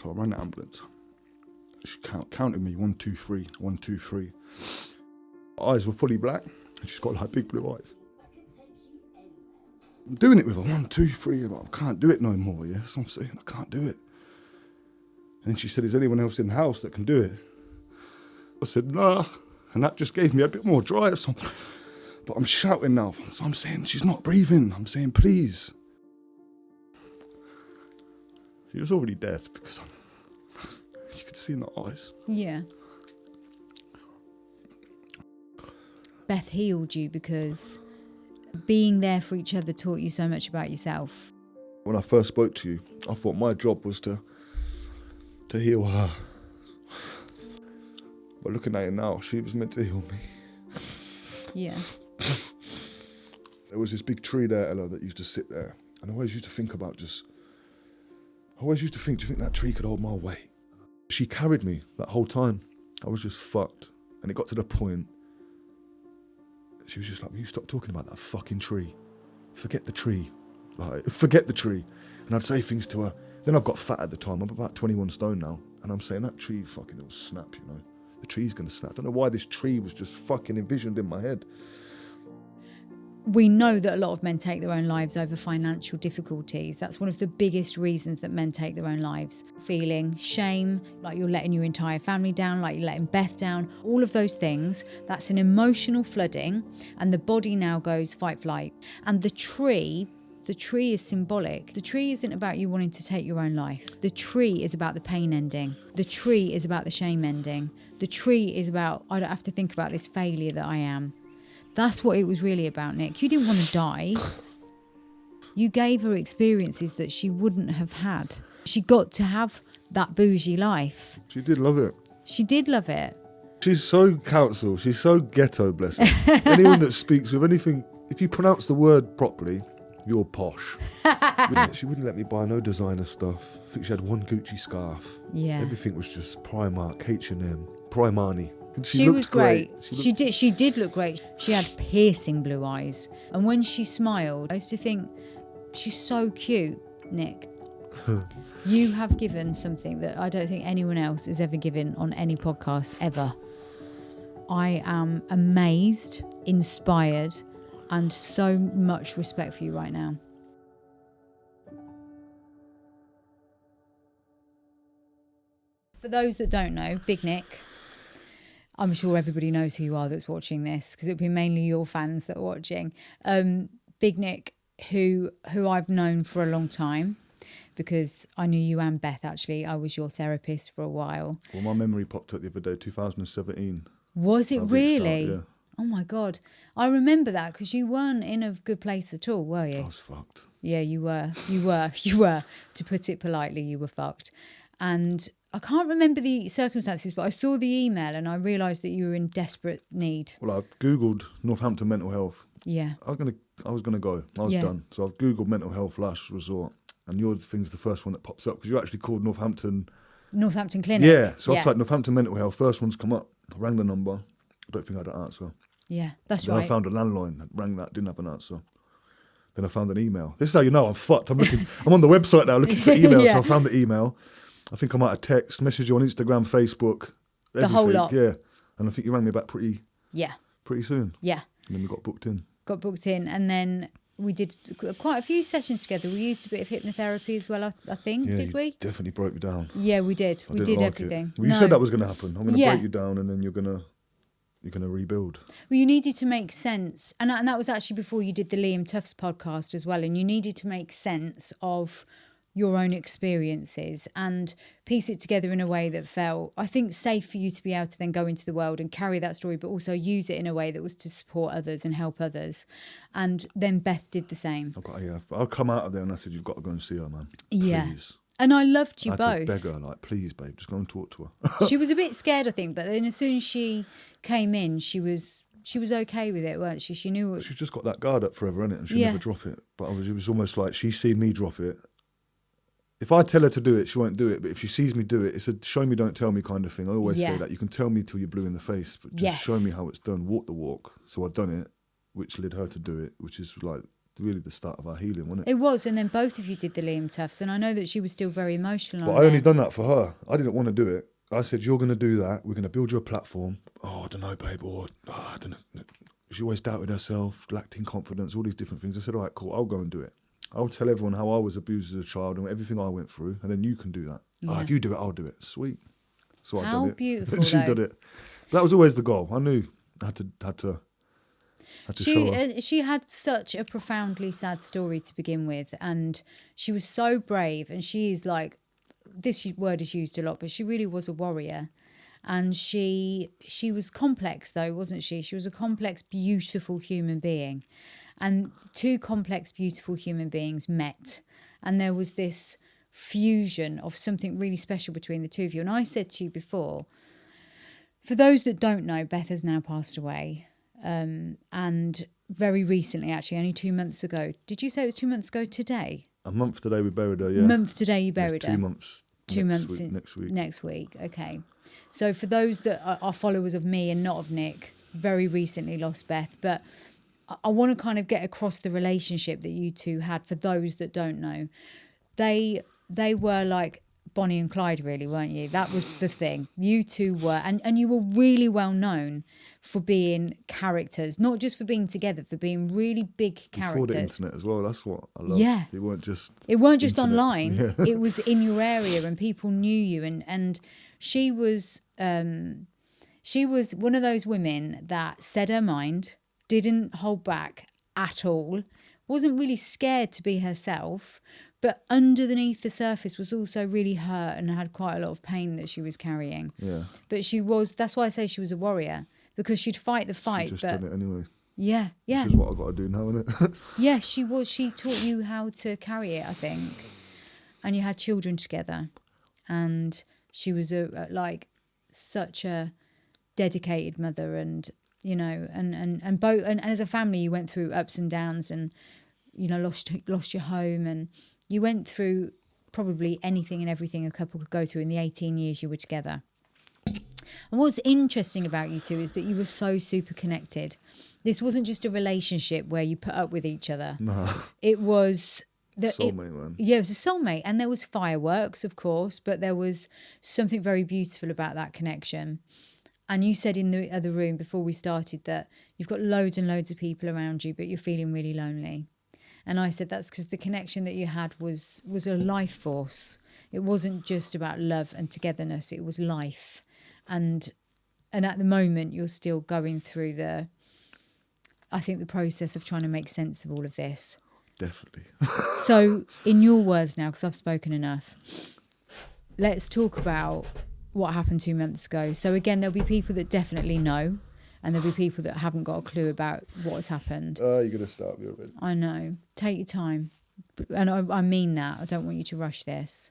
So I rang the ambulance. She counted me, 1, 2, 3, 1, 2, 3. Eyes were fully black, and she's got like big blue eyes. I'm doing it with her, 1, 2, 3, I can't do it no more, yeah? So I'm saying, I can't do it. And then she said, is anyone else in the house that can do it? I said, nah. And that just gave me a bit more drive. So but I'm shouting now. So I'm saying, she's not breathing. I'm saying, please. She was already dead because you could see in her eyes. Yeah. Beth healed you because being there for each other taught you so much about yourself. When I first spoke to you, I thought my job was to heal her. But looking at it now, she was meant to heal me. Yeah. There was this big tree there, Ella, that used to sit there. And I always used to think about do you think that tree could hold my weight? She carried me that whole time. I was just fucked. And it got to the point, she was just like, will you stop talking about that fucking tree? Forget the tree. Like, forget the tree. And I'd say things to her. Then I've got fat at the time. I'm about 21 stone now. And I'm saying that tree fucking, it'll snap, you know. The tree's going to snap. I don't know why this tree was just fucking envisioned in my head. We know that a lot of men take their own lives over financial difficulties. That's one of the biggest reasons that men take their own lives. Feeling shame, like you're letting your entire family down, like you're letting Beth down. All of those things, that's an emotional flooding. And the body now goes fight, flight. And the tree is symbolic. The tree isn't about you wanting to take your own life. The tree is about the pain ending. The tree is about the shame ending. The tree is about, I don't have to think about this failure that I am. That's what it was really about, Nick. You didn't want to die. You gave her experiences that she wouldn't have had. She got to have that bougie life. She did love it. She did love it. She's so counsel. She's so ghetto, bless her. Anyone that speaks with anything, if you pronounce the word properly, you're posh. She wouldn't let me buy no designer stuff. I think she had one Gucci scarf. Yeah. Everything was just Primark, H&M, Primani. She was great. She did look great. She had piercing blue eyes. And when she smiled, I used to think, she's so cute, Nick. You have given something that I don't think anyone else has ever given on any podcast ever. I am amazed, inspired, and so much respect for you right now. For those that don't know, Big Nick, I'm sure everybody knows who you are that's watching this, because it'll be mainly your fans that are watching. Big Nick, who I've known for a long time, because I knew you and Beth, actually. I was your therapist for a while. Well, my memory popped up the other day, 2017. Was it really? Yeah. Oh my God. I remember that because you weren't in a good place at all, were you? I was fucked. Yeah, you were. To put it politely, you were fucked. And I can't remember the circumstances, but I saw the email and I realised that you were in desperate need. Well, I Googled Northampton mental health. Yeah. I was gonna go. I was done. So I've Googled mental health last resort, and your thing's the first one that pops up because you're actually called Northampton Clinic. Yeah. So I typed Northampton mental health. First one's come up. I rang the number. I don't think I had an answer. Yeah, that's then right. I found a landline. Rang that. Didn't have an answer. Then I found an email. This is how you know I'm fucked. I'm on the website now looking for emails. Yeah. So I found the email. I think I might have text, messaged you on Instagram, Facebook, everything. The whole lot. Yeah. And I think you rang me back pretty soon. Yeah. And then we got booked in. And then we did quite a few sessions together. We used a bit of hypnotherapy as well, I think, Yeah, did we? Definitely broke me down. Yeah, we did. We did everything. Well, you said that was going to happen. I'm going to break you down and then you're going to rebuild. Well, you needed to make sense. And that was actually before you did the Liam Tufts podcast as well. And you needed to make sense of your own experiences and piece it together in a way that felt, I think, safe for you to be able to then go into the world and carry that story, but also use it in a way that was to support others and help others. And then Beth did the same. I'll come out of there and I said, you've got to go and see her, man. Yeah. Please. And I loved you I both. had to beg her, like, please, babe, just go and talk to her. She was a bit scared, I think, but then as soon as she came in, she was okay with it, weren't she? She knew She's just got that guard up forever, innit? And she'll never drop it. But it was almost like she's seen me drop it. If I tell her to do it, she won't do it. But if she sees me do it, it's a show me, don't tell me kind of thing. I always say that. You can tell me till you're blue in the face, but just show me how it's done. Walk the walk. So I've done it, which led her to do it, which is like really the start of our healing, wasn't it? It was, and then both of you did the Liam Tufts, and I know that she was still very emotional. But I only done that for her. I didn't want to do it. I said, you're going to do that. We're going to build you a platform. Oh, I don't know, babe. Or, I don't know. She always doubted herself, lacked in confidence, all these different things. I said, all right, cool, I'll go and do it. I'll tell everyone how I was abused as a child and everything I went through, and then you can do that. Yeah. If you do it, I'll do it. Sweet. So I done it. How beautiful, She though. did it. That was always the goal. I knew I had to show her. She had such a profoundly sad story to begin with, and she was so brave, and she is like, this word is used a lot, but she really was a warrior. And she was complex, though, wasn't she? She was a complex, beautiful human being. And two complex, beautiful human beings met. And there was this fusion of something really special between the two of you. And I said to you before, for those that don't know, Beth has now passed away. And very recently, actually, only 2 months ago. Did you say it was 2 months ago today? A month today we buried her, yeah. Month today you buried her. 2 months. 2 months next week. Next week, okay. So for those that are followers of me and not of Nick, very recently lost Beth, but I want to kind of get across the relationship that you two had. For those that don't know, they were like Bonnie and Clyde, really, weren't you? That was the thing. You two were, and you were really well known for being characters, not just for being together, for being really big characters. Before the internet as well, that's what I love. Yeah. It weren't just internet. Online. Yeah. It was in your area and people knew you. And she was one of those women that said her mind, didn't hold back at all, wasn't really scared to be herself, but underneath the surface was also really hurt and had quite a lot of pain that she was carrying. Yeah. But that's why I say she was a warrior, because she'd fight the fight. She just done it anyway. Yeah, yeah. Which is what I've got to do now, isn't it? Yeah, she was. She taught you how to carry it, I think. And you had children together. And she was such a dedicated mother, and you know, and both, and as a family you went through ups and downs, and you know, lost your home, and you went through probably anything and everything a couple could go through in the 18 years you were together. And what's interesting about you two is that you were so super connected. This wasn't just a relationship where you put up with each other. No. It was Soulmate, man. Yeah, it was a soulmate, and there was fireworks, of course, but there was something very beautiful about that connection. And you said in the other room before we started that you've got loads and loads of people around you, but you're feeling really lonely. And I said that's because the connection that you had was a life force. It wasn't just about love and togetherness, it was life. And at the moment you're still going through the process of trying to make sense of all of this. Definitely. So in your words now, because I've spoken enough, let's talk about what happened 2 months ago. So again, there'll be people that definitely know, and there'll be people that haven't got a clue about what's happened. You're going to start me already. I know. Take your time. And I mean that. I don't want you to rush this.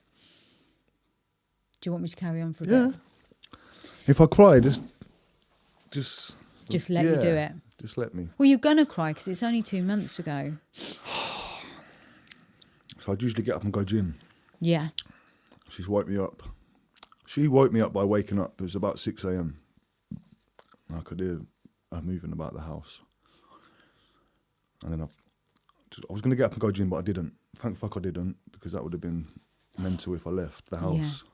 Do you want me to carry on for a bit? If I cry, just let you do it. Just let me. Well, you're going to cry because it's only 2 months ago. So I'd usually get up and go gym. Yeah. She's woke me up. She woke me up by waking up. It was about 6 a.m. I could hear her moving about the house. And then I was going to get up and go gym, but I didn't. Thank fuck I didn't, because that would have been mental if I left the house. Yeah.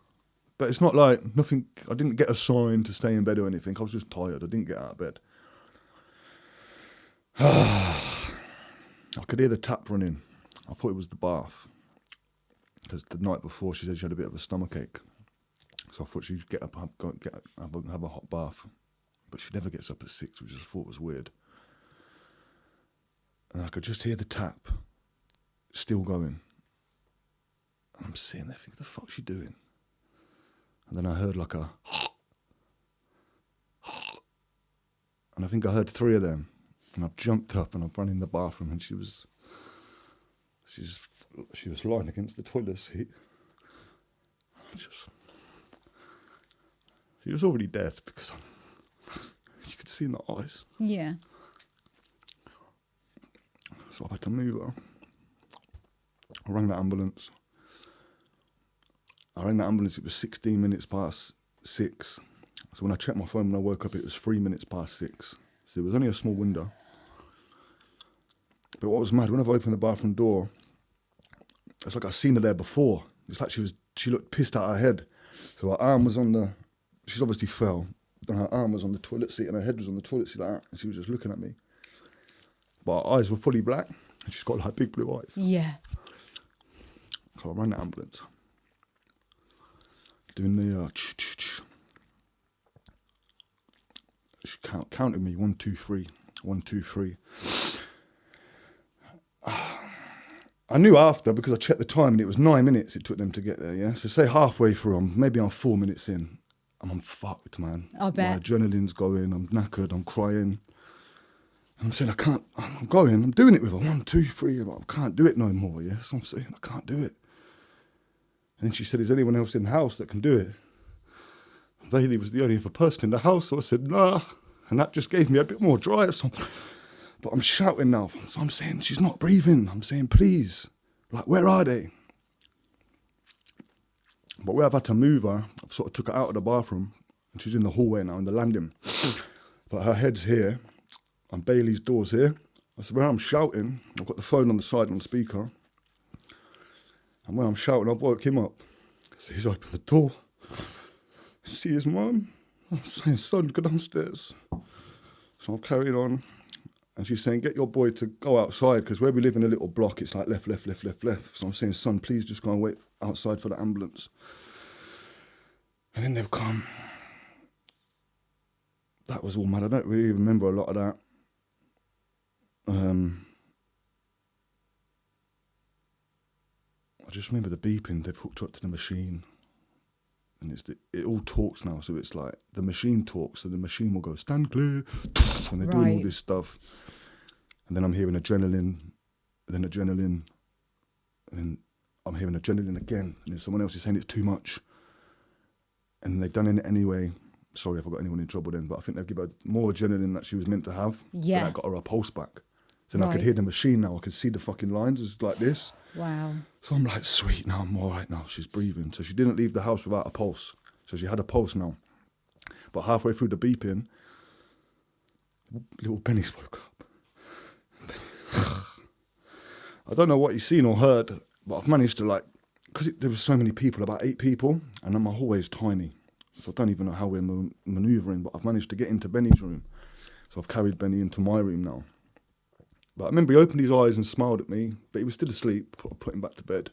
But it's not like nothing. I didn't get a sign to stay in bed or anything. I was just tired. I didn't get out of bed. I could hear the tap running. I thought it was the bath, because the night before she said she had a bit of a stomachache. So I thought she'd get up, have a hot bath. But she never gets up at 6, which I thought was weird. And I could just hear the tap still going. And I'm sitting there thinking, what the fuck's she doing? And then I heard like a... And I think I heard 3 of them. And I've jumped up and I've run in the bathroom, and she was lying against the toilet seat. She was already dead, because you could see in the eyes. Yeah. So I had to move her. I rang the ambulance. It was 16 minutes past 6. So when I checked my phone when I woke up, it was 3 minutes past 6. So there was only a small window. But what was mad, whenever I opened the bathroom door, it's like I'd seen her there before. It's like she looked pissed out of her head. So her arm was on she's obviously fell, and her arm was on the toilet seat and her head was on the toilet seat like that, and she was just looking at me. But her eyes were fully black, and she's got like big blue eyes. Yeah. So I ran the ambulance. Doing the she counted me 1, 2, 3, 1, 2, 3. I knew after because I checked the time and it was 9 minutes it took them to get there, yeah? So say halfway through, maybe I'm 4 minutes in, and I'm fucked, man. I bet. My adrenaline's going, I'm knackered, I'm crying. And I'm saying, I'm I'm doing it with her, 1, 2, 3, I can't do it no more, yeah? So I'm saying, I can't do it. And then she said, is anyone else in the house that can do it? Bailey was the only other person in the house, so I said, nah. And that just gave me a bit more drive. So but I'm shouting now. So I'm saying, she's not breathing. I'm saying, please. Like, where are they? But where I've had to move her, I've sort of took her out of the bathroom, and she's in the hallway now, in the landing. But her head's here, and Bailey's door's here. I said, where I'm shouting, I've got the phone on the side on the speaker. And when I'm shouting, I've woke him up. So he's opened the door. See his mum. I'm saying, son, go downstairs. So I'm carrying on. And she's saying, get your boy to go outside, because where we live in a little block, it's like left, left, left, left, left. So I'm saying, son, please just go and wait outside for the ambulance. And then they've come. That was all mad. I don't really remember a lot of that. I just remember the beeping. They've hooked her up to the machine. And it all talks now, so it's like the machine talks, so the machine will go, stand clear, and they're doing all this stuff. And then I'm hearing adrenaline, and then I'm hearing adrenaline again, and then someone else is saying it's too much. And they've done it anyway. Sorry if I got anyone in trouble then, but I think they've given her more adrenaline that she was meant to have. Yeah. And that got her pulse back. So then I could hear the machine now, I could see the fucking lines, it's like this. Wow. So I'm like, sweet, now I'm all right now, she's breathing. So she didn't leave the house without a pulse. So she had a pulse now. But halfway through the beeping, little Benny's woke up. I don't know what he's seen or heard, but I've managed to because there was so many people, about 8 people, and then my hallway is tiny. So I don't even know how we're manoeuvring, but I've managed to get into Benny's room. So I've carried Benny into my room now. But I remember he opened his eyes and smiled at me, but he was still asleep. I put him back to bed.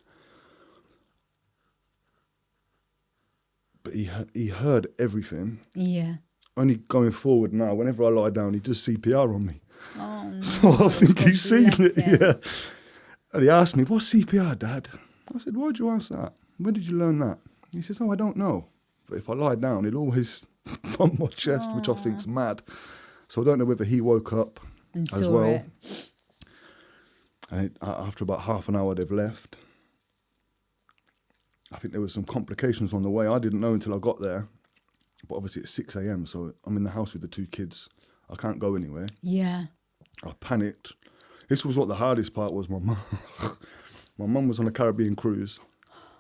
But he heard everything. Yeah. Only going forward now, whenever I lie down, he does CPR on me. Oh, no. So I think he's seen bless it, him. yeah. And he asked me, what's CPR, Dad? I said, why'd you ask that? When did you learn that? He says, I don't know. But if I lie down, he'll always bump my chest, which I think's mad. So I don't know whether he woke up and as saw well. It. And after about half an hour, they've left. I think there was some complications on the way. I didn't know until I got there. But obviously it's 6 a.m, so I'm in the house with the 2 kids. I can't go anywhere. Yeah. I panicked. This was what the hardest part was. My mum. My mum was on a Caribbean cruise.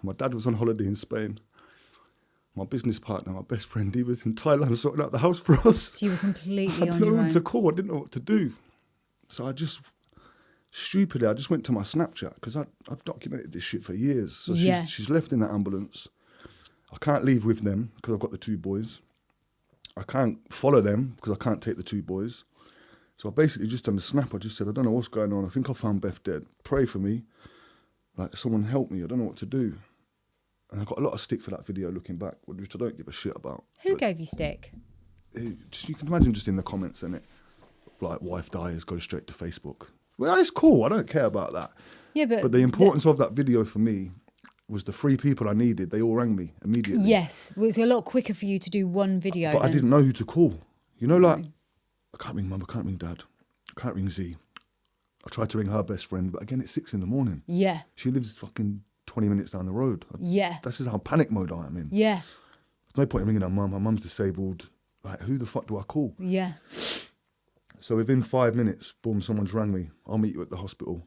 My dad was on holiday in Spain. My business partner, my best friend, he was in Thailand sorting out the house for us. So you were completely I had on no your one own. to call. I didn't know what to do. So I just, stupidly, I just went to my Snapchat because I've documented this shit for years. So she's left in the ambulance. I can't leave with them because I've got the 2 boys. I can't follow them because I can't take the 2 boys. So I basically just done a snap. I just said, I don't know what's going on. I think I found Beth dead. Pray for me. Like, someone help me. I don't know what to do. And I got a lot of stick for that video looking back, which I don't give a shit about. Who gave you stick? You can imagine just in the comments, innit? Like, wife dies, go straight to Facebook. Well, it's cool. I don't care about that. Yeah, but the importance of that video for me was the 3 people I needed. They all rang me immediately. Yes, well, it's a lot quicker for you to do one video. But I didn't know who to call. You know, like, I can't ring Mum, I can't ring Dad, I can't ring Z. I tried to ring her best friend, but again, it's 6 a.m. Yeah. She lives fucking 20 minutes down the road. Yeah. This is how panic mode I am in. Yeah. There's no point in ringing her mum. Her mum's disabled. Like, who the fuck do I call? Yeah. So within 5 minutes, boom, someone's rang me. I'll meet you at the hospital.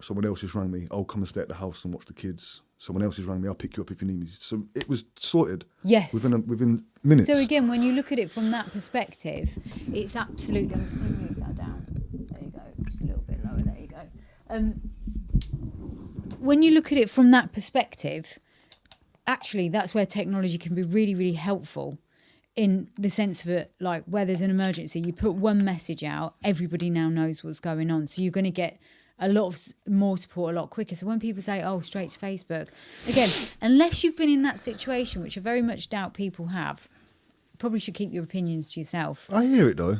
Someone else has rang me. I'll come and stay at the house and watch the kids. Someone else has rang me. I'll pick you up if you need me. So it was sorted. Yes. Within minutes. So again, when you look at it from that perspective, it's absolutely. I'm just going to move that down. There you go. Just a little bit lower. There you go. When you look at it from that perspective, actually, that's where technology can be really, really helpful in the sense of it, like where there's an emergency, you put one message out, everybody now knows what's going on. So you're going to get a lot of more support a lot quicker. So when people say, oh, straight to Facebook, again, unless you've been in that situation, which I very much doubt people have, probably should keep your opinions to yourself. I hear it though.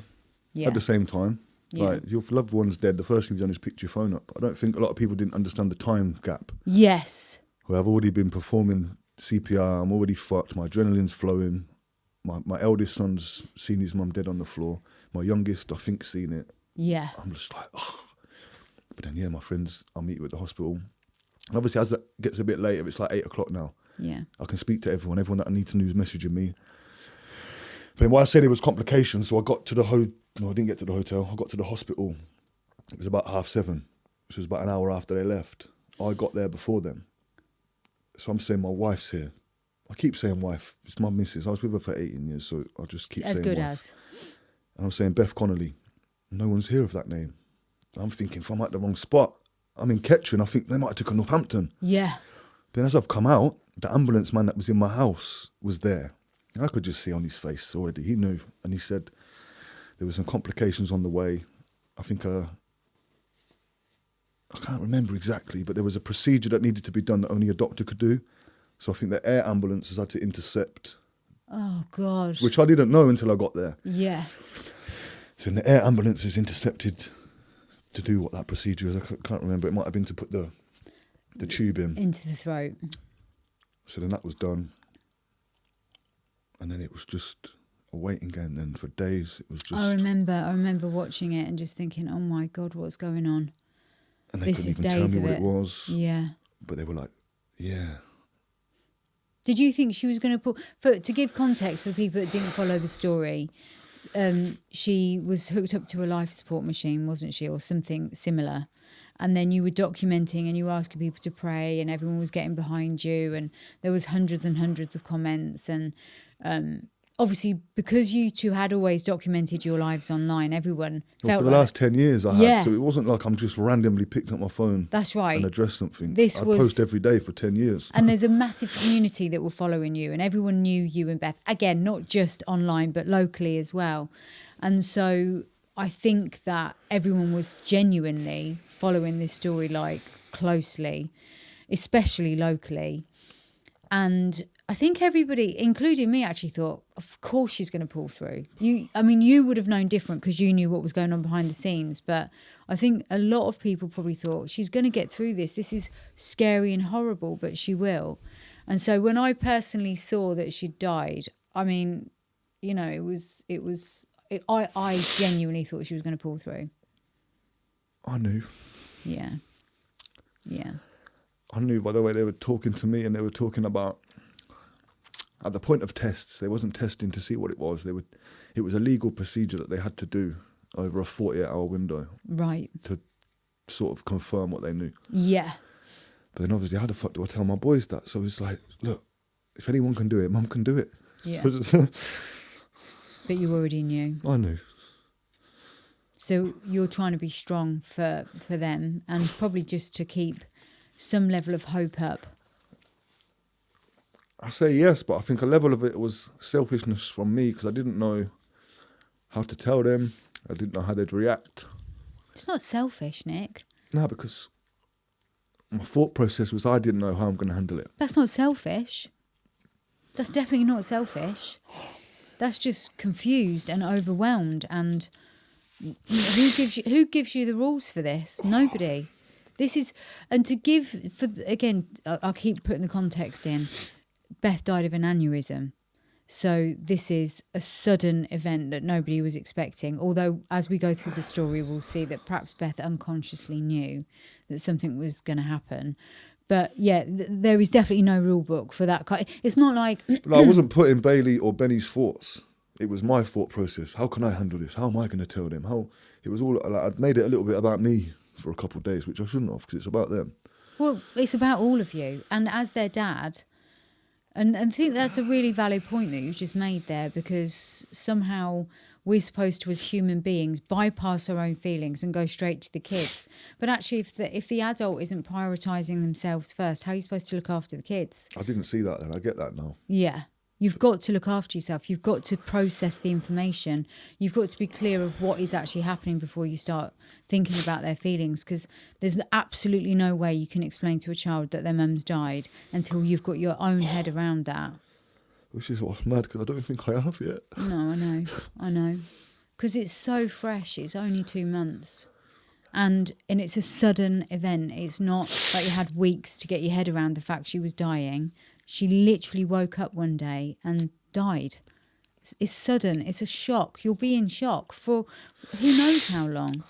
Yeah. At the same time. Yeah. Like, your loved one's dead, the first thing you've done is picked your phone up. I don't think a lot of people didn't understand the time gap. Yes. Where I've already been performing CPR, I'm already fucked, my adrenaline's flowing. My eldest son's seen his mum dead on the floor. My youngest, I think, seen it. Yeah. I'm just like, oh. But then, yeah, my friends, I'll meet you at the hospital. And obviously, as it gets a bit later, it's like 8 o'clock now. Yeah. I can speak to everyone that I need to know is messaging me. But then what I said, it was complications, so I got to I didn't get to the hotel. I got to the hospital. It was about 7:30, which was about an hour after they left. I got there before them. So I'm saying my wife's here. I keep saying wife. It's my missus. I was with her for 18 years, so I just keep saying wife. As good as. And I'm saying Beth Connolly. No one's here of that name. And I'm thinking, if I'm at the wrong spot, I'm in Kettering, I think they might have taken Northampton. Yeah. Then as I've come out, the ambulance man that was in my house was there. And I could just see on his face already. He knew. And he said there were some complications on the way. I think I can't remember exactly, but there was a procedure that needed to be done that only a doctor could do. So I think the air ambulance has had to intercept. Oh, God. Which I didn't know until I got there. Yeah. So the air ambulance is intercepted to do what that procedure is. I can't remember. It might have been to put the tube in. Into the throat. So then that was done. And then it was just a waiting game then for days. It was just... I remember watching it and just thinking, oh my God, what's going on? And they couldn't even tell me what it was. Yeah. But they were like, yeah. Did you think she was going to pull... To give context for the people that didn't follow the story, she was hooked up to a life support machine, wasn't she, or something similar? And then you were documenting and you were asking people to pray and everyone was getting behind you and there was hundreds and hundreds of comments and... obviously, because you two had always documented your lives online, everyone felt for the last 10 years I Yeah. had, so it wasn't like I'm just randomly picked up my phone. That's right. And addressed something. This I was- post every day for 10 years. And there's a massive community that were following you and everyone knew you and Beth. Again, not just online, but locally as well. And so I think that everyone was genuinely following this story like closely, especially locally. And I think everybody, including me, actually thought, of course she's going to pull through. You would have known different because you knew what was going on behind the scenes. But I think a lot of people probably thought, she's going to get through this. This is scary and horrible, but she will. And so when I personally saw that she'd died, I mean, you know, I genuinely thought she was going to pull through. I knew. Yeah. Yeah. I knew by the way they were talking to me and they were talking about... At the point of tests, they wasn't testing to see what it was. It was a legal procedure that they had to do over a 48-hour window. Right. To sort of confirm what they knew. Yeah. But then obviously, how the fuck do I tell my boys that? So it's like, look, if anyone can do it, Mum can do it. Yeah. So But you already knew. I knew. So you're trying to be strong for them and probably just to keep some level of hope up. I say yes, but I think a level of it was selfishness from me because I didn't know how to tell them. I didn't know how they'd react. It's not selfish, Nick. No, because my thought process was I didn't know how I'm going to handle it. That's not selfish. That's definitely not selfish. That's just confused and overwhelmed. And who gives you the rules for this? Nobody. This is, and to give, again, I'll keep putting the context in. Beth died of an aneurysm. So this is a sudden event that nobody was expecting. Although as we go through the story, we'll see that perhaps Beth unconsciously knew that something was going to happen. But yeah, there is definitely no rule book for that. It's not like... But I wasn't putting Bailey or Benny's thoughts. It was my thought process. How can I handle this? How am I going to tell them? It was all like, I'd made it a little bit about me for a couple of days, which I shouldn't have because it's about them. Well, it's about all of you. And as their dad... And I think that's a really valid point that you've just made there, because somehow we're supposed to, as human beings, bypass our own feelings and go straight to the kids. But actually, if the adult isn't prioritising themselves first, how are you supposed to look after the kids? I didn't see that then. I get that now. Yeah. You've got to look after yourself. You've got to process the information. You've got to be clear of what is actually happening before you start thinking about their feelings, because there's absolutely no way you can explain to a child that their mum's died until you've got your own head around that. Which is what's mad, because I don't think I have yet. No, I know. Because it's so fresh. It's only 2 months. And it's a sudden event. It's not like you had weeks to get your head around the fact she was dying. She literally woke up one day and died. It's sudden. It's a shock. You'll be in shock for who knows how long.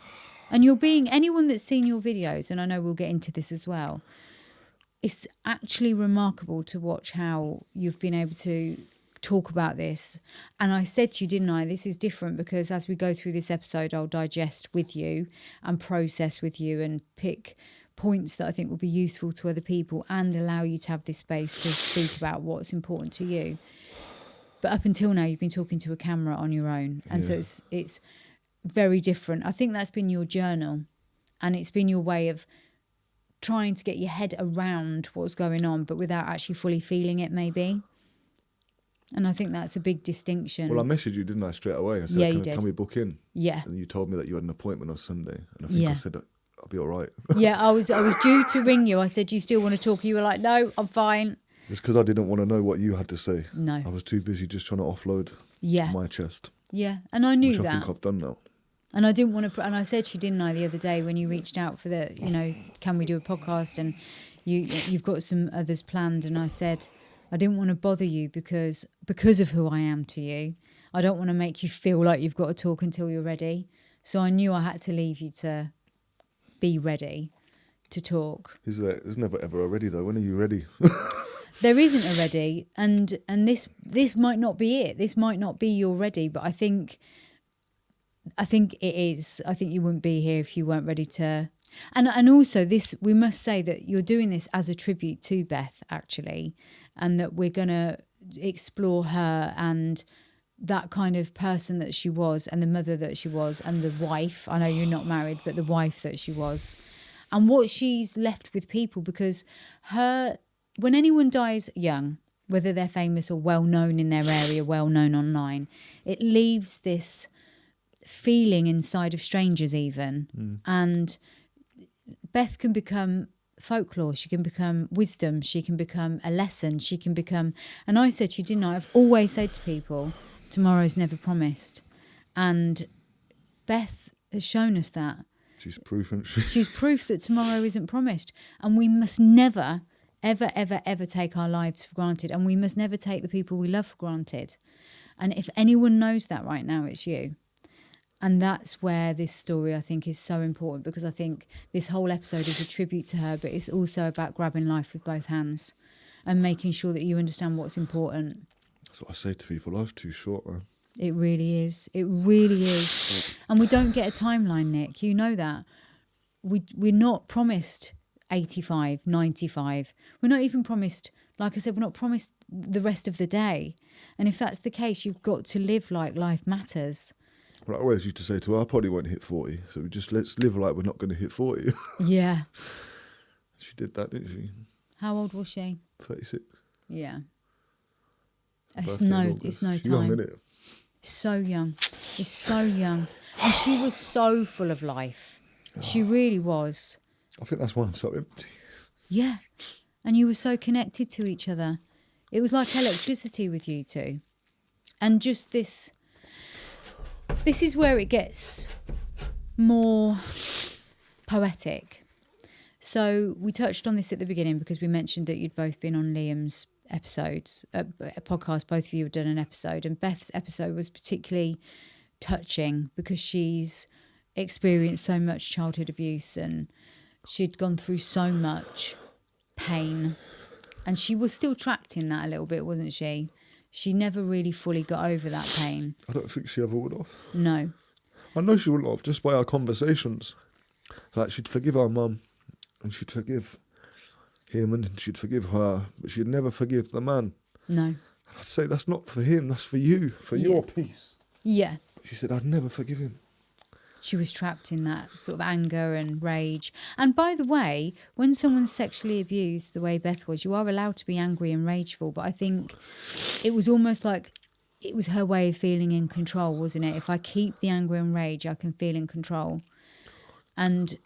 And anyone that's seen your videos, and I know we'll get into this as well, it's actually remarkable to watch how you've been able to talk about this. And I said to you, didn't I, this is different because as we go through this episode, I'll digest with you and process with you and pick points that I think will be useful to other people and allow you to have this space to speak about what's important to you. But up until now, you've been talking to a camera on your own. And so it's very different. I think that's been your journal, and it's been your way of trying to get your head around what's going on, but without actually fully feeling it, maybe. And I think that's a big distinction. Well, I messaged you, didn't I, straight away? I said, can we book in? Yeah. And you told me that you had an appointment on Sunday. And I think I said, I'll be all right. Yeah, I was due to ring you. I said, do you still want to talk? You were like, no, I'm fine. It's because I didn't want to know what you had to say. No. I was too busy just trying to offload my chest. Yeah, and I knew which that. I think I've done now. And I didn't want to, and I said to you, didn't I, the other day when you reached out for the, can we do a podcast? And you've got some others planned. And I said, I didn't want to bother you because of who I am to you. I don't want to make you feel like you've got to talk until you're ready. So I knew I had to leave you to be ready to talk. There's never ever a ready though. When are you ready? There isn't a ready, and this might not be it. This might not be your ready, but I think it is. I think you wouldn't be here if you weren't ready to. And also this, we must say that you're doing this as a tribute to Beth, actually, and that we're going to explore her and that kind of person that she was, and the mother that she was, and the wife. I know you're not married, but the wife that she was, and what she's left with people, because when anyone dies young, whether they're famous or well-known in their area, well-known online, it leaves this feeling inside of strangers even. And Beth can become folklore, she can become wisdom, she can become a lesson, she can become... And I said to you, didn't I? I've always said to people, tomorrow's never promised. And Beth has shown us that. She's proof, isn't she? She's proof that tomorrow isn't promised. And we must never... ever, ever, ever take our lives for granted. And we must never take the people we love for granted. And if anyone knows that right now, it's you. And that's where this story, I think, is so important, because I think this whole episode is a tribute to her, but it's also about grabbing life with both hands and making sure that you understand what's important. That's what I say to people. Life's too short, man. It really is. It really is. And we don't get a timeline, Nick. You know that. We're not promised 85, 95. We're not even promised, like I said, we're not promised the rest of the day. And if that's the case, you've got to live like life matters. Well, I always used to say to her, I probably won't hit 40, so let's live like we're not going to hit 40. Yeah. She did that, didn't she? How old was she? 36. Yeah. It's no She's time. young, isn't it? So young. It's so young. And she was so full of life. She really was. I think that's why I'm so empty. Yeah. And you were so connected to each other. It was like electricity with you two. And just this is where it gets more poetic. So we touched on this at the beginning because we mentioned that you'd both been on Liam's episodes, a podcast, both of you had done an episode, and Beth's episode was particularly touching because she's experienced so much childhood abuse and she'd gone through so much pain, and she was still trapped in that a little bit, wasn't she? She never really fully got over that pain. I don't think she ever would have. No. I know she wouldn't have, just by our conversations. Like, she'd forgive our mum, and she'd forgive him, and she'd forgive her, but she'd never forgive the man. No. And I'd say, that's not for him, that's for you, for your peace. Yeah. She said, I'd never forgive him. She was trapped in that sort of anger and rage. And by the way, when someone's sexually abused the way Beth was, you are allowed to be angry and rageful. But I think it was almost like it was her way of feeling in control, wasn't it? If I keep the anger and rage, I can feel in control. And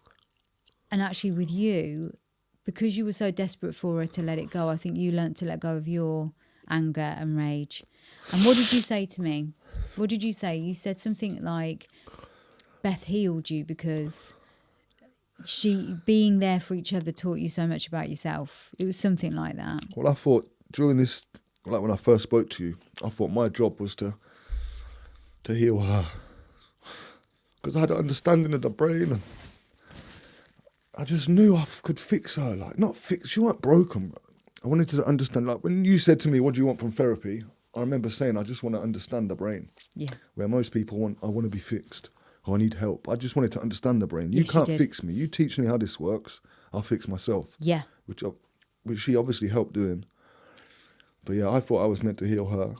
actually with you, because you were so desperate for her to let it go, I think you learnt to let go of your anger and rage. And what did you say to me? What did you say? You said something like, Beth healed you because she being there for each other taught you so much about yourself. It was something like that. Well, I thought during this, like when I first spoke to you, I thought my job was to heal her. Because I had an understanding of the brain and I just knew I could fix her. Like, not fix, she weren't broken. But I wanted to understand, like when you said to me, what do you want from therapy? I remember saying, I just want to understand the brain. Yeah. Where most people want, I want to be fixed. Oh, I need help. I just wanted to understand the brain. You can't fix me. You teach me how this works. I'll fix myself. Yeah. Which she obviously helped doing. But yeah, I thought I was meant to heal her.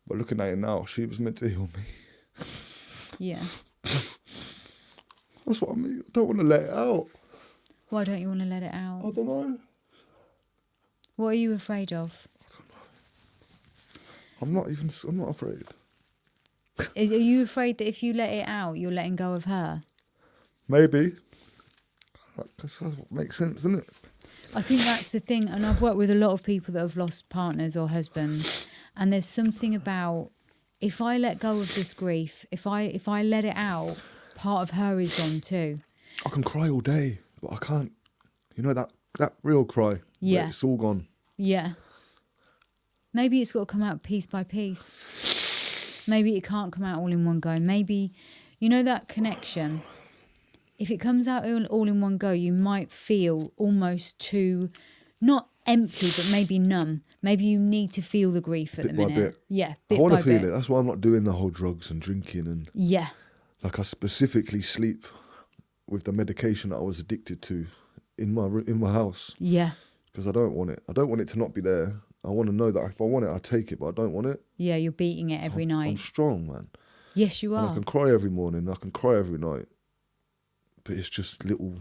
But looking at it now, she was meant to heal me. Yeah. That's what I mean. I don't want to let it out. Why don't you want to let it out? I don't know. What are you afraid of? I don't know. I'm not afraid. Are you afraid that if you let it out, you're letting go of her? Maybe. That's what makes sense, doesn't it? I think that's the thing. And I've worked with a lot of people that have lost partners or husbands. And there's something about, if I let go of this grief, if I let it out, part of her is gone too. I can cry all day, but I can't, you know, that real cry. Yeah. It's all gone. Yeah. Maybe it's got to come out piece by piece. Maybe it can't come out all in one go. Maybe, you know, that connection, if it comes out all in one go, you might feel almost too, not empty, but maybe numb. Maybe you need to feel the grief at the minute. Bit by bit. Yeah, bit by bit. I want to feel it. That's why I'm not doing the whole drugs and drinking and... Yeah. Like I specifically sleep with the medication that I was addicted to in my house. Yeah. Because I don't want it. I don't want it to not be there. I want to know that if I want it, I take it, but I don't want it. Yeah, you're beating it every night. I'm strong, man. Yes, you are. And I can cry every morning. I can cry every night. But it's just little,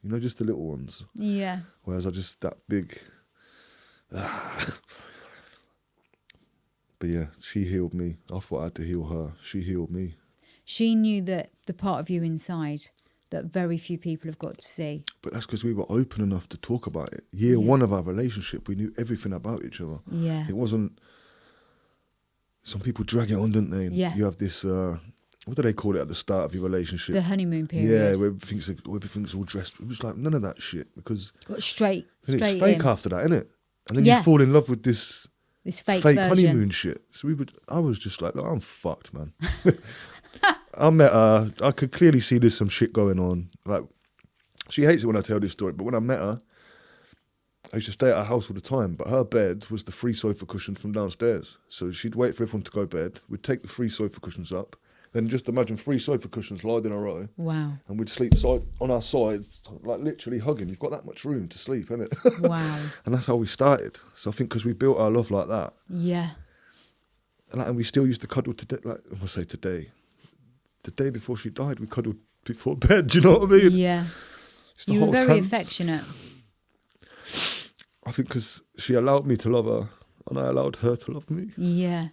you know, just the little ones. Yeah. Whereas I just, that big... But yeah, she healed me. I thought I had to heal her. She healed me. She knew that the part of you inside that very few people have got to see. But that's because we were open enough to talk about it. Year one of our relationship, we knew everything about each other. Yeah. It wasn't... Some people drag it on, don't they? Yeah. You have this... what do they call it at the start of your relationship? The honeymoon period. Yeah, where everything's all dressed. It was like none of that shit because... Got straight it's fake after that, innit? And then you fall in love with this fake honeymoon shit. So I was just like, I'm fucked, man. I met her. I could clearly see there's some shit going on. Like, she hates it when I tell this story, but when I met her, I used to stay at her house all the time, but her bed was the free sofa cushions from downstairs. So she'd wait for everyone to go to bed. We'd take the free sofa cushions up. Then just imagine 3 sofa cushions lined in a row. Wow. And we'd sleep on our sides, like literally hugging. You've got that much room to sleep, innit? Wow. And that's how we started. So I think because we built our love like that. Yeah. And we still used to cuddle today, like, I say today. The day before she died, we cuddled before bed, do you know what I mean? Yeah. You were very affectionate. I think because she allowed me to love her and I allowed her to love me. Yeah.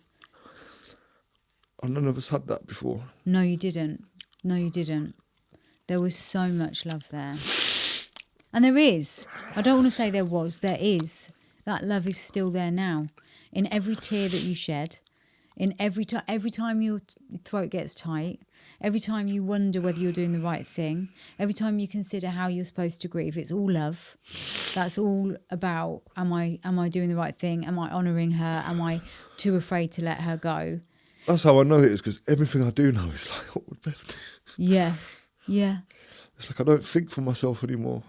And none of us had that before. No, you didn't. No, you didn't. There was so much love there. And there is. I don't want to say there was. There is. That love is still there now. In every tear that you shed, in every time your throat gets tight, every time you wonder whether you're doing the right thing, every time you consider how you're supposed to grieve, it's all love. That's all about, am I doing the right thing? Am I honouring her? Am I too afraid to let her go? That's how I know it is, because everything I do now is like, what would Beth do? Yeah, yeah. It's like I don't think for myself anymore.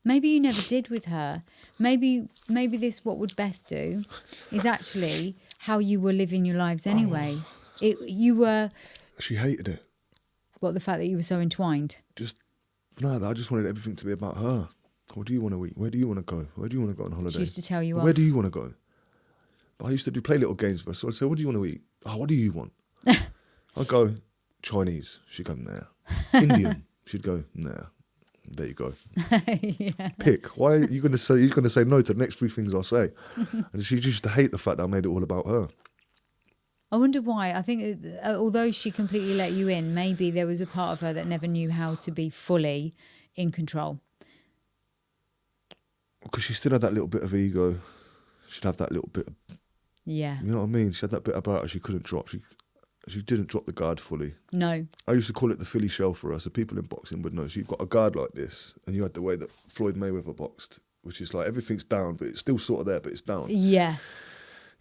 Maybe you never did with her. Maybe this what would Beth do is actually how you were living your lives anyway. She hated it. What, the fact that you were so entwined? I just wanted everything to be about her. What do you want to eat? Where do you want to go? Where do you want to go on holiday? She used to tell you Where off. do you want to go? But I used to play little games with her. So I'd say, what do you want to eat? Oh, what do you want? I'd go, Chinese. She'd go, nah. Indian. She'd go, nah. There you go. Yeah. Pick. Why are you going to say? He's going to say no to the next three things I'll say. And she used to hate the fact that I made it all about her. I wonder why. I think although she completely let you in, maybe there was a part of her that never knew how to be fully in control. Because she still had that little bit of ego. She'd have that little bit of, Yeah. you know what I mean? She had that bit about her she couldn't drop. She didn't drop the guard fully. No. I used to call it the Philly shell for her, so people in boxing would know. So you've got a guard like this, and you had the way that Floyd Mayweather boxed, which is like everything's down, but it's still sort of there, but it's down. Yeah.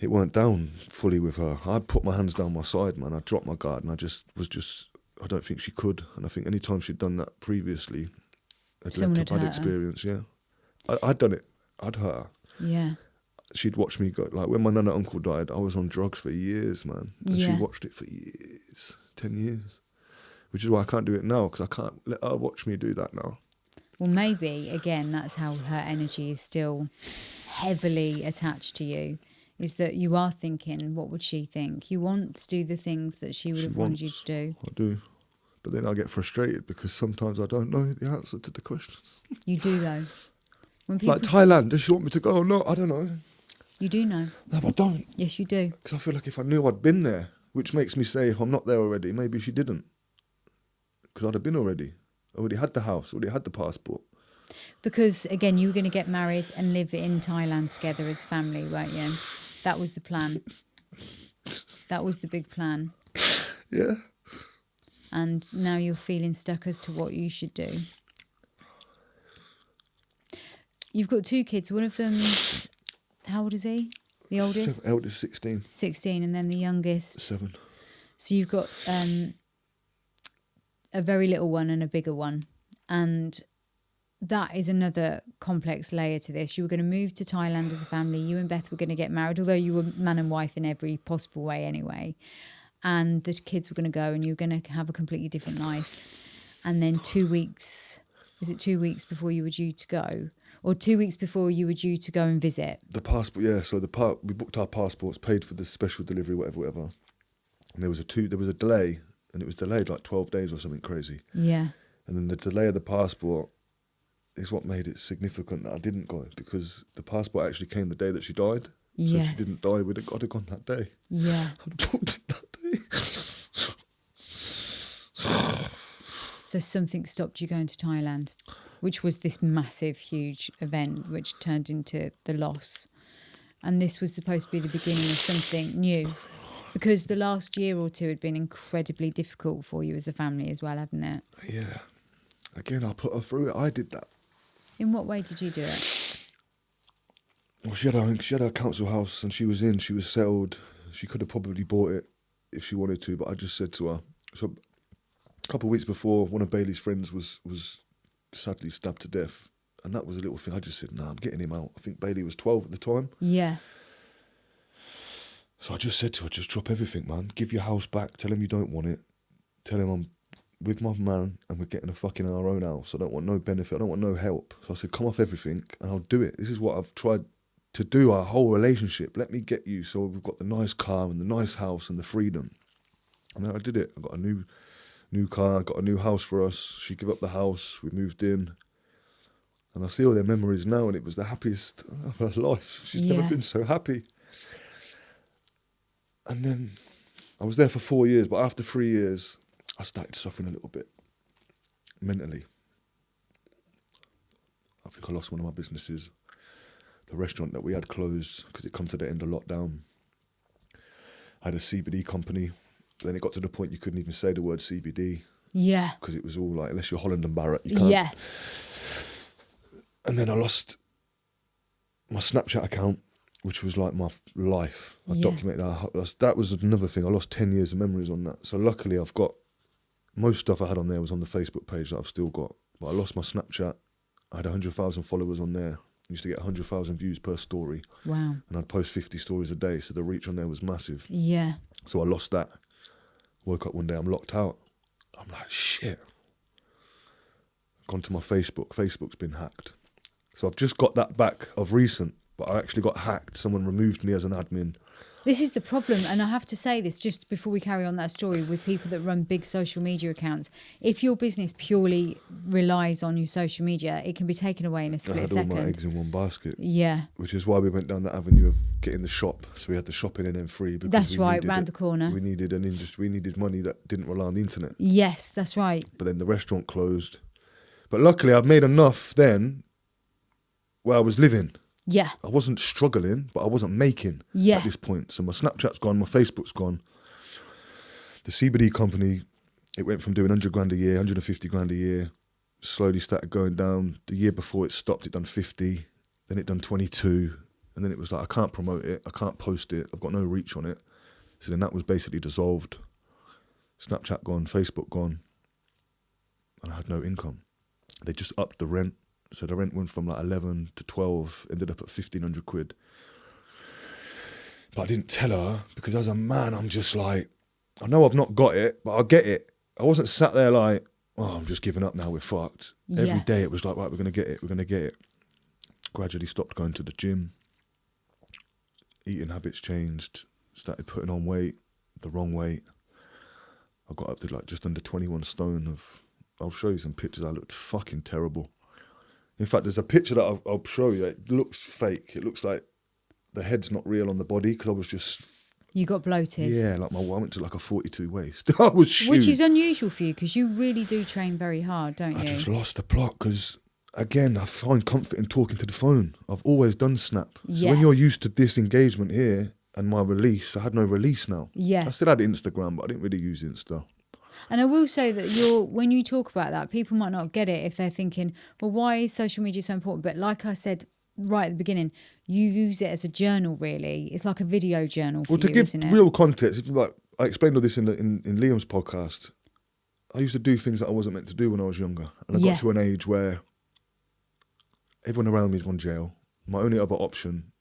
It weren't down fully with her. I'd put my hands down my side, man. I'd drop my guard, and I don't think she could. And I think any time she'd done that previously, it led to a bad experience, yeah. I'd done it. I'd hurt her. Yeah. She'd watch me go, like when my nana uncle died, I was on drugs for years, man. And she watched it for years, 10 years. Which is why I can't do it now, because I can't let her watch me do that now. Well, maybe, again, that's how her energy is still heavily attached to you, is that you are thinking, what would she think? You want to do the things that she would have wanted you to do. I do. But then I get frustrated because sometimes I don't know the answer to the questions. You do, though. When people like Thailand, does she want me to go or not? I don't know. You do know. No, but I don't. Yes, you do. Because I feel like if I knew I'd been there, which makes me say if I'm not there already, maybe she didn't. Because I'd have been already. I already had the house, already had the passport. Because, again, you were going to get married and live in Thailand together as family, weren't you? That was the plan. That was the big plan. Yeah. And now you're feeling stuck as to what you should do. You've got two kids. One of them's... How old is he? The oldest? Eldest 16. 16, and then the youngest? 7. So you've got a very little one and a bigger one. And that is another complex layer to this. You were going to move to Thailand as a family. You and Beth were going to get married, although you were man and wife in every possible way anyway. And the kids were going to go and you were going to have a completely different life. And then 2 weeks... Is it 2 weeks before you were due to go? Or 2 weeks before you were due to go and visit? The passport, yeah. So we booked our passports, paid for the special delivery, whatever. And there was a delay, and it was delayed like 12 days or something crazy. Yeah. And then the delay of the passport is what made it significant that I didn't go, because the passport actually came the day that she died. Yes. So if she didn't die, I'd have gone that day. Yeah. I'd have booked it that day. So something stopped you going to Thailand, which was this massive, huge event which turned into the loss. And this was supposed to be the beginning of something new, because the last year or two had been incredibly difficult for you as a family as well, hadn't it? Yeah. Again, I put her through it. I did that. In what way did you do it? Well, she had her council house and she was settled. She could have probably bought it if she wanted to, but I just said to her, so a couple of weeks before, one of Bailey's friends was sadly stabbed to death, and that was a little thing. I just said, nah, I'm getting him out. I think Bailey was 12 at the time. Yeah. So I just said to her, just drop everything, man. Give your house back. Tell him you don't want it. Tell him I'm with my man and we're getting our own house. I don't want no benefit. I don't want no help. So I said, come off everything and I'll do it. This is what I've tried to do our whole relationship. Let me get you so we've got the nice car and the nice house and the freedom. And then I did it. I got a new car, got a new house for us. She gave up the house, we moved in. And I see all their memories now, and it was the happiest of her life. She's never been so happy. And then I was there for 4 years, but after 3 years, I started suffering a little bit mentally. I think I lost one of my businesses. The restaurant that we had closed because it come to the end of lockdown. I had a CBD company. Then it got to the point you couldn't even say the word CBD. Yeah. Because it was all like, unless you're Holland and Barrett, you can't. Yeah. And then I lost my Snapchat account, which was like my life. I documented that was another thing. I lost 10 years of memories on that. So luckily I've got, most stuff I had on there was on the Facebook page that I've still got. But I lost my Snapchat. I had 100,000 followers on there. I used to get 100,000 views per story. Wow. And I'd post 50 stories a day, so the reach on there was massive. Yeah. So I lost that. Woke up one day, I'm locked out. I'm like, shit. Gone to my Facebook. Facebook's been hacked. So I've just got that back of recent, but I actually got hacked. Someone removed me as an admin. This is the problem, and I have to say this just before we carry on that story with people that run big social media accounts. If your business purely relies on your social media, it can be taken away in a split second. I had all my eggs in one basket. Yeah. Which is why we went down the avenue of getting the shop. So we had the shop in NN3. Because That's right, round the corner. We needed an industry. We needed money that didn't rely on the internet. Yes, that's right. But then the restaurant closed. But luckily, I've made enough then where I was living. Yeah. I wasn't struggling, but I wasn't making at this point. So my Snapchat's gone, my Facebook's gone. The CBD company, it went from doing 100 grand a year, 150 grand a year, slowly started going down. The year before it stopped, it done 50, then it done 22. And then it was like, I can't promote it, I can't post it, I've got no reach on it. So then that was basically dissolved. Snapchat gone, Facebook gone, and I had no income. They just upped the rent. So the rent went from like 11 to 12, ended up at 1,500 quid. But I didn't tell her because as a man, I'm just like, I know I've not got it, but I'll get it. I wasn't sat there like, oh, I'm just giving up now, we're fucked. Yeah. Every day it was like, right, we're going to get it, we're going to get it. Gradually stopped going to the gym. Eating habits changed. Started putting on weight, the wrong weight. I got up to like just under 21 stone of, I'll show you some pictures, I looked fucking terrible. In fact, there's a picture that I'll show you. It looks fake. It looks like the head's not real on the body because I was just... You got bloated. Yeah, like I went to like a 42 waist. I was huge. Which is unusual for you because you really do train very hard, don't you? I just lost the plot because, again, I find comfort in talking to the phone. I've always done Snap. So when you're used to this engagement here and my release, I had no release now. Yeah. I still had Instagram, but I didn't really use Insta. And I will say that when you talk about that, people might not get it if they're thinking, well, why is social media so important? But like I said right at the beginning, you use it as a journal, really. It's like a video journal for you, isn't it? To give real context, if, like I explained all this in Liam's podcast, I used to do things that I wasn't meant to do when I was younger. And I got to an age where everyone around me is gone jail. My only other option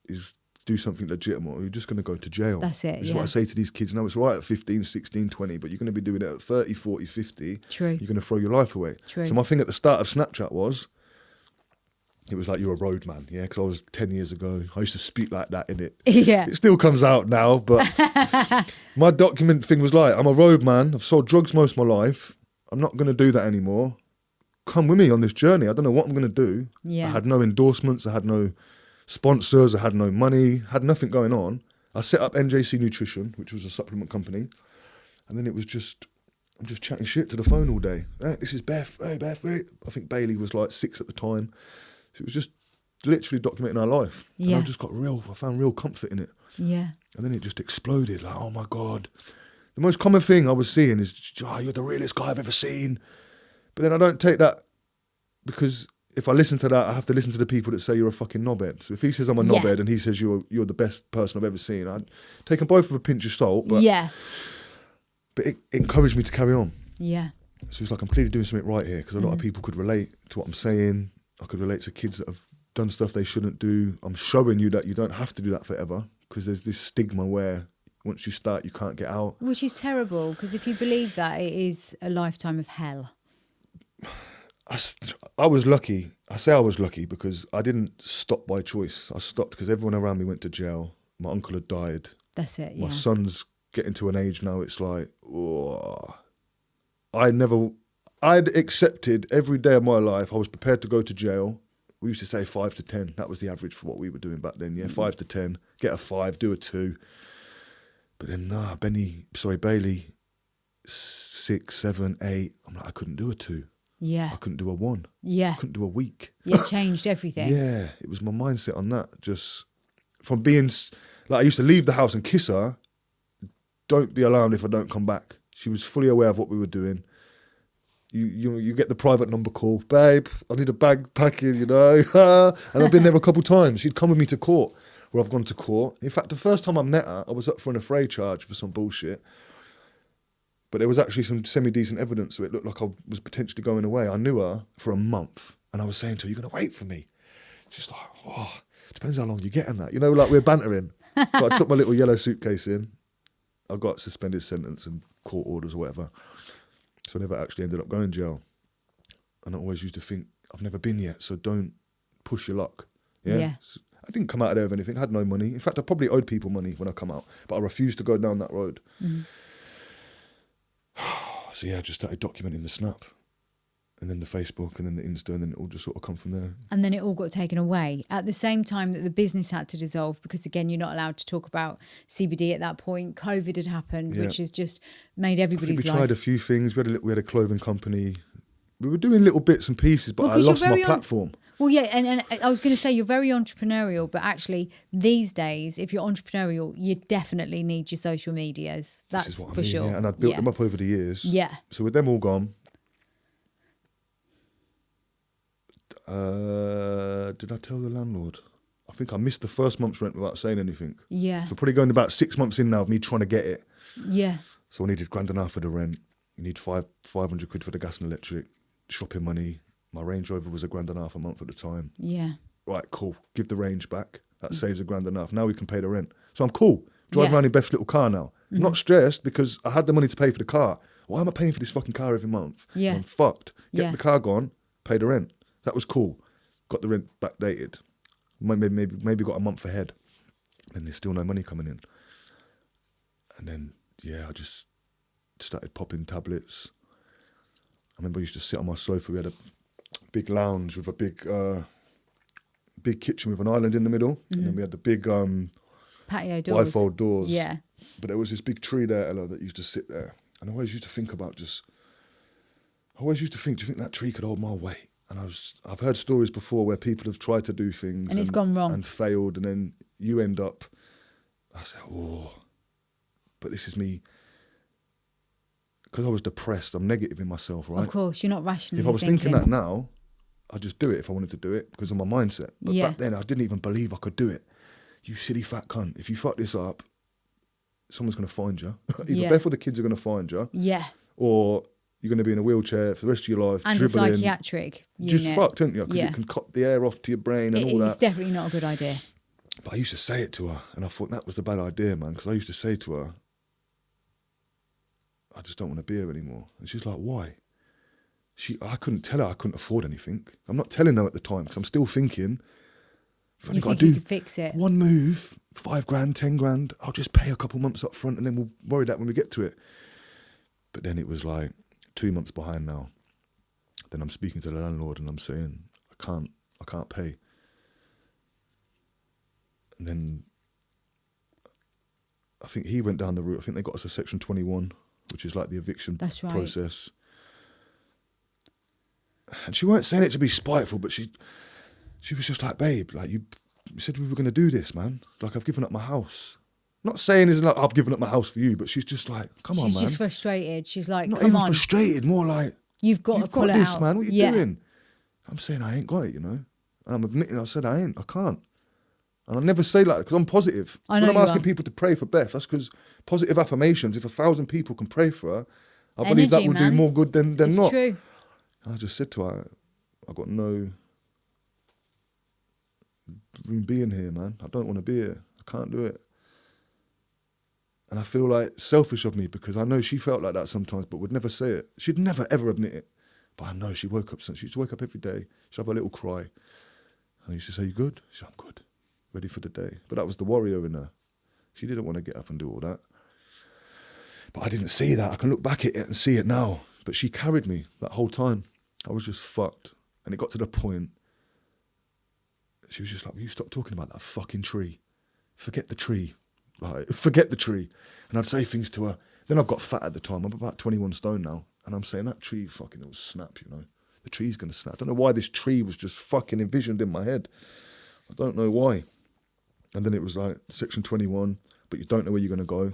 is do something legitimate or you're just going to go to jail. That's it, This is what I say to these kids. No, it's right at 15, 16, 20, but you're going to be doing it at 30, 40, 50. True. You're going to throw your life away. True. So my thing at the start of Snapchat was, it was like you're a road man, yeah? Because I was 10 years ago. I used to speak like that in it. Yeah. It still comes out now, but my document thing was like, I'm a road man. I've sold drugs most of my life. I'm not going to do that anymore. Come with me on this journey. I don't know what I'm going to do. Yeah. I had no endorsements. I had no sponsors. I had no money. Had nothing going on. I set up NJC Nutrition, which was a supplement company. And then it was just, I'm just chatting shit to the phone all day. Hey, this is Beth. Hey, Beth. Hey. I think Bailey was like 6 at the time. So it was just literally documenting our life. Yeah. And I found real comfort in it. Yeah. And then it just exploded. Like, oh my God. The most common thing I was seeing is, oh, you're the realest guy I've ever seen. But then I don't take that because if I listen to that, I have to listen to the people that say you're a fucking knobhead. So if he says I'm a knobhead and he says you're the best person I've ever seen, I'd take them both with a pinch of salt. But it encouraged me to carry on. Yeah. So it's like I'm clearly doing something right here because a lot of people could relate to what I'm saying. I could relate to kids that have done stuff they shouldn't do. I'm showing you that you don't have to do that forever because there's this stigma where once you start, you can't get out. Which is terrible because if you believe that, it is a lifetime of hell. I was lucky. I say I was lucky because I didn't stop by choice. I stopped because everyone around me went to jail. My uncle had died. That's it, yeah. My son's getting to an age now, it's like, oh. I'd accepted every day of my life, I was prepared to go to jail. We used to say 5 to 10. That was the average for what we were doing back then, yeah? 5 to 10, get a 5, do a 2. But then, Bailey, 6, 7, 8, I'm like, I couldn't do a 2. Yeah. I couldn't do a 1. Yeah. I couldn't do a week. Yeah, it changed everything. Yeah, it was my mindset on that. Just from being, like I used to leave the house and kiss her, don't be alarmed if I don't come back. She was fully aware of what we were doing. You get the private number call, babe, I need a bag packing, you know. And I've been there a couple of times. She'd come with me to court, where I've gone to court. In fact, the first time I met her, I was up for an affray charge for some bullshit. But there was actually some semi-decent evidence, so it looked like I was potentially going away. I knew her for a month, and I was saying to her, you're going to wait for me? She's like, oh, depends how long you get on that. You know, like we're bantering. But I took my little yellow suitcase in. I got suspended sentence and court orders or whatever. So I never actually ended up going to jail. And I always used to think, I've never been yet, so don't push your luck. Yeah. Yeah. So I didn't come out of there with anything. I had no money. In fact, I probably owed people money when I come out, but I refused to go down that road. So yeah, I just started documenting the Snap, and then the Facebook, and then the Insta, and then it all just sort of come from there. And then it all got taken away at the same time that the business had to dissolve, because again, you're not allowed to talk about CBD at that point. COVID had happened, which has just made everybody's life. We tried a few things. We had a clothing company. We were doing little bits and pieces, but I lost my platform. Well, yeah, and I was going to say you're very entrepreneurial, but actually these days, if you're entrepreneurial, you definitely need your social medias. That's for sure. Yeah. And I'd built them up over the years. Yeah. So with them all gone, did I tell the landlord? I think I missed the first month's rent without saying anything. Yeah. So probably going about 6 months in now of me trying to get it. Yeah. So I needed £1,500 for the rent. You need 500 quid for the gas and electric, shopping money. My Range Rover was £1,500 a month at the time. Yeah. Right, cool. Give the range back. That saves £1,500. Now we can pay the rent. So I'm cool. Drive around in Beth's little car now. I'm not stressed because I had the money to pay for the car. Why am I paying for this fucking car every month? Yeah. I'm fucked. Get the car gone, pay the rent. That was cool. Got the rent backdated. Maybe got a month ahead. And there's still no money coming in. And then, I just started popping tablets. I remember I used to sit on my sofa. We had a big lounge with a big kitchen with an island in the middle. And then we had the big patio doors. bifold doors. Yeah. But there was this big tree there, Ella, that used to sit there. And I always used to think about do you think that tree could hold my weight? And I've heard stories before where people have tried to do things and it's gone wrong and failed, and then you end up. I said, but this is me. Because I was depressed, I'm negative in myself, right? Of course, you're not rationally If I was thinking that now, I'd just do it if I wanted to do it because of my mindset. But back then, I didn't even believe I could do it. You silly fat cunt. If you fuck this up, someone's going to find you. Either Beth or the kids are going to find you. Yeah. Or you're going to be in a wheelchair for the rest of your life, and dribbling. a psychiatric unit. Just fucked, don't you? Because it can cut the air off to your brain and all that. It's definitely not a good idea. But I used to say it to her, and I thought that was the bad idea, man, because I used to say to her, I just don't want to be here anymore. And she's like, why? I couldn't tell her I couldn't afford anything. I'm not telling her at the time because I'm still thinking, you think you could fix it? One move, 5 grand, 10 grand, I'll just pay a couple months up front and then we'll worry that when we get to it. But then it was like 2 months behind now. Then I'm speaking to the landlord and I'm saying, I can't pay. And then I think he went down the route. I think they got us a Section 21, which is like the eviction process. And she weren't saying it to be spiteful, but she was just like, babe, like you said we were going to do this, man. Like I've given up my house. Not saying it's like I've given up my house for you, but she's just like, come on, man. She's just frustrated. She's like, not come even on. frustrated, more like, you've got this, out. man. What are you doing? I'm saying I ain't got it, you know. And I'm admitting I said I can't. And I never say that because I'm positive. I know when I'm asking people to pray for Beth, that's because positive affirmations, if 1,000 people can pray for her, I believe that will do more good than it's not. True. I just said to her, I got no room being here, man. I don't want to be here. I can't do it. And I feel like selfish of me because I know she felt like that sometimes but would never say it. She'd never, ever admit it. But I know she woke up, she used to wake up every day. She'd have a little cry. And I used to say, you good? She said, I'm good. Ready for the day. But that was the warrior in her. She didn't want to get up and do all that. But I didn't see that. I can look back at it and see it now. But she carried me that whole time. I was just fucked. And it got to the point, she was just like, will you stop talking about that fucking tree? Forget the tree. Like, forget the tree. And I'd say things to her. Then I've got fat at the time. I'm about 21 stone now. And I'm saying that tree fucking, it will snap, you know. The tree's going to snap. I don't know why this tree was just fucking envisioned in my head. I don't know why. And then it was like Section 21, but you don't know where you're going to go.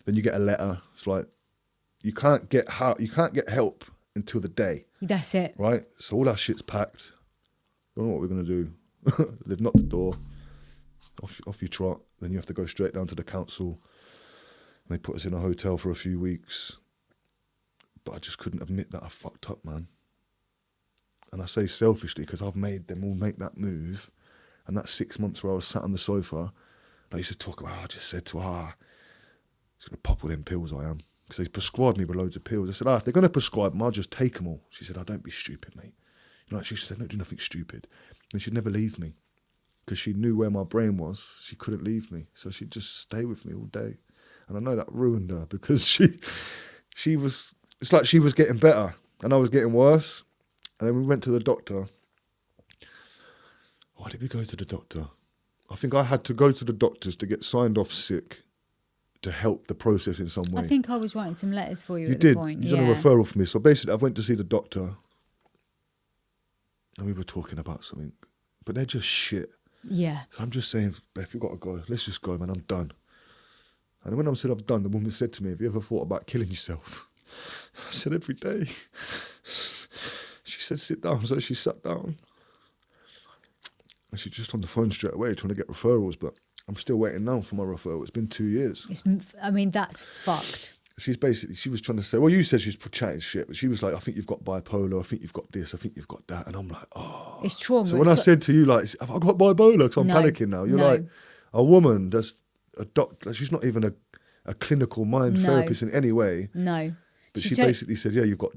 Then you get a letter. It's like, you can't get help until the day. That's it. Right? So all that shit's packed. Don't know what we're going to do. They've knocked the door. Off you trot. Then you have to go straight down to the council. And they put us in a hotel for a few weeks. But I just couldn't admit that I fucked up, man. And I say selfishly because I've made them all make that move. And that 6 months where I was sat on the sofa, I used to talk about, I just said to her, it's going to pop all them pills I am. Because they prescribed me with loads of pills. I said, if they're going to prescribe them, I'll just take them all. She said, don't be stupid, mate. Like she said, don't do nothing stupid. And she'd never leave me because she knew where my brain was. She couldn't leave me. So she'd just stay with me all day. And I know that ruined her because it's like she was getting better and I was getting worse. And then we went to the doctor. Why did we go to the doctor? I think I had to go to the doctors to get signed off sick to help the process in some way. I think I was writing some letters for you You at did. the point. You done a referral for me. So basically I went to see the doctor and we were talking about something. But they're just shit. Yeah. So I'm just saying, Beth, you've got to go. Let's just go, man. I'm done. And when I said I've done, the woman said to me, have you ever thought about killing yourself? I said, every day. She said, sit down. So she sat down. And she's just on the phone straight away trying to get referrals, but I'm still waiting now for my referral. It's been 2 years. That's fucked. She was trying to say, well, you said she's chatting shit, but she was like, I think you've got bipolar, I think you've got this, I think you've got that. And I'm like, oh. It's trauma. So when I said to you, like, have I got bipolar? Because I'm panicking now. You're like, a woman that's a doctor, she's not even a clinical mind therapist in any way. No. But she basically said, yeah, you've got,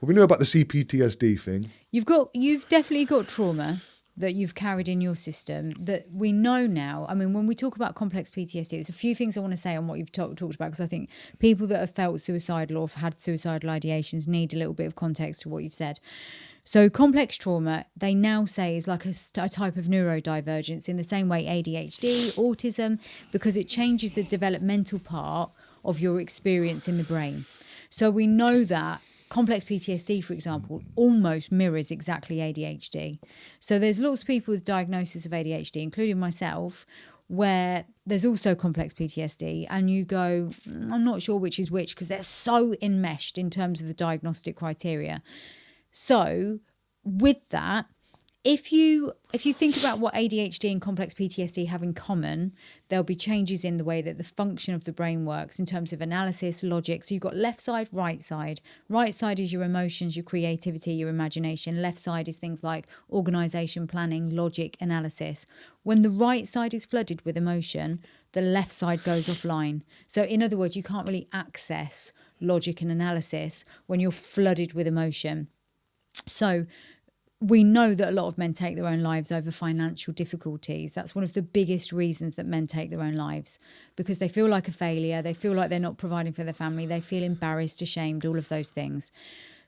well, we knew about the CPTSD thing. You've definitely got trauma that you've carried in your system that we know now. I mean, when we talk about complex PTSD, there's a few things I want to say on what you've talked about, because I think people that have felt suicidal or have had suicidal ideations need a little bit of context to what you've said. So complex trauma, they now say, is like a type of neurodivergence in the same way ADHD, autism, because it changes the developmental part of your experience in the brain. So we know that complex PTSD, for example, almost mirrors exactly ADHD. So there's lots of people with diagnosis of ADHD, including myself, where there's also complex PTSD, and you go, I'm not sure which is which, because they're so enmeshed in terms of the diagnostic criteria. So with that, if you think about what ADHD and complex PTSD have in common, there'll be changes in the way that the function of the brain works in terms of analysis, logic. So you've got left side, right side. Right side is your emotions, your creativity, your imagination. Left side is things like organisation, planning, logic, analysis. When the right side is flooded with emotion, the left side goes offline. So in other words, you can't really access logic and analysis when you're flooded with emotion. So we know that a lot of men take their own lives over financial difficulties. That's one of the biggest reasons that men take their own lives, because they feel like a failure. They feel like they're not providing for their family. They feel embarrassed, ashamed, all of those things.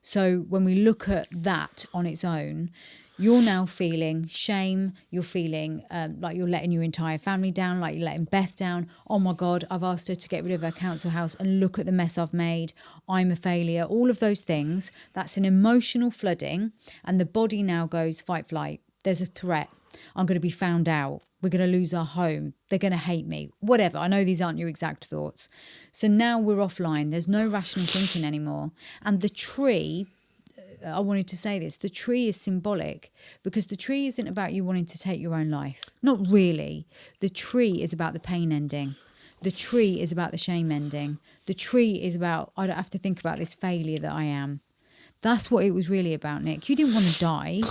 So when we look at that on its own, you're now feeling shame. You're feeling like you're letting your entire family down, like you're letting Beth down. Oh my God, I've asked her to get rid of her council house and look at the mess I've made. I'm a failure. All of those things, that's an emotional flooding, and the body now goes fight, flight. There's a threat. I'm going to be found out. We're going to lose our home. They're going to hate me. Whatever. I know these aren't your exact thoughts. So now we're offline. There's no rational thinking anymore. And the tree, I wanted to say this, the tree is symbolic, because the tree isn't about you wanting to take your own life. Not really. The tree is about the pain ending. The tree is about the shame ending. The tree is about, I don't have to think about this failure that I am. That's what it was really about, Nick. You didn't want to die.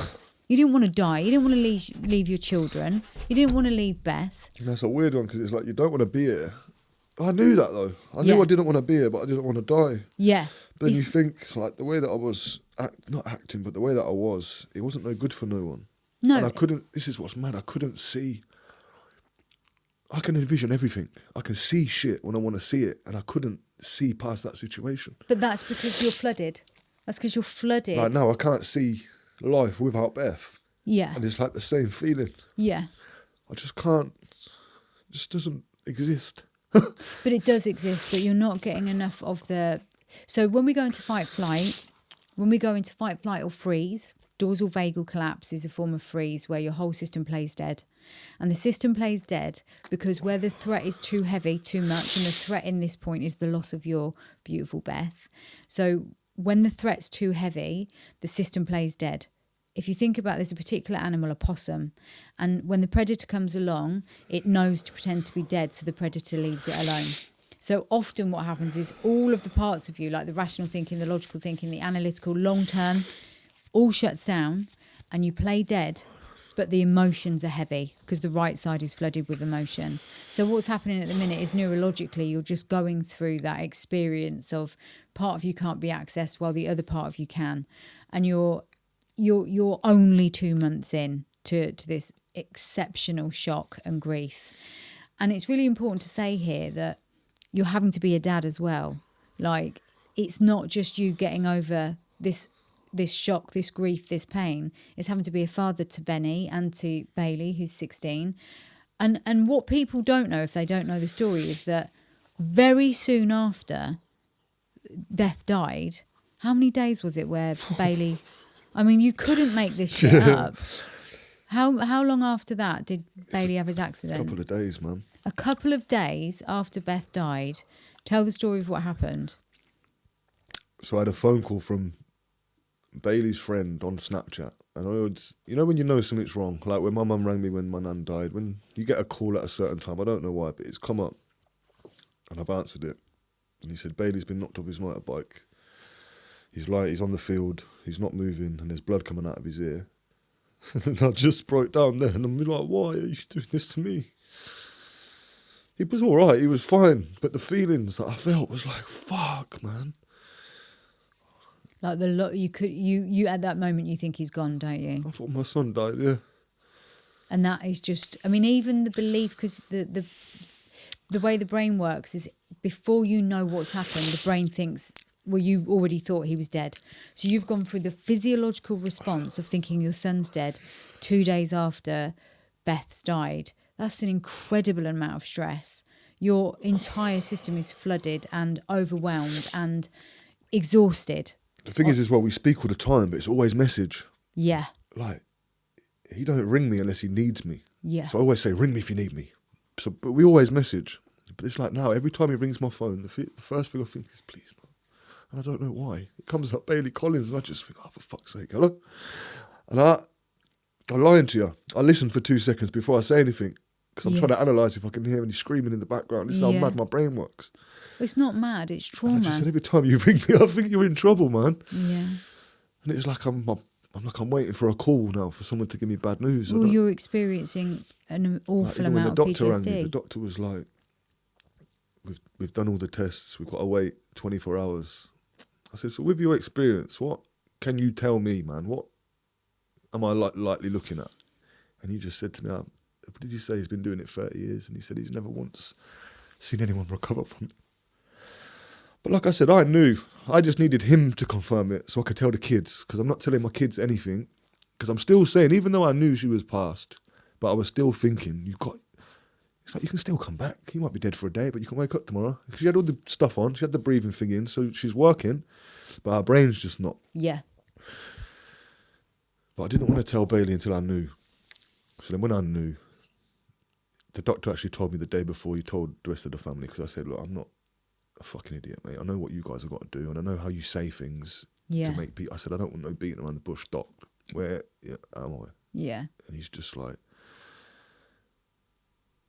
You didn't want to die. You didn't want to leave your children. You didn't want to leave Beth. And that's a weird one, because it's like, you don't want to be here. I knew that, though. I knew I didn't want to be here, but I didn't want to die. Yeah. But then you think, like, the way that I was, not acting, but the way that I was, it wasn't no good for no one. No. And I couldn't, this is what's mad, I couldn't see. I can envision everything. I can see shit when I want to see it, and I couldn't see past that situation. But that's because you're flooded. That's because you're flooded. Like now, I can't see life without Beth. Yeah. And it's like the same feeling. Yeah. I just can't, it just doesn't exist. But it does exist, but you're not getting enough of the... So when we go into fight, flight or freeze, dorsal vagal collapse is a form of freeze where your whole system plays dead. And the system plays dead because where the threat is too heavy, too much, and the threat in this point is the loss of your beautiful Beth. So when the threat's too heavy, the system plays dead. If you think about, there's a particular animal, a possum, and when the predator comes along, it knows to pretend to be dead, so the predator leaves it alone. So often what happens is all of the parts of you, like the rational thinking, the logical thinking, the analytical, long-term, all shuts down and you play dead, but the emotions are heavy because the right side is flooded with emotion. So what's happening at the minute is neurologically, you're just going through that experience of part of you can't be accessed while the other part of you can. And you're you're only 2 months in to this exceptional shock and grief. And it's really important to say here that you're having to be a dad as well. Like, it's not just you getting over this shock, this grief, this pain. It's having to be a father to Benny and to Bailey, who's 16. And what people don't know, if they don't know the story, is that very soon after Beth died, how many days was it where Bailey... I mean, you couldn't make this shit up. How long after that did Bailey have his accident? A couple of days, man. A couple of days after Beth died. Tell the story of what happened. So I had a phone call from Bailey's friend on Snapchat. And I would, you know when you know something's wrong? Like when my mum rang me when my nan died. When you get a call at a certain time, I don't know why, but it's come up. And I've answered it. And he said, Bailey's been knocked off his motorbike. He's on the field, he's not moving, and there's blood coming out of his ear. And I just broke down there, and I'm like, why are you doing this to me? He was all right, he was fine, but the feelings that I felt was like, fuck, man. Like you at that moment you think he's gone, don't you? I thought my son died, yeah. And that is just, I mean, even the belief, because the way the brain works is before you know what's happened, the brain thinks, well, you already thought he was dead. So you've gone through the physiological response of thinking your son's dead 2 days after Beth's died. That's an incredible amount of stress. Your entire system is flooded and overwhelmed and exhausted. The thing is as well, we speak all the time, but it's always message. Yeah. Like, he don't ring me unless he needs me. Yeah. So I always say, ring me if you need me. So, but we always message. But it's like now, every time he rings my phone, the first thing I think is, please, no. And I don't know why. It comes up Bailey Collins, and I just think, oh, for fuck's sake, hello? And I'm lying to you. I listen for 2 seconds before I say anything, because I'm trying to analyse if I can hear any screaming in the background. This is how mad my brain works. It's not mad, it's trauma. And I just said, every time you ring me, I think you're in trouble, man. Yeah. And it's like I'm waiting for a call now for someone to give me bad news. Well, you're experiencing an awful amount of PTSD. When the doctor rang me, the doctor was like, we've done all the tests, we've got to wait 24 hours. I said, so with your experience, what can you tell me, man? What am I likely looking at? And he just said to me, what did he say? He's been doing it 30 years. And he said he's never once seen anyone recover from it. But like I said, I knew. I just needed him to confirm it so I could tell the kids, because I'm not telling my kids anything. Because I'm still saying, even though I knew she was passed, but I was still thinking, it's like, you can still come back. He might be dead for a day, but you can wake up tomorrow. She had all the stuff on. She had the breathing thing in, so she's working, but her brain's just not. Yeah. But I didn't want to tell Bailey until I knew. So then when I knew, the doctor actually told me the day before he told the rest of the family, because I said, look, I'm not a fucking idiot, mate. I know what you guys have got to do, and I know how you say things to make people... I said, I don't want no beating around the bush, doc. Where am I? Yeah. And he's just like...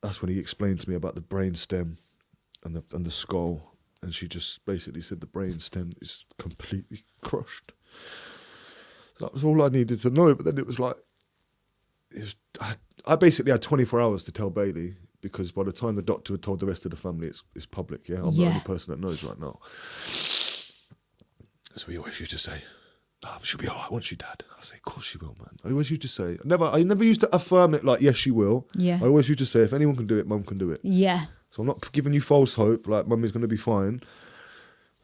That's when he explained to me about the brain stem and the skull, and she just basically said the brain stem is completely crushed. So that was all I needed to know. But then it was like, I basically had 24 hours to tell Bailey, because by the time the doctor had told the rest of the family, it's public. Yeah, I'm the only person that knows right now. So we always used to say, she'll be all right, won't she, Dad? I say, of course she will, man. I always used to say, I never used to affirm it like, yes, she will. Yeah. I always used to say, if anyone can do it, Mum can do it. Yeah. So I'm not giving you false hope, like Mummy's going to be fine.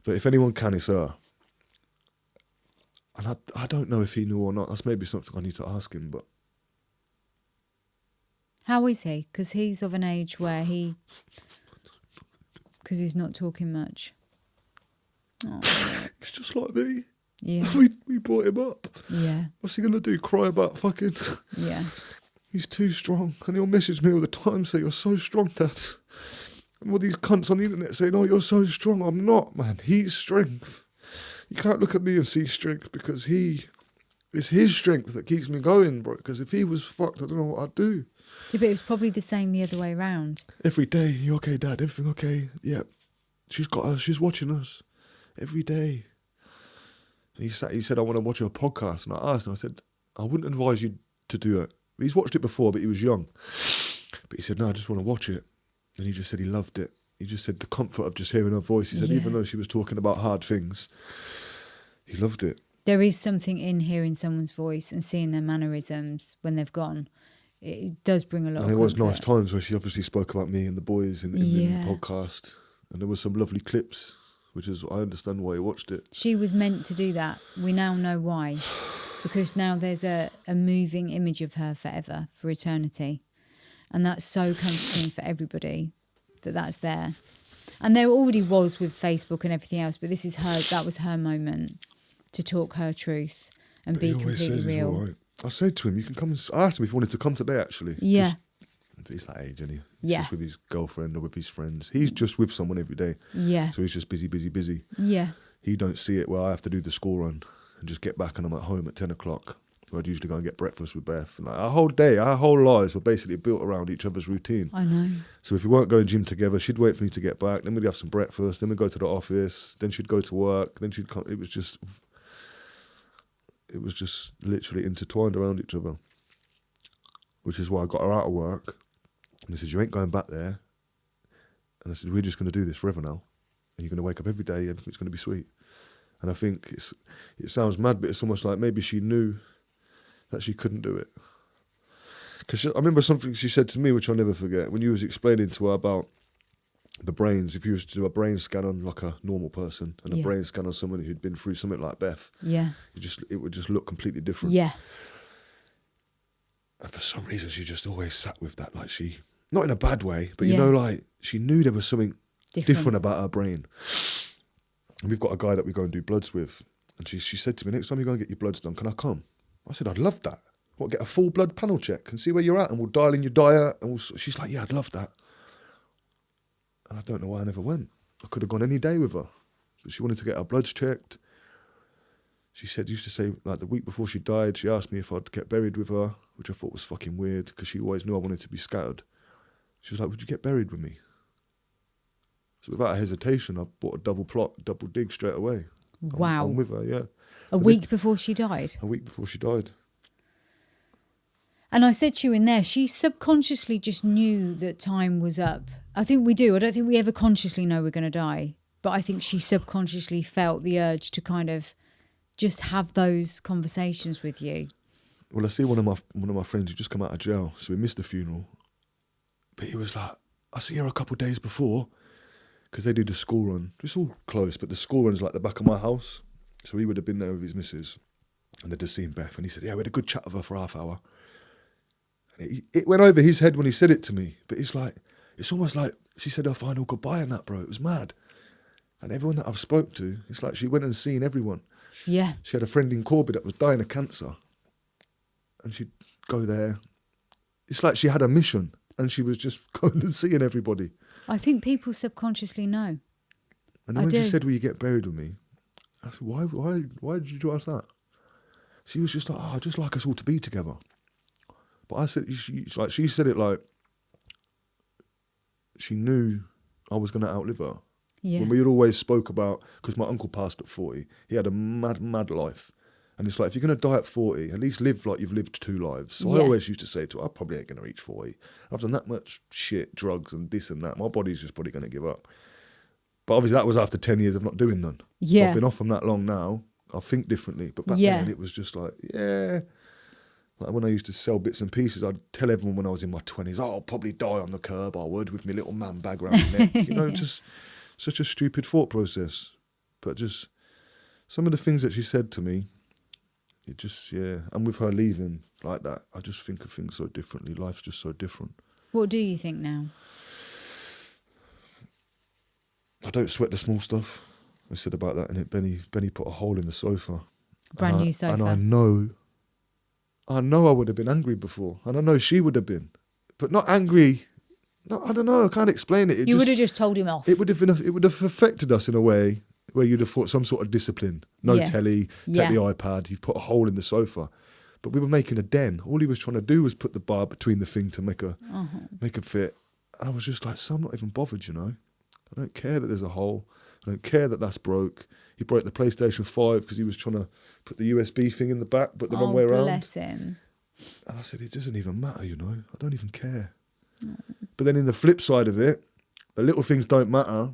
But if anyone can, it's her. And I don't know if he knew or not. That's maybe something I need to ask him, but... How is he? Because he's of an age where because he's not talking much. Oh, it's just like me. Yeah. We brought him up. Yeah. What's he going to do? Cry about fucking... Yeah. He's too strong. And he'll message me all the time, say, you're so strong, Dad. And all these cunts on the internet saying, oh, you're so strong. I'm not, man. He's strength. You can't look at me and see strength, because it's his strength that keeps me going, bro. Because if he was fucked, I don't know what I'd do. Yeah, but it was probably the same the other way around. Every day, you okay, Dad? Everything okay? Yeah. She's got us. She's watching us. Every day. And he said, I want to watch your podcast. And I asked him, I said, I wouldn't advise you to do it. He's watched it before, but he was young. But he said, no, I just want to watch it. And he just said he loved it. He just said the comfort of just hearing her voice. He said, even though she was talking about hard things, he loved it. There is something in hearing someone's voice and seeing their mannerisms when they've gone. It does bring a lot of And there was comfort. nice times where she obviously spoke about me and the boys in the podcast. And there was some lovely clips, which is, I understand why you watched it. She was meant to do that. We now know why. Because now there's a moving image of her forever, for eternity. And that's so comforting for everybody that that's there. And there already was with Facebook and everything else, but this is that was her moment to talk her truth and But be he always completely says he's real. all right. I said to him, you can come. I asked him if he wanted to come today, actually. Yeah. He's that age, isn't he? He's Yeah. just with his girlfriend or with his friends. He's just with someone every day. Yeah. So he's just busy. Yeah. He don't see it where I have to do the school run and just get back and I'm at home at 10 o'clock. I'd usually go and get breakfast with Beth. And like, our whole day, our whole lives were basically built around each other's routine. I know. So if we weren't going gym together, she'd wait for me to get back. Then we'd have some breakfast. Then we'd go to the office. Then she'd go to work. Then she'd come. It was just literally intertwined around each other. Which is why I got her out of work. And he said, you ain't going back there. And I said, we're just going to do this forever now. And you're going to wake up every day. Everything's going to be sweet. And I think it sounds mad, but it's almost like maybe she knew that she couldn't do it. Because I remember something she said to me, which I'll never forget, when you was explaining to her about the brains. If you was to do a brain scan on like a normal person and a brain scan on someone who'd been through something like Beth, it would just look completely different. Yeah. And for some reason, she just always sat with that, like she, not in a bad way, but you know, like she knew there was something different about her brain. And we've got a guy that we go and do bloods with, and she said to me, next time you go and get your bloods done, can I come? I said, I'd love that. What, get a full blood panel check and see where you're at, and we'll dial in your diet. And she's like, yeah, I'd love that. And I don't know why I never went. I could have gone any day with her, but she wanted to get her bloods checked. She used to say, like the week before she died, she asked me if I'd get buried with her, which I thought was fucking weird because she always knew I wanted to be scattered. She was like, would you get buried with me? So without hesitation, I bought a double dig straight away. Wow. I'm with her, yeah. A week before she died? A week before she died. And I said to you in there, she subconsciously just knew that time was up. I think we do. I don't think we ever consciously know we're going to die. But I think she subconsciously felt the urge to kind of just have those conversations with you. Well, I see one of my friends who just come out of jail, so we missed the funeral. But he was like, I see her a couple of days before, because they do the school run. It's all close, but the school run's like the back of my house. So he would have been there with his missus, and they'd just seen Beth, and he said, yeah, we had a good chat with her for half hour. And it went over his head when he said it to me, but it's almost like she said her final goodbye and that, bro. It was mad. And everyone that I've spoke to, it's like she went and seen everyone. Yeah. She had a friend in Corby that was dying of cancer, and she'd go there. It's like she had a mission, and she was just going and seeing everybody. I think people subconsciously know. And then when she said, will you get buried with me? I said, why did you ask that? She was just like, I'd just like us all to be together. But I said, she said it like she knew I was going to outlive her. Yeah. When we had always spoke about, because my uncle passed at 40, he had a mad life. And it's like, if you're going to die at 40, at least live like you've lived 2 lives. So I always used to say to her, I probably ain't going to reach 40. I've done that much shit, drugs and this and that. My body's just probably going to give up. But obviously that was after 10 years of not doing none. Yeah. So I've been off from that long now. I think differently. But back then it was just like, yeah. Like when I used to sell bits and pieces, I'd tell everyone when I was in my 20s, I'll probably die on the curb, I would, with my little man bag around my neck. You know, just such a stupid thought process. But just some of the things that she said to me, it just, and with her leaving like that, I just think of things so differently. Life's just so different. What do you think now? I don't sweat the small stuff. I said about that, and Benny put a hole in the sofa. Brand new sofa. And I know I would have been angry before, and I know she would have been, but not angry. No, I don't know. I can't explain it. You would have just told him off. It would have affected us in a way where you'd have thought some sort of discipline. No telly, take the iPad. You've put a hole in the sofa, but we were making a den. All he was trying to do was put the bar between the thing to make it fit. And I was just like, so I'm not even bothered, you know. I don't care that there's a hole. I don't care that that's broke. He broke the PlayStation 5 because he was trying to put the USB thing in the back, but the wrong way around. Bless him. And I said, it doesn't even matter, you know. I don't even care. But then in the flip side of it, the little things don't matter,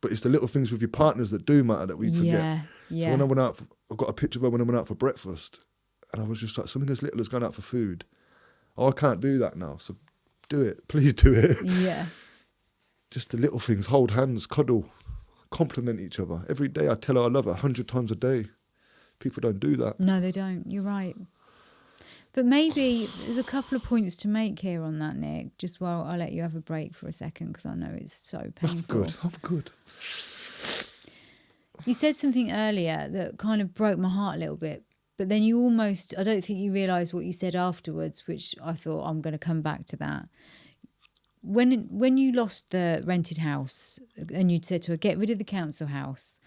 but it's the little things with your partners that do matter that we forget. Yeah. So when I went out I got a picture of her when I went out for breakfast, and I was just like, something as little as going out for food. Oh, I can't do that now, so do it. Please do it. Yeah. Just the little things, hold hands, cuddle, compliment each other. Every day I tell her I love her 100 times a day. People don't do that. No, they don't. You're right. But maybe there's a couple of points to make here on that, Nick. Just while I'll let you have a break for a second, because I know it's so painful. I'm good. You said something earlier that kind of broke my heart a little bit, but then you almost, I don't think you realised what you said afterwards, which I thought I'm going to come back to that. When you lost the rented house and you'd said to her, get rid of the council house,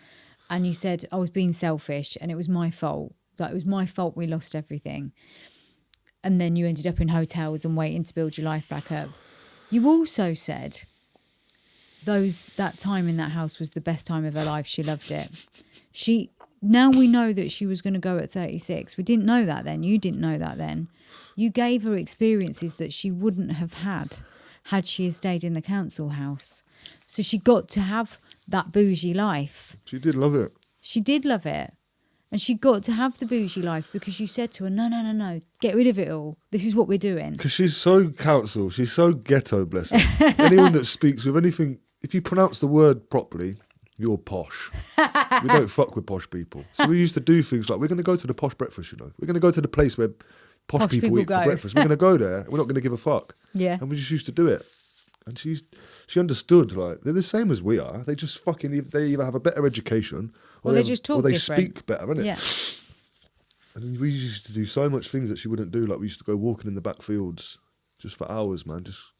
and you said, I was being selfish and it was my fault. Like, it was my fault we lost everything. And then you ended up in hotels and waiting to build your life back up. You also said that time in that house was the best time of her life. She loved it. Now we know that she was going to go at 36. We didn't know that then. You didn't know that then. You gave her experiences that she wouldn't have had she stayed in the council house. So she got to have that bougie life. She did love it. She did love it. And she got to have the bougie life because you said to her, no, get rid of it all. This is what we're doing. Because she's so council, she's so ghetto, bless her. Anyone that speaks with anything, if you pronounce the word properly, you're posh. We don't fuck with posh people. So we used to do things like, we're going to go to the posh breakfast, you know. We're going to go to the place where posh people eat go. for breakfast. We're going to go there. We're not going to give a fuck. Yeah. And we just used to do it. And she understood, like, they're the same as we are. They just they either have a better education or they just talk different. Speak better, innit? Yeah. And we used to do so much things that she wouldn't do. Like, we used to go walking in the back fields just for hours, man. Just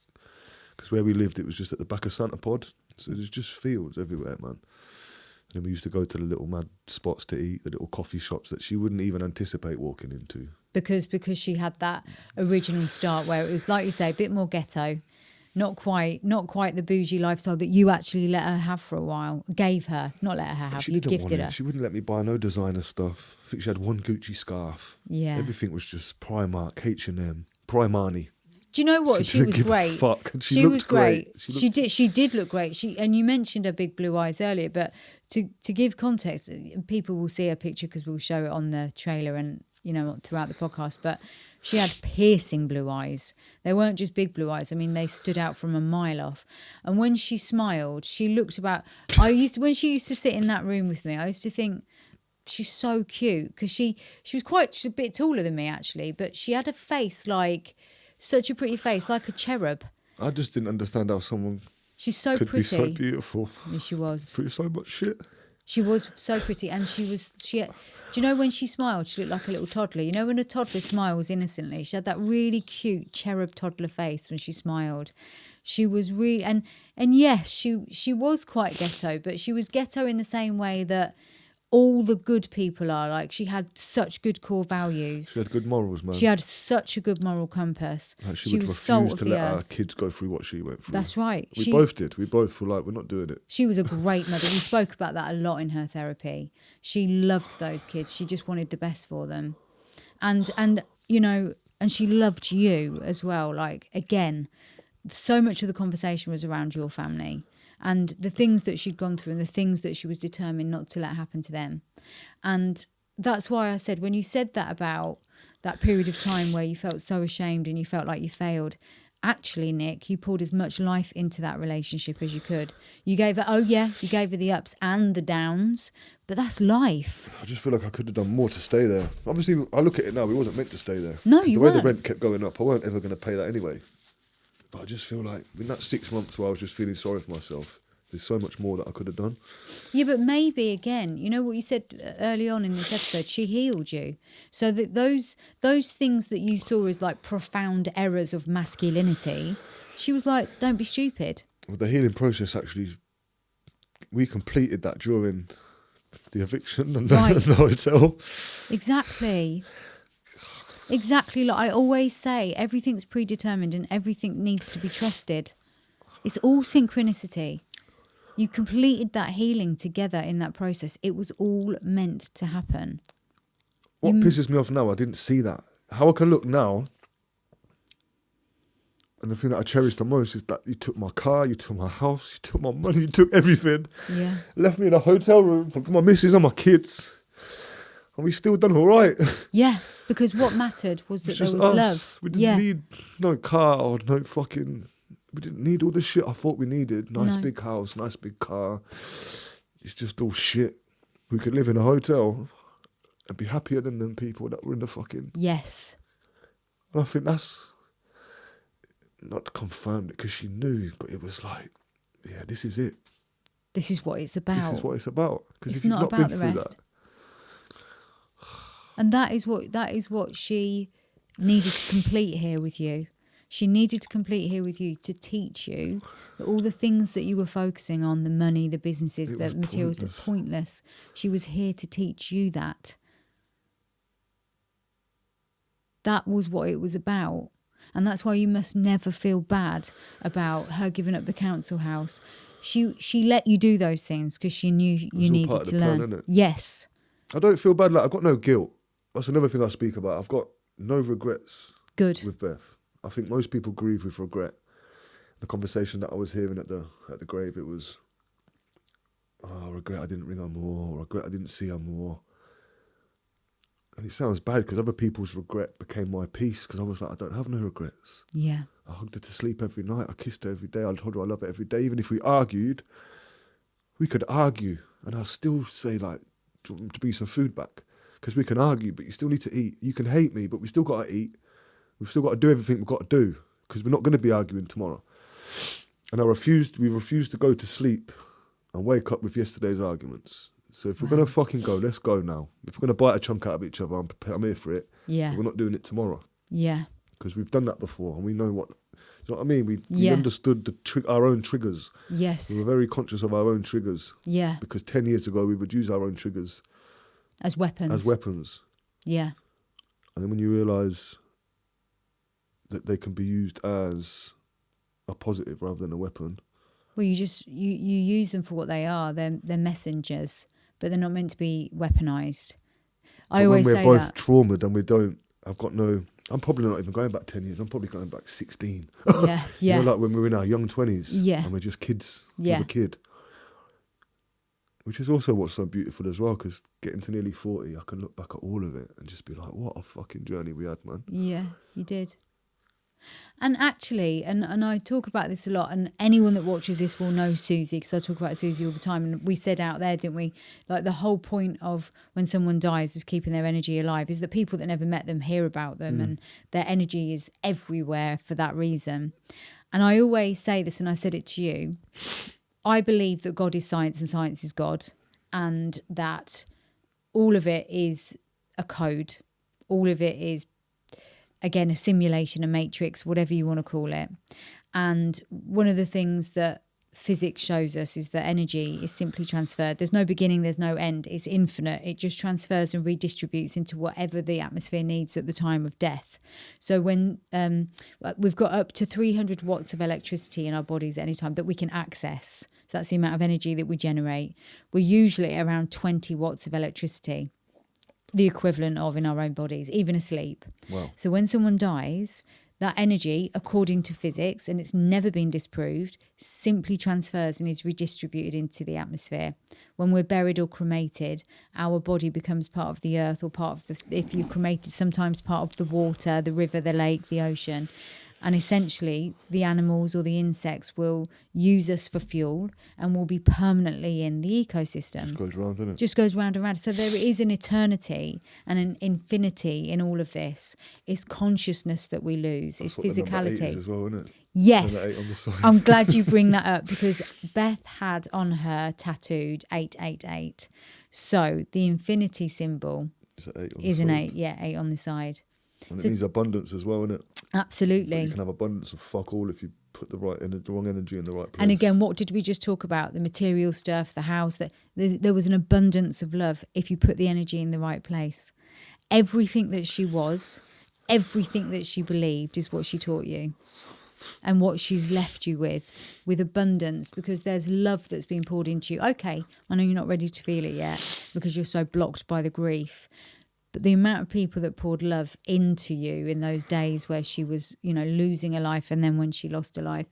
because where we lived, it was just at the back of Santa Pod. So there's just fields everywhere, man. And then we used to go to the little mad spots to eat, the little coffee shops that she wouldn't even anticipate walking into. Because she had that original start where it was, like you say, a bit more ghetto. Not quite the bougie lifestyle that you actually let her have for a while. Gave her, not let her have. You gifted her. She wouldn't let me buy no designer stuff. I think she had one Gucci scarf. Yeah. Everything was just Primark, H&M, Primani. Do you know what? She was great. Fuck. She was great. She did look great. And you mentioned her big blue eyes earlier, but to give context, people will see a picture because we'll show it on the trailer and, you know, throughout the podcast, but she had piercing blue eyes. They weren't just big blue eyes. I mean, they stood out from a mile off. And when she smiled, she looked about... when she used to sit in that room with me, I used to think, she's so cute. Because she was a bit taller than me, actually. But she had a face like... Such a pretty face, like a cherub. I just didn't understand how someone... She's so could pretty. be so beautiful. Yeah, she was. Through so much shit. She was so pretty, and do you know when she smiled, she looked like a little toddler. You know when a toddler smiles innocently? She had that really cute cherub toddler face when she smiled. She was really, and yes, she was quite ghetto, but she was ghetto in the same way that all the good people are. Like, she had such good core values. She had good morals, man. She had such a good moral compass. Like, she would was refuse salt of to the let earth. our kids go through what she went through. That's right. We both did. We both were like, we're not doing it. She was a great mother. We spoke about that a lot in her therapy. She loved those kids. She just wanted the best for them. And you know, and she loved you as well. Like, again, so much of the conversation was around your family and the things that she'd gone through and the things that she was determined not to let happen to them. And that's why I said, when you said that about that period of time where you felt so ashamed and you felt like you failed, actually, Nick, you poured as much life into that relationship as you could. You gave her, you gave her the ups and the downs, but that's life. I just feel like I could have done more to stay there. Obviously, I look at it now, we wasn't meant to stay there. No, you weren't. The way the rent kept going up, I weren't ever going to pay that anyway. But I just feel like in that 6 months where I was just feeling sorry for myself, there's so much more that I could have done. Yeah, but maybe, again, you know what you said early on in this episode, she healed you. So that those things that you saw as like profound errors of masculinity, she was like, don't be stupid. Well, the healing process, actually, we completed that during the eviction and the hotel. Exactly. Like I always say, everything's predetermined and everything needs to be trusted. It's all synchronicity. You completed that healing together in that process. It was all meant to happen. What pisses me off now, I didn't see that. How I can look now, and the thing that I cherish the most is that you took my car, you took my house, you took my money, you took everything. Yeah. Left me in a hotel room with my missus and my kids. And we still done all right. Yeah, because what mattered was that It's there just was us. love. We didn't need no car or no fucking... We didn't need all the shit I thought we needed. Nice big house, nice big car. It's just all shit. We could live in a hotel and be happier than them people that were in the fucking... Yes. And I think that's... Not confirmed it because she knew, but it was like, yeah, this is it. This is what it's about. This is what it's about. It's not about the rest. And that is what she needed to complete here with you. She needed to complete here with you to teach you that all the things that you were focusing on, the money, the businesses, the materials, are pointless. She was here to teach you that. That was what it was about. And that's why you must never feel bad about her giving up the council house. She let you do those things because she knew you needed to learn. Plan, yes. I don't feel bad. Like, I've got no guilt. That's another thing I speak about. I've got no regrets. Good. With Beth. I think most people grieve with regret. The conversation that I was hearing at the grave, it was, I regret I didn't ring her more, or regret I didn't see her more. And it sounds bad because other people's regret became my peace because I was like, I don't have no regrets. Yeah. I hugged her to sleep every night. I kissed her every day. I told her I love her every day. Even if we argued, we could argue. And I'll still say, like, do you want to bring some food back? Because we can argue, but you still need to eat. You can hate me, but we still got to eat. We've still got to do everything we've got to do because we're not going to be arguing tomorrow. And we refused to go to sleep and wake up with yesterday's arguments. So if we're going to fucking go, let's go now. If we're going to bite a chunk out of each other, I'm here for it. Yeah. But we're not doing it tomorrow. Yeah. Because we've done that before and we know what... You know what I mean? We understood our own triggers. Yes. We were very conscious of our own triggers. Yeah. Because 10 years ago, we would use our own triggers. As weapons. Yeah. And then when you realise that they can be used as a positive rather than a weapon. Well, you use them for what they are. They're messengers, but they're not meant to be weaponised. I always say that. When we're both traumaed and I'm probably not even going back 10 years. I'm probably going back 16. Yeah, yeah. You know, like when we were in our young 20s. Yeah. And we're just kids. Yeah. With a kid. Which is also what's so beautiful as well, because getting to nearly 40, I can look back at all of it and just be like, what a fucking journey we had, man. Yeah, you did. And actually, and I talk about this a lot, and anyone that watches this will know Susie, because I talk about Susie all the time, and we said out there, didn't we, like the whole point of when someone dies is keeping their energy alive, is that people that never met them hear about them, and their energy is everywhere for that reason. And I always say this, and I said it to you, I believe that God is science and science is God, and that all of it is a code. All of it is, again, a simulation, a matrix, whatever you want to call it. And one of the things that physics shows us is that energy is simply transferred. There's no beginning, there's no end. It's infinite. It just transfers and redistributes into whatever the atmosphere needs at the time of death. So when we've got up to 300 watts of electricity in our bodies at any time that we can access. So that's the amount of energy that we generate. We're usually around 20 watts of electricity, the equivalent of in our own bodies, even asleep. Wow. So when someone dies, that energy, according to physics, and it's never been disproved, simply transfers and is redistributed into the atmosphere. When we're buried or cremated, our body becomes part of the earth, or part of if you're cremated, sometimes part of the water, the river, the lake, the ocean. And essentially, the animals or the insects will use us for fuel and will be permanently in the ecosystem. Just goes round, doesn't it? Just goes round and round. So there is an eternity and an infinity in all of this. It's consciousness that we lose. It's physicality. As well, isn't it? Yes. On the side. I'm glad you bring that up, because Beth had on her tattooed 888. So the infinity symbol is an 8. Yeah, 8 on the side. And it means abundance as well, isn't it? Absolutely. But you can have abundance of fuck all if you put the wrong energy in the right place. And again, what did we just talk about? The material stuff, the house. There was an abundance of love if you put the energy in the right place. Everything that she was, everything that she believed is what she taught you. And what she's left you with abundance, because there's love that's been poured into you. Okay, I know you're not ready to feel it yet because you're so blocked by the grief. But the amount of people that poured love into you in those days where she was, losing her life, and then when she lost her life,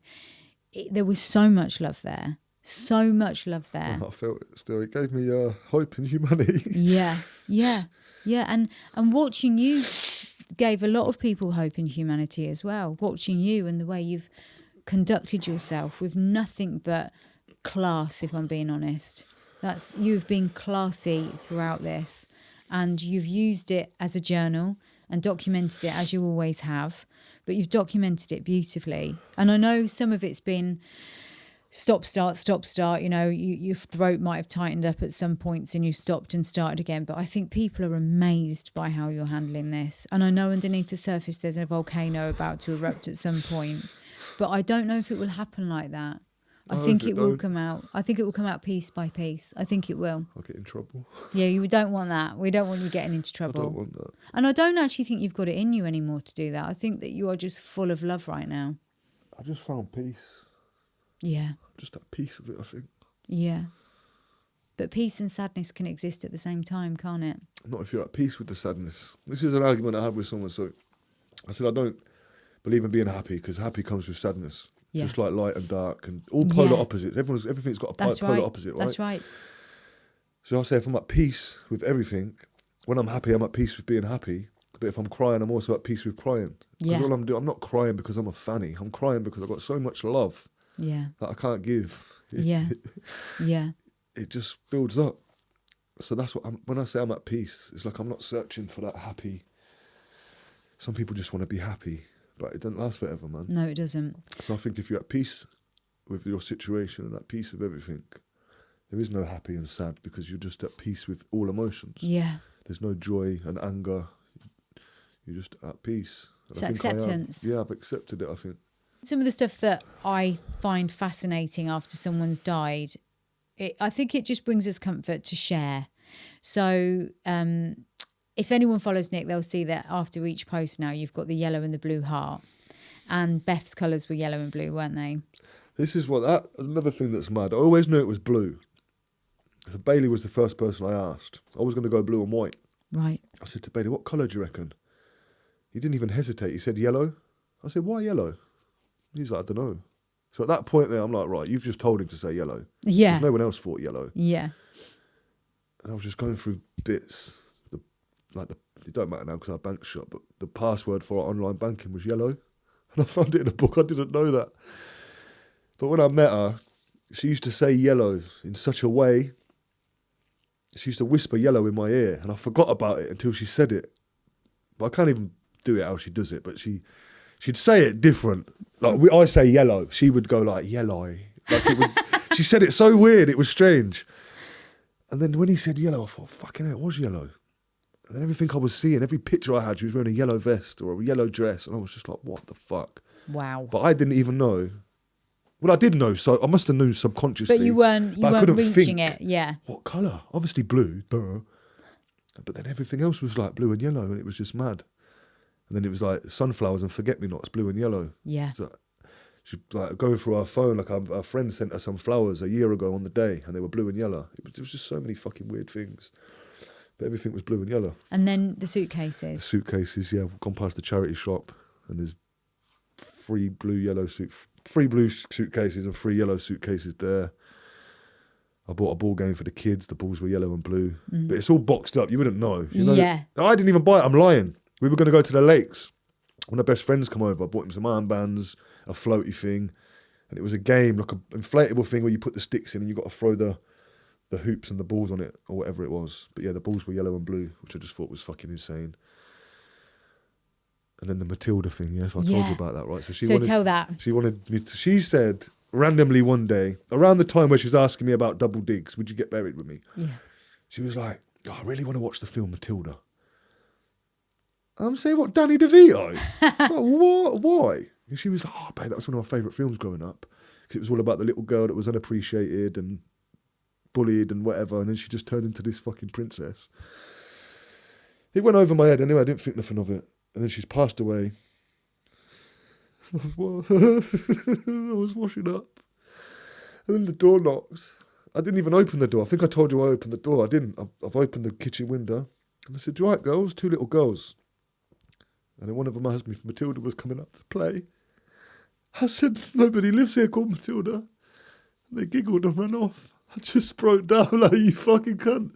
there was so much love there. So much love there. I felt it still. It gave me hope in humanity. Yeah. And watching you gave a lot of people hope in humanity as well. Watching you and the way you've conducted yourself with nothing but class, if I'm being honest. You've been classy throughout this, and you've used it as a journal and documented it as you always have, but you've documented it beautifully. And I know some of it's been stop, start, you know, your throat might have tightened up at some points and you've stopped and started again, but I think people are amazed by how you're handling this. And I know underneath the surface there's a volcano about to erupt at some point, but I don't know if it will happen like that. I think it will come out. I think it will come out piece by piece. I think it will. I'll get in trouble. Yeah, you don't want that. We don't want you getting into trouble. I don't want that. And I don't actually think you've got it in you anymore to do that. I think that you are just full of love right now. I just found peace. Yeah. Just at peace with it, I think. Yeah. But peace and sadness can exist at the same time, can't it? Not if you're at peace with the sadness. This is an argument I had with someone. So I said, I don't believe in being happy because happy comes with sadness. Yeah. Just like light and dark and all polar opposites. Everything's got a polar opposite, right? That's right. So I say if I'm at peace with everything, when I'm happy, I'm at peace with being happy. But if I'm crying, I'm also at peace with crying. Because all I'm doing, I'm not crying because I'm a fanny. I'm crying because I've got so much love that I can't give. It just builds up. So that's what when I say I'm at peace, it's like I'm not searching for that happy. Some people just want to be happy. But it doesn't last forever, man. No, it doesn't. So I think if you're at peace with your situation and at peace with everything, there is no happy and sad because you're just at peace with all emotions. Yeah. There's no joy and anger. You're just at peace. And it's acceptance. Yeah, I've accepted it, I think. Some of the stuff that I find fascinating after someone's died, I think it just brings us comfort to share. So if anyone follows Nick, they'll see that after each post now, you've got the yellow and the blue heart. And Beth's colours were yellow and blue, weren't they? This is another thing that's mad. I always knew it was blue. So Bailey was the first person I asked. I was going to go blue and white. Right. I said to Bailey, what colour do you reckon? He didn't even hesitate. He said yellow. I said, why yellow? He's like, I don't know. So at that point there, I'm like, right, you've just told him to say yellow. Yeah. Because no one else thought yellow. Yeah. And I was just going through bits. It don't matter now because our bank's shut, but the password for our online banking was yellow. And I found it in a book. I didn't know that. But when I met her, she used to say yellow in such a way. She used to whisper yellow in my ear, and I forgot about it until she said it. But I can't even do it how she does it, but she'd say it different. Like I say yellow, she would go like yellow. Like she said it so weird, it was strange. And then when he said yellow, I thought, fucking hell, it was yellow. And then everything I was seeing, every picture I had, she was wearing a yellow vest or a yellow dress. And I was just like, what the fuck? Wow. But I didn't even know. Well, I did know, so I must have known subconsciously. But you weren't reaching it, yeah. What colour? Obviously blue, duh. But then everything else was like blue and yellow, and it was just mad. And then it was like sunflowers and forget-me-nots, blue and yellow. Yeah. So she like going through our phone, like our friend sent her some flowers a year ago on the day, and they were blue and yellow. It was just so many fucking weird things. But everything was blue and yellow. And then the suitcases. The suitcases, yeah. I've gone past the charity shop and there's 3 blue suitcases and 3 yellow suitcases there. I bought a ball game for the kids. The balls were yellow and blue. Mm. But it's all boxed up. You wouldn't know. You know? Yeah. I didn't even buy it. I'm lying. We were going to go to the lakes. When our best friends come over, I bought him some armbands, a floaty thing. And it was a game, like an inflatable thing where you put the sticks in and you got to throw the hoops and the balls on it, or whatever it was. But yeah, the balls were yellow and blue, which I just thought was fucking insane. And then the Matilda thing, yeah, so I told you about that, right? Tell that. She said, randomly one day, around the time where she was asking me about double digs, would you get buried with me? Yeah. She was like, I really want to watch the film Matilda. I'm saying, what, Danny DeVito? Like, what? Why? And she was like, oh, babe, that was one of my favourite films growing up. Because it was all about the little girl that was unappreciated and bullied and whatever, and then she just turned into this fucking princess. It went over my head anyway, I didn't think nothing of it. And then she's passed away. I was washing up. And then the door knocks. I didn't even open the door. I think I told you I opened the door. I didn't. I've opened the kitchen window. And I said, you all right, girls? 2 little girls. And then one of them asked me if Matilda was coming up to play. I said, nobody lives here called Matilda. They giggled and ran off. I just broke down like, you fucking cunt.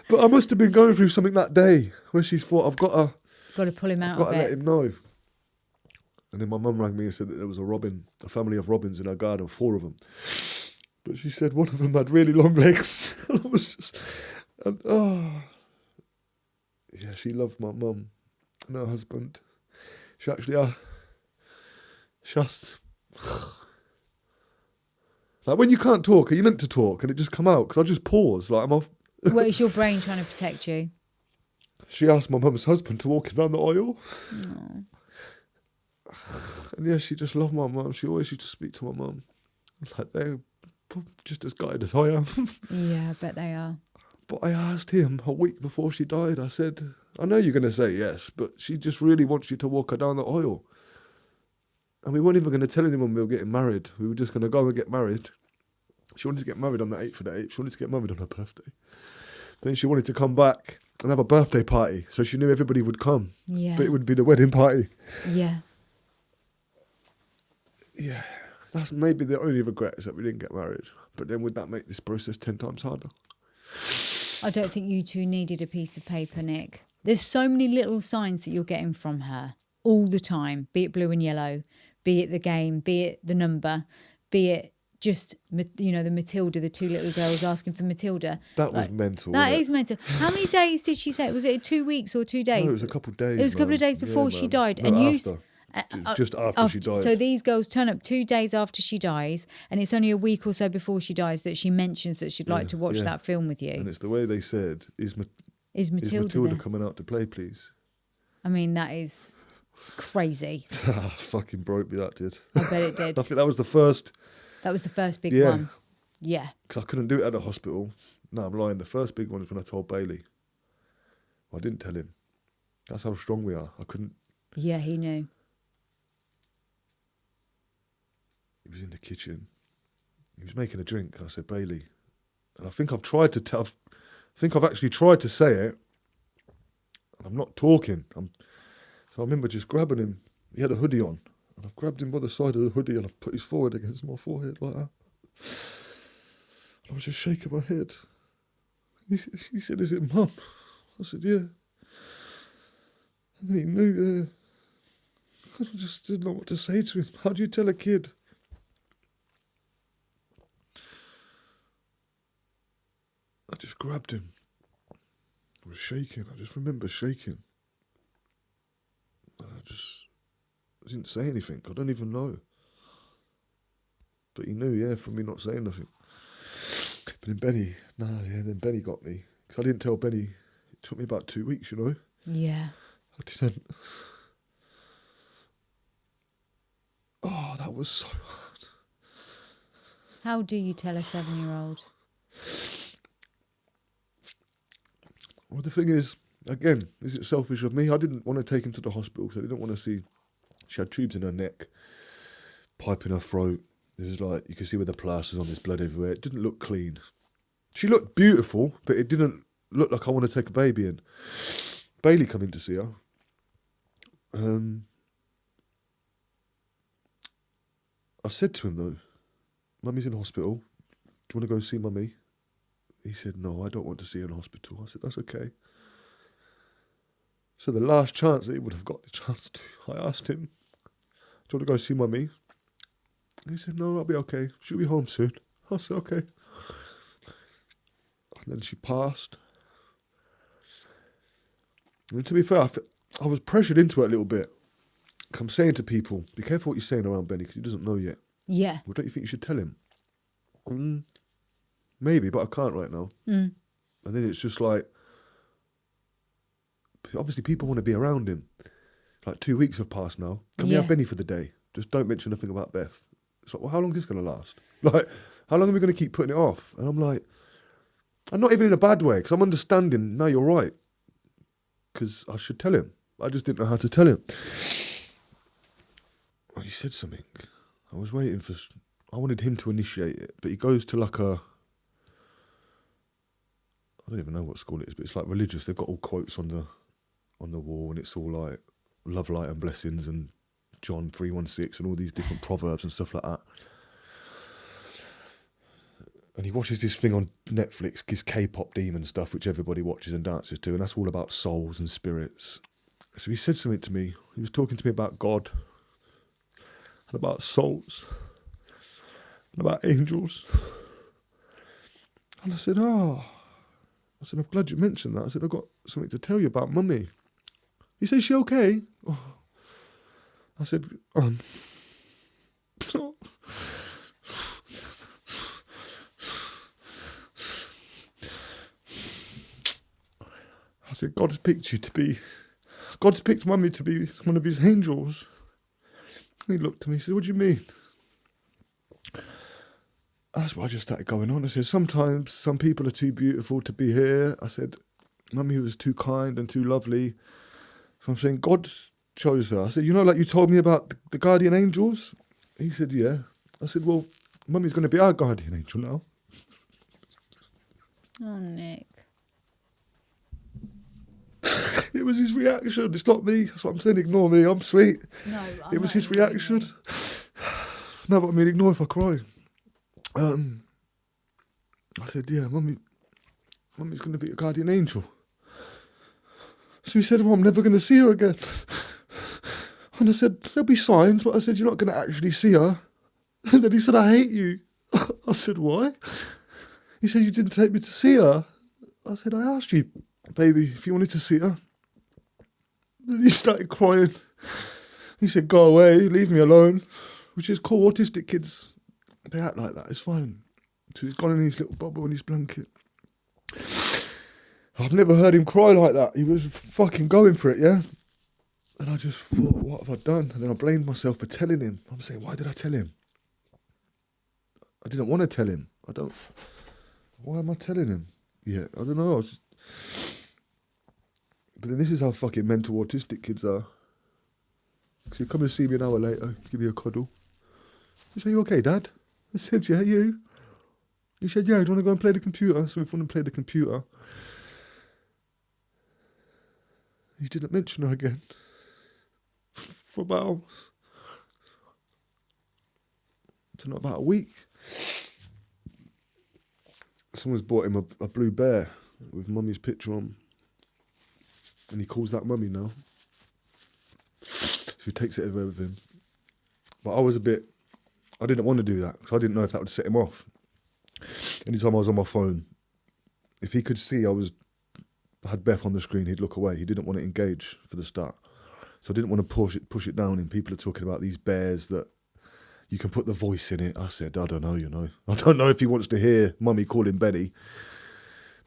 But I must have been going through something that day where she thought, I've got to pull him out to of let it. him know. And then my mum rang me and said that there was a family of robins in her garden, 4 of them. But she said one of them had really long legs. And I was just, yeah, she loved my mum and her husband. She actually, just, like when you can't talk, are you meant to talk? And it just come out? Because I just pause, like I'm off. What is your brain trying to protect you? She asked my mum's husband to walk down the aisle. Oh. And yeah, she just loved my mum. She always used to speak to my mum. Like, they're just as gutted as I am. Yeah, I bet they are. But I asked him a week before she died, I said, I know you're going to say yes, but she just really wants you to walk her down the aisle. And we weren't even going to tell anyone we were getting married. We were just going to go and get married. She wanted to get married on the 8th of the 8th. She wanted to get married on her birthday. Then she wanted to come back and have a birthday party. So she knew everybody would come. Yeah. But it would be the wedding party. Yeah. Yeah. That's maybe the only regret is that we didn't get married. But then would that make this process 10 times harder? I don't think you two needed a piece of paper, Nick. There's so many little signs that you're getting from her all the time, be it blue and yellow, be it the game, be it the number, be it just, you know, the Matilda, the 2 little girls asking for Matilda. That was mental. That is mental. How many days did she say? Was it 2 weeks or 2 days? No, it was a couple of days. It was a couple of days before she died. No, and after. Just after she died. So these girls turn up 2 days after she dies, and it's only a week or so before she dies that she mentions that she'd like to watch that film with you. And it's the way they said, is Matilda there? coming out to play, please? I mean, that is crazy. Fucking broke me, that did. I bet it did. I think that was the first. That was the first big one. Yeah. Because I couldn't do it at the hospital. No, I'm lying. The first big one was when I told Bailey. I didn't tell him. That's how strong we are. I couldn't. Yeah, he knew. He was in the kitchen. He was making a drink. And I said, Bailey. And I think I've tried to tell. I think I've actually tried to say it. And I'm not talking. So I remember just grabbing him. He had a hoodie on. And I've grabbed him by the side of the hoodie and I've put his forehead against my forehead like that. I was just shaking my head. He said, is it Mum? I said, yeah. And then he knew. I just didn't know what to say to him. How do you tell a kid? I just grabbed him. I was shaking. I just remember shaking. And I didn't say anything. I don't even know. But he knew, from me not saying nothing. But then then Benny got me. Because I didn't tell Benny. It took me about 2 weeks, you know. Yeah. I didn't. Oh, that was so hard. How do you tell a 7-year-old? Well, the thing is, again, is it selfish of me? I didn't want to take him to the hospital because I didn't want to see. She had tubes in her neck, pipe in her throat. It was like, you could see where the plasters on, there's blood everywhere. It didn't look clean. She looked beautiful, but it didn't look like I want to take a baby in. Bailey come in to see her. I said to him though, Mummy's in hospital. Do you want to go see Mummy? He said, no, I don't want to see her in hospital. I said, that's okay. So the last chance that he would have got the chance to, I asked him, do you want to go see Mummy? He said, no, I'll be okay. She'll be home soon. I said, okay. And then she passed. And to be fair, I was pressured into it a little bit. I'm saying to people, be careful what you're saying around Benny because he doesn't know yet. Yeah. Well, don't you think you should tell him? Maybe, but I can't right now. And then it's just like, obviously people want to be around him. Like 2 weeks have passed now. Can we have Benny for the day? Just don't mention nothing about Beth. It's like, well, how long is this going to last? Like, how long are we going to keep putting it off? And I'm like, I'm not even in a bad way because I'm understanding, no, you're right. Because I should tell him. I just didn't know how to tell him. Well, he said something. I was waiting for... I wanted him to initiate it, but he goes to like a... I don't even know what school it is, but it's like religious. They've got all quotes on the wall and it's all like love, light and blessings and John 3:16 and all these different proverbs and stuff like that. And he watches this thing on Netflix, this K-pop demon stuff, which everybody watches and dances to, and that's all about souls and spirits. So he said something to me. He was talking to me about God and about souls and about angels. And I said, I'm glad you mentioned that. I said, I've got something to tell you about Mummy. He said, is she okay? Oh. I said, I said, God's picked Mummy to be one of his angels. And he looked at me and said, what do you mean? That's why I just started going on. I said, sometimes some people are too beautiful to be here. I said, Mummy was too kind and too lovely. So I'm saying, God chose her. I said, like you told me about the guardian angels? He said, yeah. I said, well, Mummy's going to be our guardian angel now. Oh, Nick. It was his reaction. It's not me. That's what I'm saying. Ignore me. I'm sweet. No, it was his reaction. No, but I mean, ignore if I cry. I said, yeah, Mummy's going to be a guardian angel. So he said, well, I'm never going to see her again. And I said, there'll be signs, but I said, you're not going to actually see her. And then he said, I hate you. I said, why? He said, you didn't take me to see her. I said, I asked you, baby, if you wanted to see her. Then he started crying. He said, go away, leave me alone. Which is cool. Autistic kids, they act like that. It's fine. So he's gone in his little bubble in his blanket. I've never heard him cry like that. He was fucking going for it, yeah? And I just thought, what have I done? And then I blamed myself for telling him. I'm saying, why did I tell him? I didn't want to tell him. Why am I telling him? Yeah, I don't know. But then this is how fucking mental autistic kids are. Because you come and see me an hour later, give me a cuddle. You say, you okay, Dad? I said, yeah, you? He said, yeah, do you want to go and play the computer? So we went and played the computer. He didn't mention her again. For about a week. Someone's bought him a blue bear with Mummy's picture on. And he calls that Mummy now. So he takes it everywhere with him. But I didn't want to do that because I didn't know if that would set him off. Anytime I was on my phone, if he could see I had Beth on the screen, he'd look away. He didn't want to engage for the start. So I didn't want to push it down him. People are talking about these bears that you can put the voice in it. I said, I don't know, I don't know if he wants to hear Mummy call him Benny.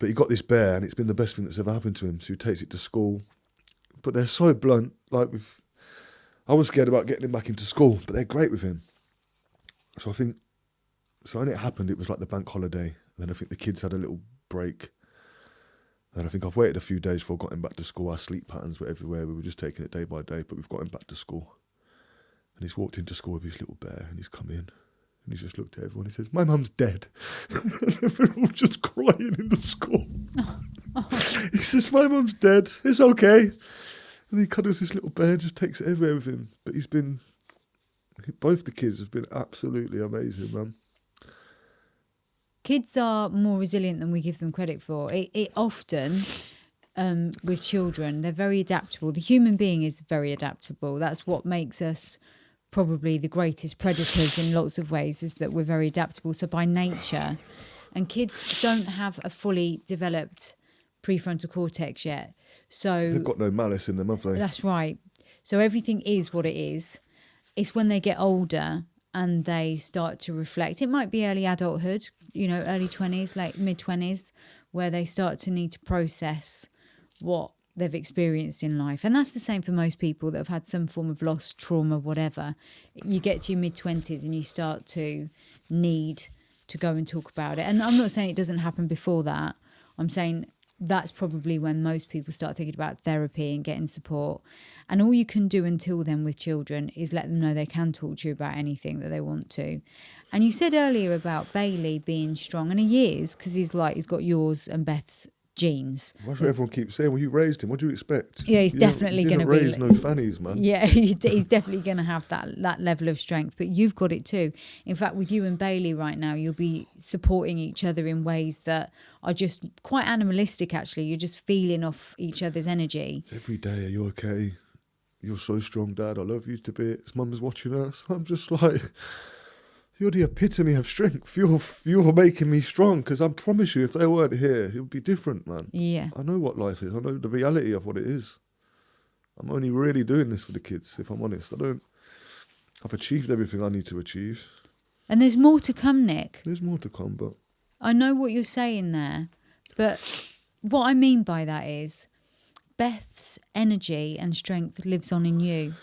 But he got this bear and it's been the best thing that's ever happened to him. So he takes it to school. But they're so blunt. I was scared about getting him back into school, but they're great with him. So when it happened, it was like the bank holiday. And then I think the kids had a little break. And I think I've waited a few days before I got him back to school. Our sleep patterns were everywhere. We were just taking it day by day, but we've got him back to school. And he's walked into school with his little bear and he's come in. And he's just looked at everyone. He says, my mum's dead. And we're all just crying in the school. He says, my mum's dead. It's okay. And he cuddles this little bear and just takes it everywhere with him. But both the kids have been absolutely amazing, man. Kids are more resilient than we give them credit for. It often, with children, they're very adaptable. The human being is very adaptable. That's what makes us probably the greatest predators in lots of ways, is that we're very adaptable. So by nature, and kids don't have a fully developed prefrontal cortex yet. So they've got no malice in them, have they? That's right. So everything is what it is. It's when they get older and they start to reflect. It might be early adulthood, early 20s, late mid-20s, where they start to need to process what they've experienced in life. And that's the same for most people that have had some form of loss, trauma, whatever. You get to your mid-20s and you start to need to go and talk about it. And I'm not saying it doesn't happen before that. I'm saying that's probably when most people start thinking about therapy and getting support. And all you can do until then with children is let them know they can talk to you about anything that they want to. And you said earlier about Bailey being strong, and he is, because he's got yours and Beth's genes. That's what everyone keeps saying. Well, you raised him. What do you expect? Yeah, he's definitely going to be. Raise no fannies, man. Yeah, he's definitely going to have that level of strength. But you've got it too. In fact, with you and Bailey right now, you'll be supporting each other in ways that are just quite animalistic. Actually, you're just feeling off each other's energy. It's every day. Are you okay? You're so strong, Dad. I love you to bits. Mum's watching us. I'm just like, you're the epitome of strength. You're making me strong, because I promise you, if they weren't here, it would be different, man. Yeah. I know what life is. I know the reality of what it is. I'm only really doing this for the kids, if I'm honest. I've achieved everything I need to achieve. And there's more to come, Nick. There's more to come, but... I know what you're saying there, but what I mean by that is Beth's energy and strength lives on in you,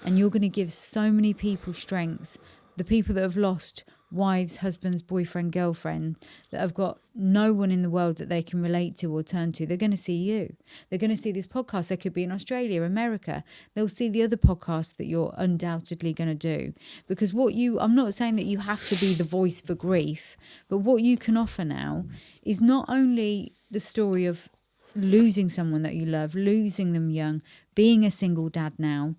and you're going to give so many people strength. The people that have lost wives, husbands, boyfriend, girlfriend, that have got no one in the world that they can relate to or turn to, they're going to see you. They're going to see this podcast. They could be in Australia, America. They'll see the other podcasts that you're undoubtedly going to do. Because I'm not saying that you have to be the voice for grief, but what you can offer now is not only the story of losing someone that you love, losing them young, being a single dad now.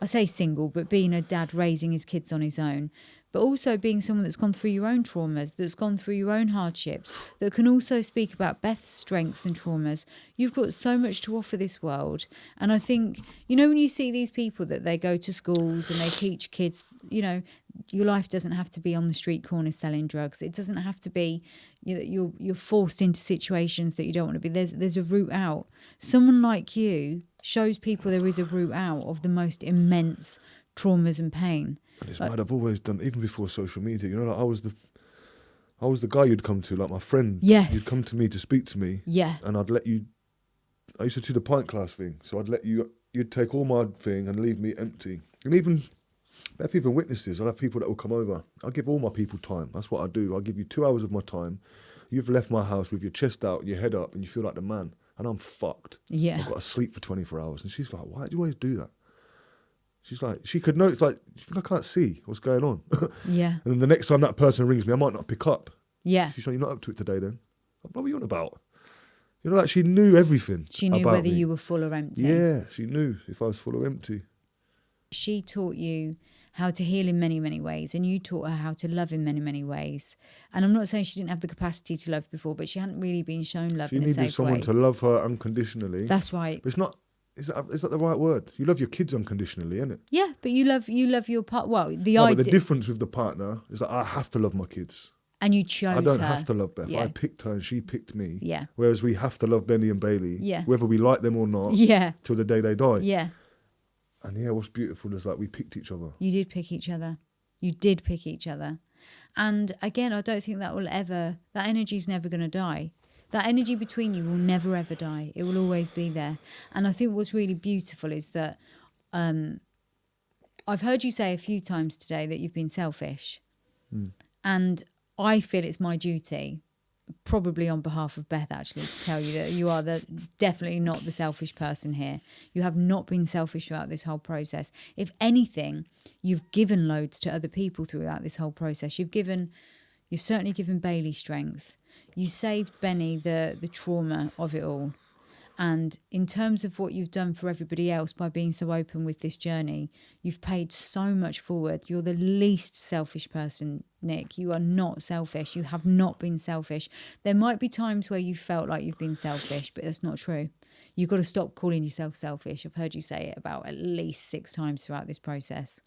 I say single, but being a dad raising his kids on his own, but also being someone that's gone through your own traumas, that's gone through your own hardships, that can also speak about Beth's strengths and traumas. You've got so much to offer this world. And I think, when you see these people that they go to schools and they teach kids, your life doesn't have to be on the street corner selling drugs. It doesn't have to be you're forced into situations that you don't want to be. There's a route out. Someone like you shows people there is a route out of the most immense traumas and pain. And it's mad. I've always done, even before social media. I was the guy you'd come to, like my friend. Yes. You'd come to me to speak to me. Yeah. And I'd let you. I used to do the pint class thing, so I'd let you. You'd take all my thing and leave me empty. And even witnesses. I'd have people that will come over. I give all my people time. That's what I do. I give you 2 hours of my time. You've left my house with your chest out and your head up, and you feel like the man. And I'm fucked. Yeah. I've got to sleep for 24 hours. And she's like, why do you always do that? She's like, she could know, it's like, I can't see what's going on. Yeah. And then the next time that person rings me, I might not pick up. Yeah. She's like, you're not up to it today then? I'm like, what are you on about? Like she knew everything. She knew about whether me. you were full or empty. Yeah, she knew if I was full or empty. She taught you how to heal in many, many ways, and you taught her how to love in many, many ways. And I'm not saying she didn't have the capacity to love before, but she hadn't really been shown love in a safe way. She needed someone to love her unconditionally. That's right. But it's not. Is that the right word? You love your kids unconditionally, isn't it? Yeah, but you love your part. Well, But the difference with the partner is that I have to love my kids. And you chose her. I don't have to love Beth. Yeah. I picked her and she picked me. Yeah. Whereas we have to love Benny and Bailey. Yeah. Whether we like them or not. Yeah. Till the day they die. Yeah. And what's beautiful is like we picked each other. You did pick each other. You did pick each other. And again, I don't think that energy's never going to die. That energy between you will never, ever die. It will always be there. And I think what's really beautiful is that I've heard you say a few times today that you've been selfish. And I feel it's my duty, probably on behalf of Beth actually, to tell you that you are definitely not the selfish person here. You have not been selfish throughout this whole process. If anything, you've given loads to other people throughout this whole process. You've certainly given Bailey strength. You saved Benny the trauma of it all. And in terms of what you've done for everybody else by being so open with this journey, you've paid so much forward. You're the least selfish person, Nick. You are not selfish. You have not been selfish. There might be times where you felt like you've been selfish, but that's not true. You've got to stop calling yourself selfish. I've heard you say it about at least 6 times throughout this process.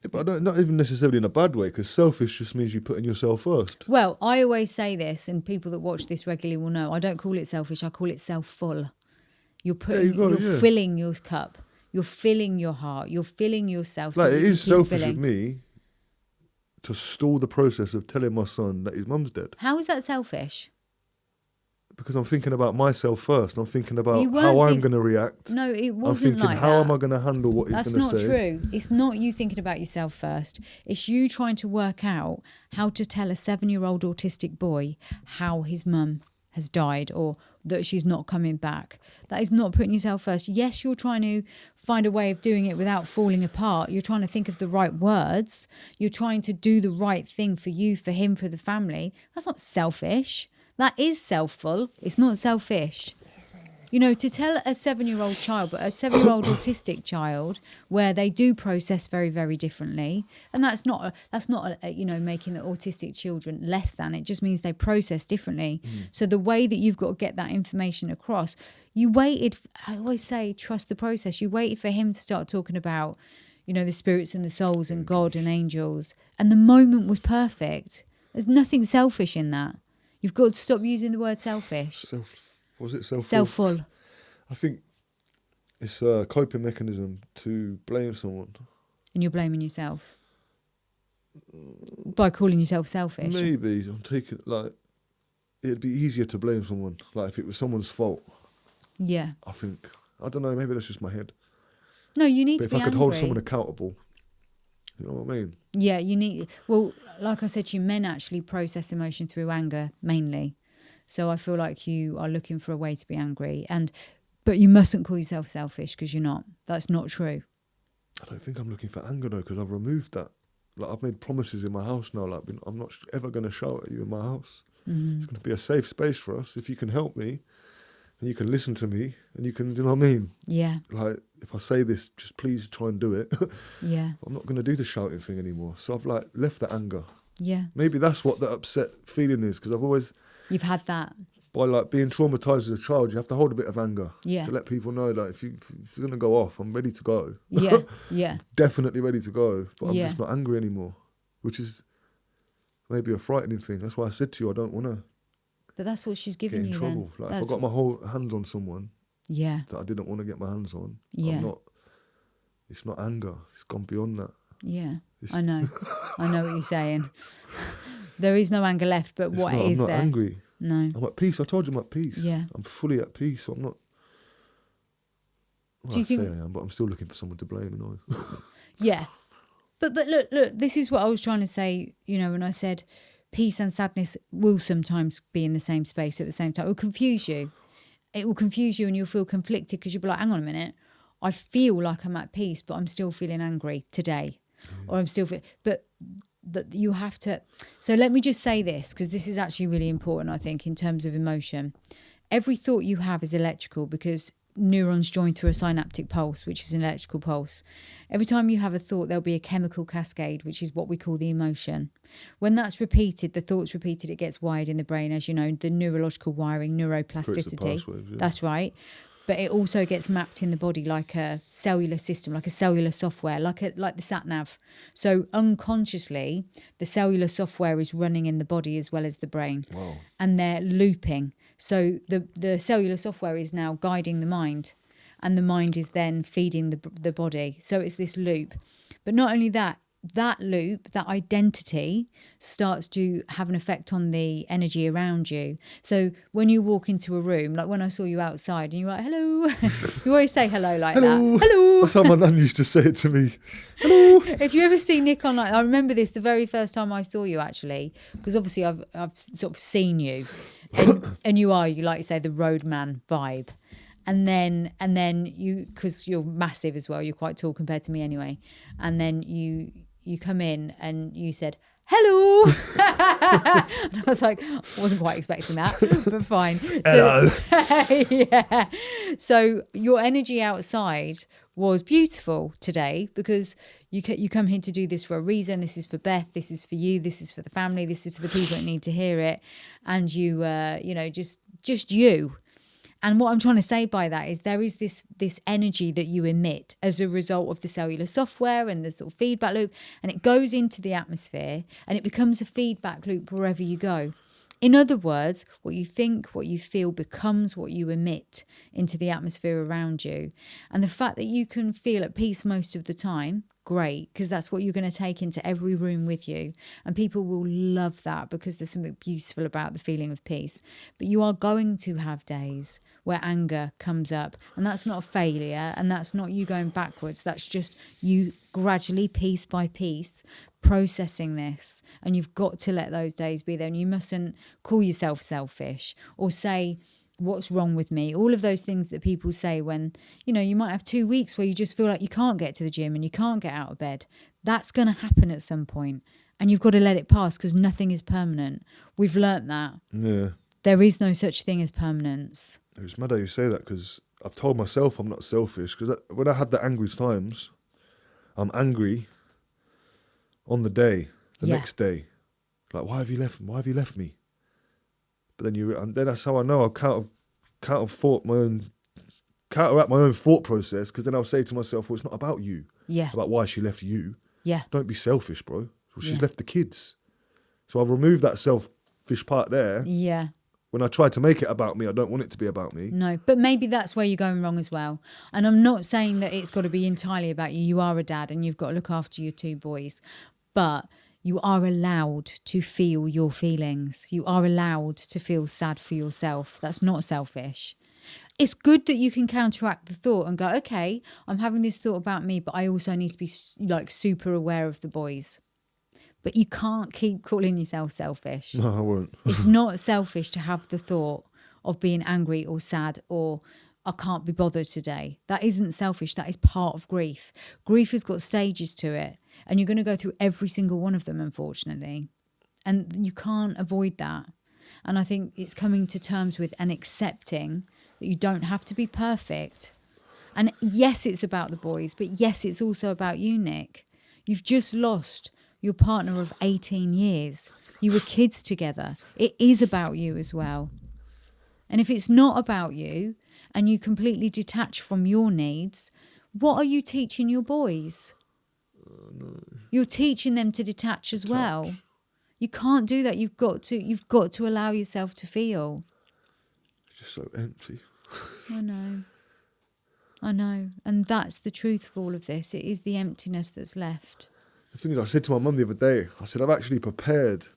Yeah, but not even necessarily in a bad way, because selfish just means you're putting yourself first. Well, I always say this, and people that watch this regularly will know, I don't call it selfish, I call it self-full. You're filling your cup, you're filling your heart, you're filling yourself. Like, it is selfish of me to stall the process of telling my son that his mum's dead. How is that selfish? Because I'm thinking about myself first. I'm thinking about how I'm going to react. No, it wasn't like that. I'm thinking, how am I going to handle what he's going to say? That's not true. It's not you thinking about yourself first. It's you trying to work out how to tell a 7-year-old autistic boy how his mum has died or that she's not coming back. That is not putting yourself first. Yes, you're trying to find a way of doing it without falling apart. You're trying to think of the right words. You're trying to do the right thing for you, for him, for the family. That's not selfish. That is selfful. It's not selfish. You know, to tell a 7-year-old child, but a 7-year-old autistic child, where they do process very, very differently, and that's not you know, making the autistic children less than. It just means they process differently. So the way that you've got to get that information across, you waited. I always say, trust the process. You waited for him to start talking about, you know, the spirits and the souls and God and angels, and the moment was perfect. There's nothing selfish in that. You've got to stop using the word selfish. Was it self-full? Self-full. I think it's a coping mechanism to blame someone. And you're blaming yourself by calling yourself selfish. Maybe I'm taking, like, it'd be easier to blame someone. Like, if it was someone's fault. Yeah. I think, I don't know, maybe that's just my head. No, you need But to be if I could angry. hold someone accountable, you know what I mean? Yeah, you need. Well, like I said to you, men actually process emotion through anger mainly. So I feel like you are looking for a way to be angry, but you mustn't call yourself selfish, because you're not. That's not true. I don't think I'm looking for anger though, because I've removed that. Like, I've made promises in my house now. Like, I'm not ever going to shout at you in my house. It's going to be a safe space for us. If you can help me, and you can listen to me, and you can, you know what I mean? Yeah. Like, if I say this, just please try and do it. Yeah. I'm not going to do the shouting thing anymore. So I've, like, left the anger. Yeah. Maybe that's what the upset feeling is, because I've always... You've had that. By, like, being traumatised as a child, you have to hold a bit of anger. Yeah. To let people know, like, if you're going to go off, I'm ready to go. Yeah. Yeah. Definitely ready to go. But I'm Yeah. just not angry anymore, which is maybe a frightening thing. That's why I said to you, I don't want to But that's what she's get giving in you trouble. then. Like, if I got my whole hands on someone Yeah. that I didn't want to get my hands on, Yeah. it's not anger. It's gone beyond that. Yeah. I know. I know what you're saying. There is no anger left, but what I'm is not there? angry. No. I'm at peace. I told you I'm at peace. Yeah. I'm fully at peace. So I'm not... Well, Do you say think- I am, but I'm still looking for someone to blame. You know? Yeah. But look, this is what I was trying to say, you know, when I said peace and sadness will sometimes be in the same space at the same time. It will confuse you. It will confuse you, and you'll feel conflicted, because you'll be like, hang on a minute, I feel like I'm at peace, but I'm still feeling angry today. Or I'm still but that you have to... So let me just say this, because this is actually really important, I think, in terms of emotion. Every thought you have is electrical, because neurons join through a synaptic pulse, which is an electrical pulse. Every time you have a thought, there'll be a chemical cascade, which is what we call the emotion. When that's repeated, the thought's repeated, it gets wired in the brain, as you know, the neurological wiring, neuroplasticity. Pulse waves, yeah. That's right. But it also gets mapped in the body like a cellular system, like a cellular software, like the sat-nav. So unconsciously, the cellular software is running in the body as well as the brain. Wow. And they're looping. So the cellular software is now guiding the mind, and the mind is then feeding the body. So it's this loop. But not only that loop, that identity starts to have an effect on the energy around you. So when you walk into a room, like when I saw you outside and you're like, hello, you always say hello like Hello. that. Hello. That's how my nan used to say it to me. Hello. If you ever see Nick online, I remember this the very first time I saw you, actually, because obviously I've sort of seen you, and you like you say, the roadman vibe. And then you, because you're massive as well, you're quite tall compared to me anyway. And then you come in and you said, hello. And I was like, I wasn't quite expecting that, but fine. Hello. Yeah. So your energy outside was beautiful today, because you come here to do this for a reason. This is for Beth. This is for you. This is for the family. This is for the people that need to hear it. And you, just you. And what I'm trying to say by that is there is this energy that you emit as a result of the cellular software and the sort of feedback loop, and it goes into the atmosphere and it becomes a feedback loop wherever you go. In other words, what you think, what you feel becomes what you emit into the atmosphere around you. And the fact that you can feel at peace most of the time, great, because that's what you're going to take into every room with you. And people will love that, because there's something beautiful about the feeling of peace. But you are going to have days where anger comes up, and that's not a failure, and that's not you going backwards. That's just you gradually, piece by piece, processing this. And you've got to let those days be there. And you mustn't call yourself selfish or say, what's wrong with me? All of those things that people say when, you might have 2 weeks where you just feel like you can't get to the gym and you can't get out of bed. That's going to happen at some point, and you've got to let it pass, because nothing is permanent. We've learnt that. Yeah. There is no such thing as permanence. It's mad how you say that, because I've told myself I'm not selfish, because when I had the angry times, I'm angry on the day, the next day. Like, why have you left me? But then then that's how I know I'll counteract my own thought process, because then I'll say to myself, well, it's not about you. Yeah. About why she left you. Yeah. Don't be selfish, bro. Well, she's left the kids. So I've removed that selfish part there. Yeah. When I try to make it about me, I don't want it to be about me. No, but maybe that's where you're going wrong as well. And I'm not saying that it's got to be entirely about you. You are a dad and you've got to look after your 2 boys. But you are allowed to feel your feelings. You are allowed to feel sad for yourself. That's not selfish. It's good that you can counteract the thought and go, okay, I'm having this thought about me, but I also need to be like super aware of the boys. But you can't keep calling yourself selfish. No, I won't. It's not selfish to have the thought of being angry or sad or I can't be bothered today. That isn't selfish. That is part of grief. Grief has got stages to it, and you're going to go through every single one of them, unfortunately. And you can't avoid that. And I think it's coming to terms with and accepting that you don't have to be perfect. And yes, it's about the boys, but yes, it's also about you, Nick. You've just lost your partner of 18 years. You were kids together. It is about you as well. And if it's not about you and you completely detach from your needs, what are you teaching your boys? No. You're teaching them to detach as well. You can't do that. You've got to allow yourself to feel. It's just so empty. I know. And that's the truth of all of this. It is the emptiness that's left. The thing is, I said to my mum the other day, I said, I've actually prepared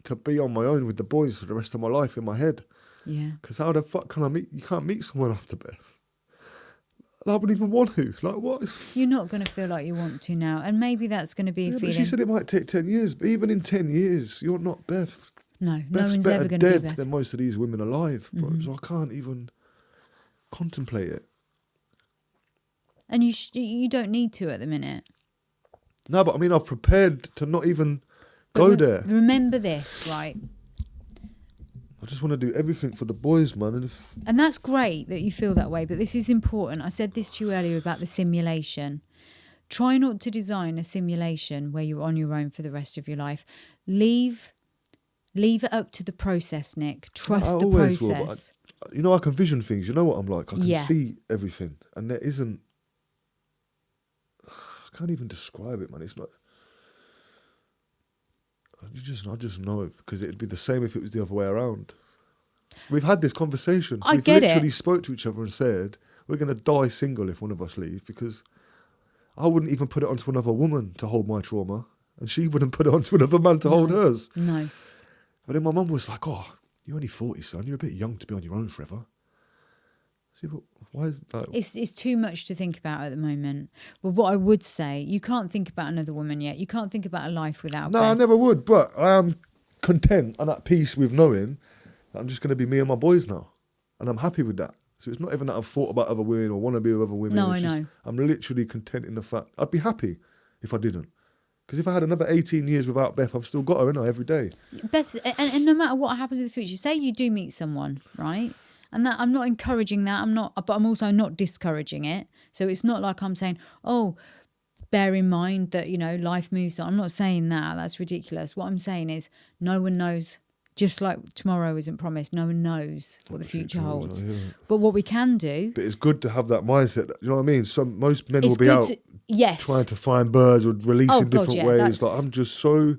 to be on my own with the boys for the rest of my life in my head. Yeah. Because how the fuck can I meet? You can't meet someone after Beth. I wouldn't even want to. Like, what? You're not going to feel like you want to now. And maybe that's going to be a feeling. But she said it might take 10 years. But even in 10 years, you're not Beth. No, Beth's no one's better ever going to be dead Beth. than most of these women alive, bro. So I can't even contemplate it. And you don't need to at the minute. No, but I mean, I've prepared to not even go there. Remember this, right? I just want to do everything for the boys, man. And that's great that you feel that way, but this is important. I said this to you earlier about the simulation. Try not to design a simulation where you're on your own for the rest of your life. Leave it up to the process, Nick. Trust the process. Will, I can vision things. You know what I'm like? I can see everything. And there isn't... I can't even describe it, man. It's not... I just know, because it'd be the same if it was the other way around. We've had this conversation. We've literally spoke to each other and said, we're going to die single if one of us leave, because I wouldn't even put it onto another woman to hold my trauma, and she wouldn't put it onto another man to hold hers. No. But then my mum was like, oh, you're only 40, son. You're a bit young to be on your own forever. See, but why is that? It's too much to think about at the moment. But what I would say, you can't think about another woman yet. You can't think about a life without No, Beth. I never would. But I am content and at peace with knowing that I'm just going to be me and my boys now. And I'm happy with that. So it's not even that I've thought about other women or want to be with other women. No, I know. I'm literally content in the fact I'd be happy if I didn't. Because if I had another 18 years without Beth, I've still got her, innit, every day. Beth, and no matter what happens in the future, say you do meet someone, right? And that I'm not encouraging that. But I'm also not discouraging it. So it's not like I'm saying, oh, bear in mind that, life moves on. I'm not saying that. That's ridiculous. What I'm saying is no one knows, just like tomorrow isn't promised, no one knows what the future holds. But what we can do... But it's good to have that mindset. You know what I mean? Most men will be out trying to find birds or release in different ways. Like, I'm just so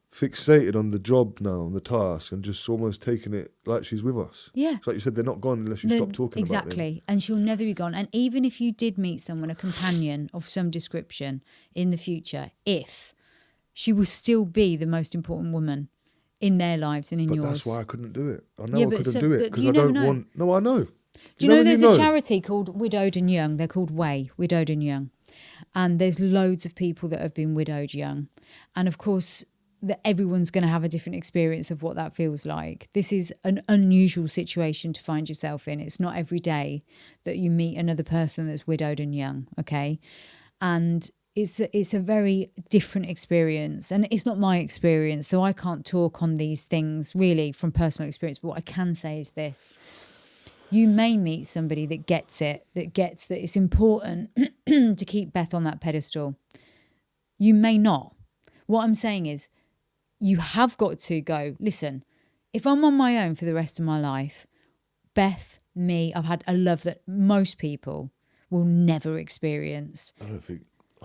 fixated on the job now, on the task, and just almost taking it like she's with us. Yeah. It's like you said, they're not gone unless you stop talking about them. Exactly. And she'll never be gone. And even if you did meet someone, a companion of some description in the future, she will still be the most important woman in their lives and in yours. But that's why I couldn't do it. I know I couldn't do it because I don't don't want... No, I know. Do you know there's a charity called Widowed and Young? They're called Widowed and Young. And there's loads of people that have been widowed young. And of course... that everyone's going to have a different experience of what that feels like. This is an unusual situation to find yourself in. It's not every day that you meet another person that's widowed and young, okay? And it's a very different experience, and it's not my experience, so I can't talk on these things really from personal experience. But what I can say is this: you may meet somebody that gets it, that gets that it's important to keep Beth on that pedestal. You may not. What I'm saying is, you have got to go, listen, if I'm on my own for the rest of my life, Beth, me, I've had a love that most people will never experience. I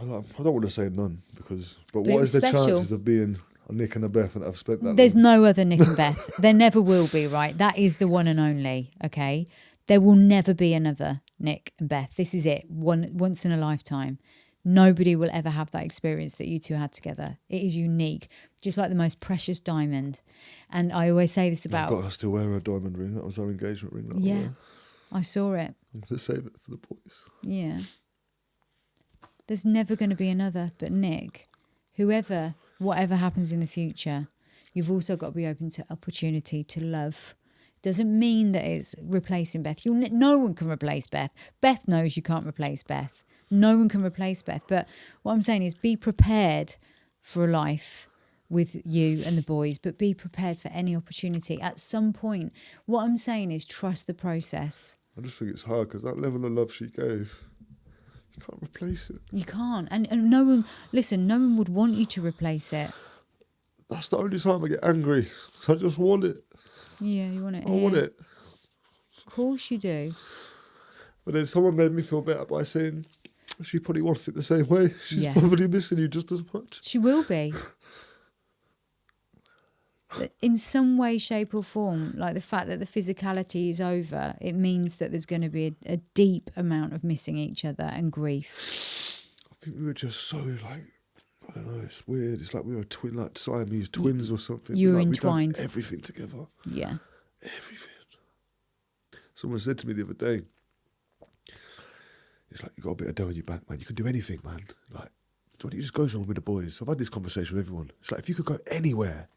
don't want to say none, but But what it is the was special. chances of being a Nick and a Beth and I've spent that There's long? no other Nick and Beth. There never will be, right? That is the one and only, okay? There will never be another Nick and Beth. This is it, once in a lifetime. Nobody will ever have that experience that you two had together. It is unique, just like the most precious diamond. And I always say this about... I still wear her diamond ring. That was our engagement ring. Yeah, I saw it. I'm going to save it for the boys. Yeah. There's never going to be another but Nick. Whatever happens in the future, you've also got to be open to opportunity to love. Doesn't mean that it's replacing Beth. No one can replace Beth. Beth knows you can't replace Beth. No one can replace Beth. But what I'm saying is be prepared for a life with you and the boys, but be prepared for any opportunity at some point. What I'm saying is trust the process. I just think it's hard because that level of love she gave, you can't replace it. You can't. And no one, listen, no one would want you to replace it. That's the only time I get angry. I just want it. Yeah, you want it. I want it. Of course you do. But then someone made me feel better by saying she probably wants it the same way. She's probably missing you just as much. She will be. In some way, shape or form, like the fact that the physicality is over, it means that there's going to be a deep amount of missing each other and grief. I think we were just so I don't know, it's weird. It's like we were like Siamese twins or something. You were like entwined. We'd done everything together. Yeah. Everything. Someone said to me the other day, it's like, you got a bit of dough in your back, man. You can do anything, man. Like, why don't you just go somewhere with the boys? I've had this conversation with everyone. It's like, if you could go anywhere,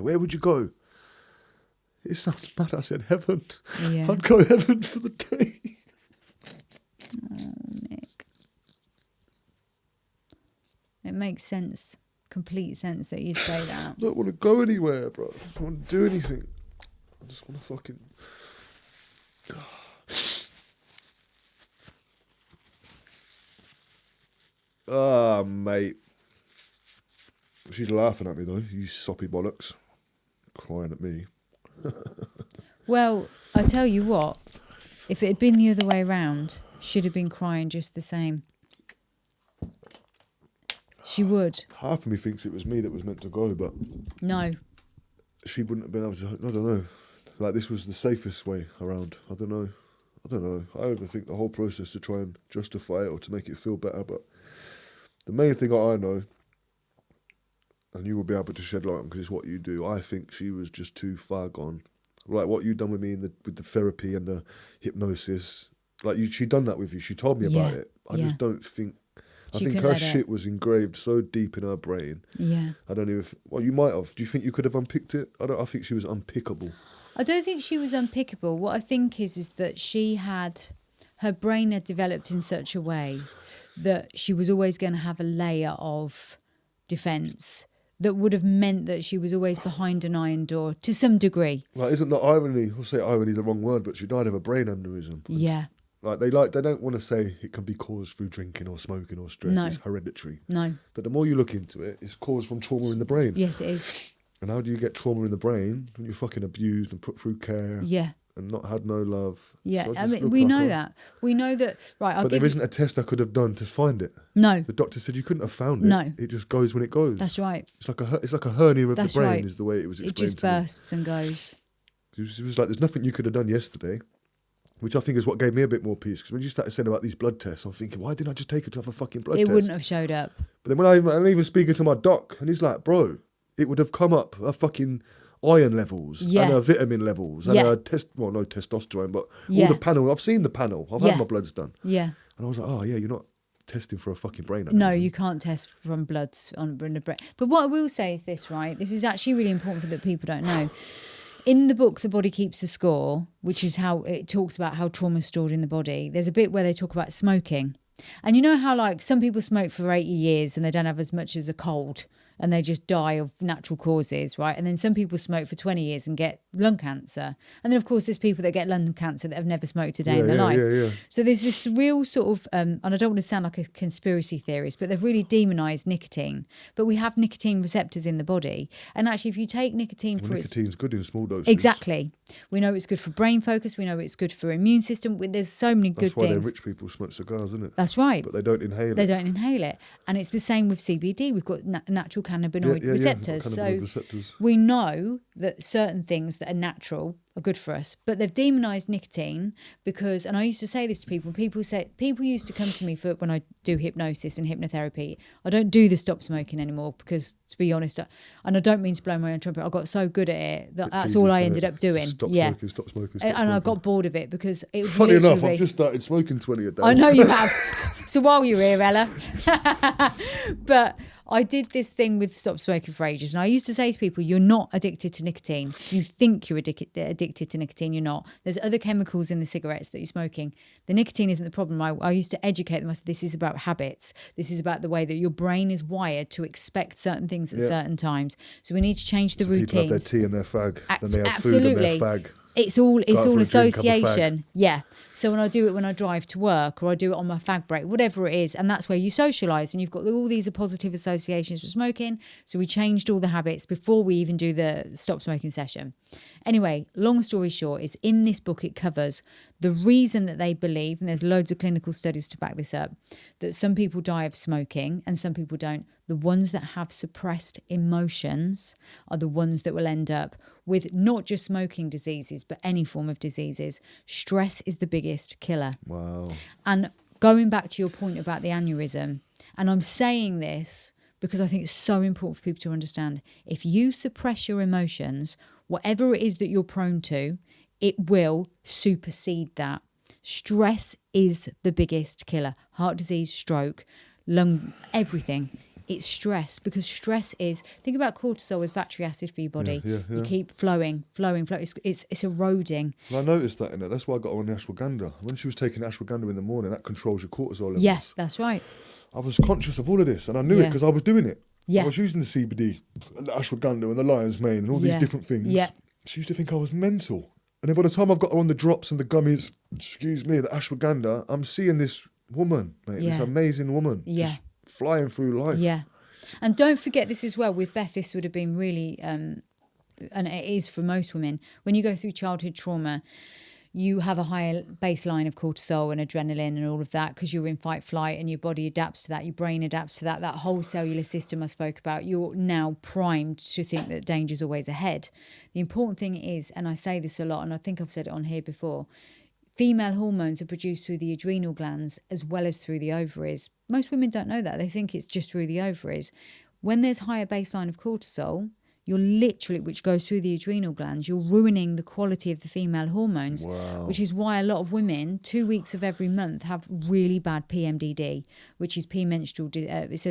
where would you go? It sounds bad. I said heaven. Yeah. I'd go heaven for the day. Oh, Nick. It makes sense, complete sense that you'd say that. I don't want to go anywhere, bro. I don't want to do anything. I just want to fucking... Ah, mate. She's laughing at me, though. You soppy bollocks. Crying at me. Well, I tell you what, if it had been the other way around, she'd have been crying just the same. She would. Half of me thinks it was me that was meant to go, but... No. She wouldn't have been able to... I don't know. Like, this was the safest way around. I don't know. I overthink the whole process to try and justify it or to make it feel better, but... The main thing I know, and you will be able to shed light on because it's what you do, I think she was just too far gone. Like what you've done with me with the therapy and the hypnosis. Like she done that with you. She told me about it. I just don't think... I think her shit was engraved so deep in her brain. Yeah. I don't even... Well, you might have. Do you think you could have unpicked it? I think she was unpickable. I don't think she was unpickable. What I think is that her brain had developed in such a way that she was always going to have a layer of defence that would have meant that she was always behind an iron door to some degree. Like, isn't that irony? I'll say irony the wrong word, but she died of a brain aneurysm. Yeah. They don't want to say it can be caused through drinking or smoking or stress. No. It's hereditary. No. But the more you look into it, it's caused from trauma in the brain. Yes, it is. And how do you get trauma in the brain when you're fucking abused and put through care? Yeah. And not had no love. Yeah, So I mean, we know that. We know that, right, but there isn't a test I could have done to find it. No. The doctor said you couldn't have found it. No. It just goes when it goes. That's right. It's like a hernia of That's the brain right. is the way it was explained It just to me. bursts and goes. It was like, there's nothing you could have done yesterday, which I think is what gave me a bit more peace. Because when you started saying about these blood tests, I'm thinking, why didn't I just take her to have a fucking blood test? It wouldn't have showed up. But then when I'm even speaking to my doc, and he's like, bro, it would have come up her fucking iron levels and her vitamin levels and her no testosterone, but all the panel. I've seen the panel. I've had my bloods done. Yeah. And I was like, oh yeah, you're not testing for a fucking brain aneurysm. No, you can't test from bloods in the brain. But what I will say is this, right? This is actually really important for that people don't know. In the book, The Body Keeps the Score, which is how it talks about how trauma is stored in the body, there's a bit where they talk about smoking. And you know how like some people smoke for 80 years and they don't have as much as a cold and they just die of natural causes, right? And then some people smoke for 20 years and get lung cancer. And then, of course, there's people that get lung cancer that have never smoked a day in their life. Yeah. So there's this real sort of, and I don't want to sound like a conspiracy theorist, but they've really demonised nicotine. But we have nicotine receptors in the body. And actually, if you take nicotine for nicotine's good in small doses. Exactly. We know it's good for brain focus. We know it's good for immune system. There's so many good things. That's why they're rich people smoke cigars, isn't it? That's right. But they don't inhale it. They don't inhale it. And it's the same with CBD. We've got natural cannabinoid receptors. Receptors. We know that certain things that are natural are good for us, but they've demonised nicotine because, and I used to say this to people used to come to me for when I do hypnosis and hypnotherapy. I don't do the stop smoking anymore because, to be honest, and I don't mean to blow my own trumpet, I got so good at it that that's all I ended up doing. Stop smoking. And I got bored of it because it was funny enough, I've just started smoking 20 a day. I know you have. So while you're here, Ella. But I did this thing with stop smoking for ages, and I used to say to people, you're not addicted to nicotine. You think you're addicted to nicotine, you're not. There's other chemicals in the cigarettes that you're smoking. The nicotine isn't the problem. I used to educate them. I said, this is about habits. This is about the way that your brain is wired to expect certain things at certain times. So we need to change the routines. People have their tea and their fag, then they have food and their fag. It's all association. Yeah. So when I do it when I drive to work or I do it on my fag break, whatever it is, and that's where you socialise and you've got all these positive associations with smoking. So we changed all the habits before we even do the stop smoking session. Anyway, long story short, is in this book it covers the reason that they believe, and there's loads of clinical studies to back this up, that some people die of smoking and some people don't. The ones that have suppressed emotions are the ones that will end up with not just smoking diseases, but any form of diseases. Stress is the biggest killer. Wow. And going back to your point about the aneurysm, and I'm saying this because I think it's so important for people to understand, if you suppress your emotions, whatever it is that you're prone to, it will supersede that. Stress is the biggest killer. Heart disease, stroke, lung, everything. It's stress, because stress is, think about cortisol as battery acid for your body. Yeah. You keep flowing. It's eroding. And I noticed that in it. That's why I got her on the ashwagandha. When she was taking ashwagandha in the morning, that controls your cortisol levels. Yeah, that's right. I was conscious of all of this, and I knew it because I was doing it. Yeah. I was using the CBD, the ashwagandha and the lion's mane and all these different things. Yeah. She used to think I was mental. And then by the time I've got her on the drops and the gummies, the ashwagandha, I'm seeing this woman, mate, this amazing woman, just flying through life. Yeah. And don't forget this as well, with Beth, this would have been really, and it is for most women, when you go through childhood trauma, you have a higher baseline of cortisol and adrenaline and all of that because you're in fight flight and your body adapts to that, your brain adapts to that, that whole cellular system I spoke about. You're now primed to think that danger's always ahead. The important thing is, and I say this a lot, and I think I've said it on here before, female hormones are produced through the adrenal glands as well as through the ovaries. Most women don't know that. They think it's just through the ovaries. When there's higher baseline of cortisol, you're literally, which goes through the adrenal glands, you're ruining the quality of the female hormones, which is why a lot of women, 2 weeks of every month, have really bad PMDD, which is premenstrual, it's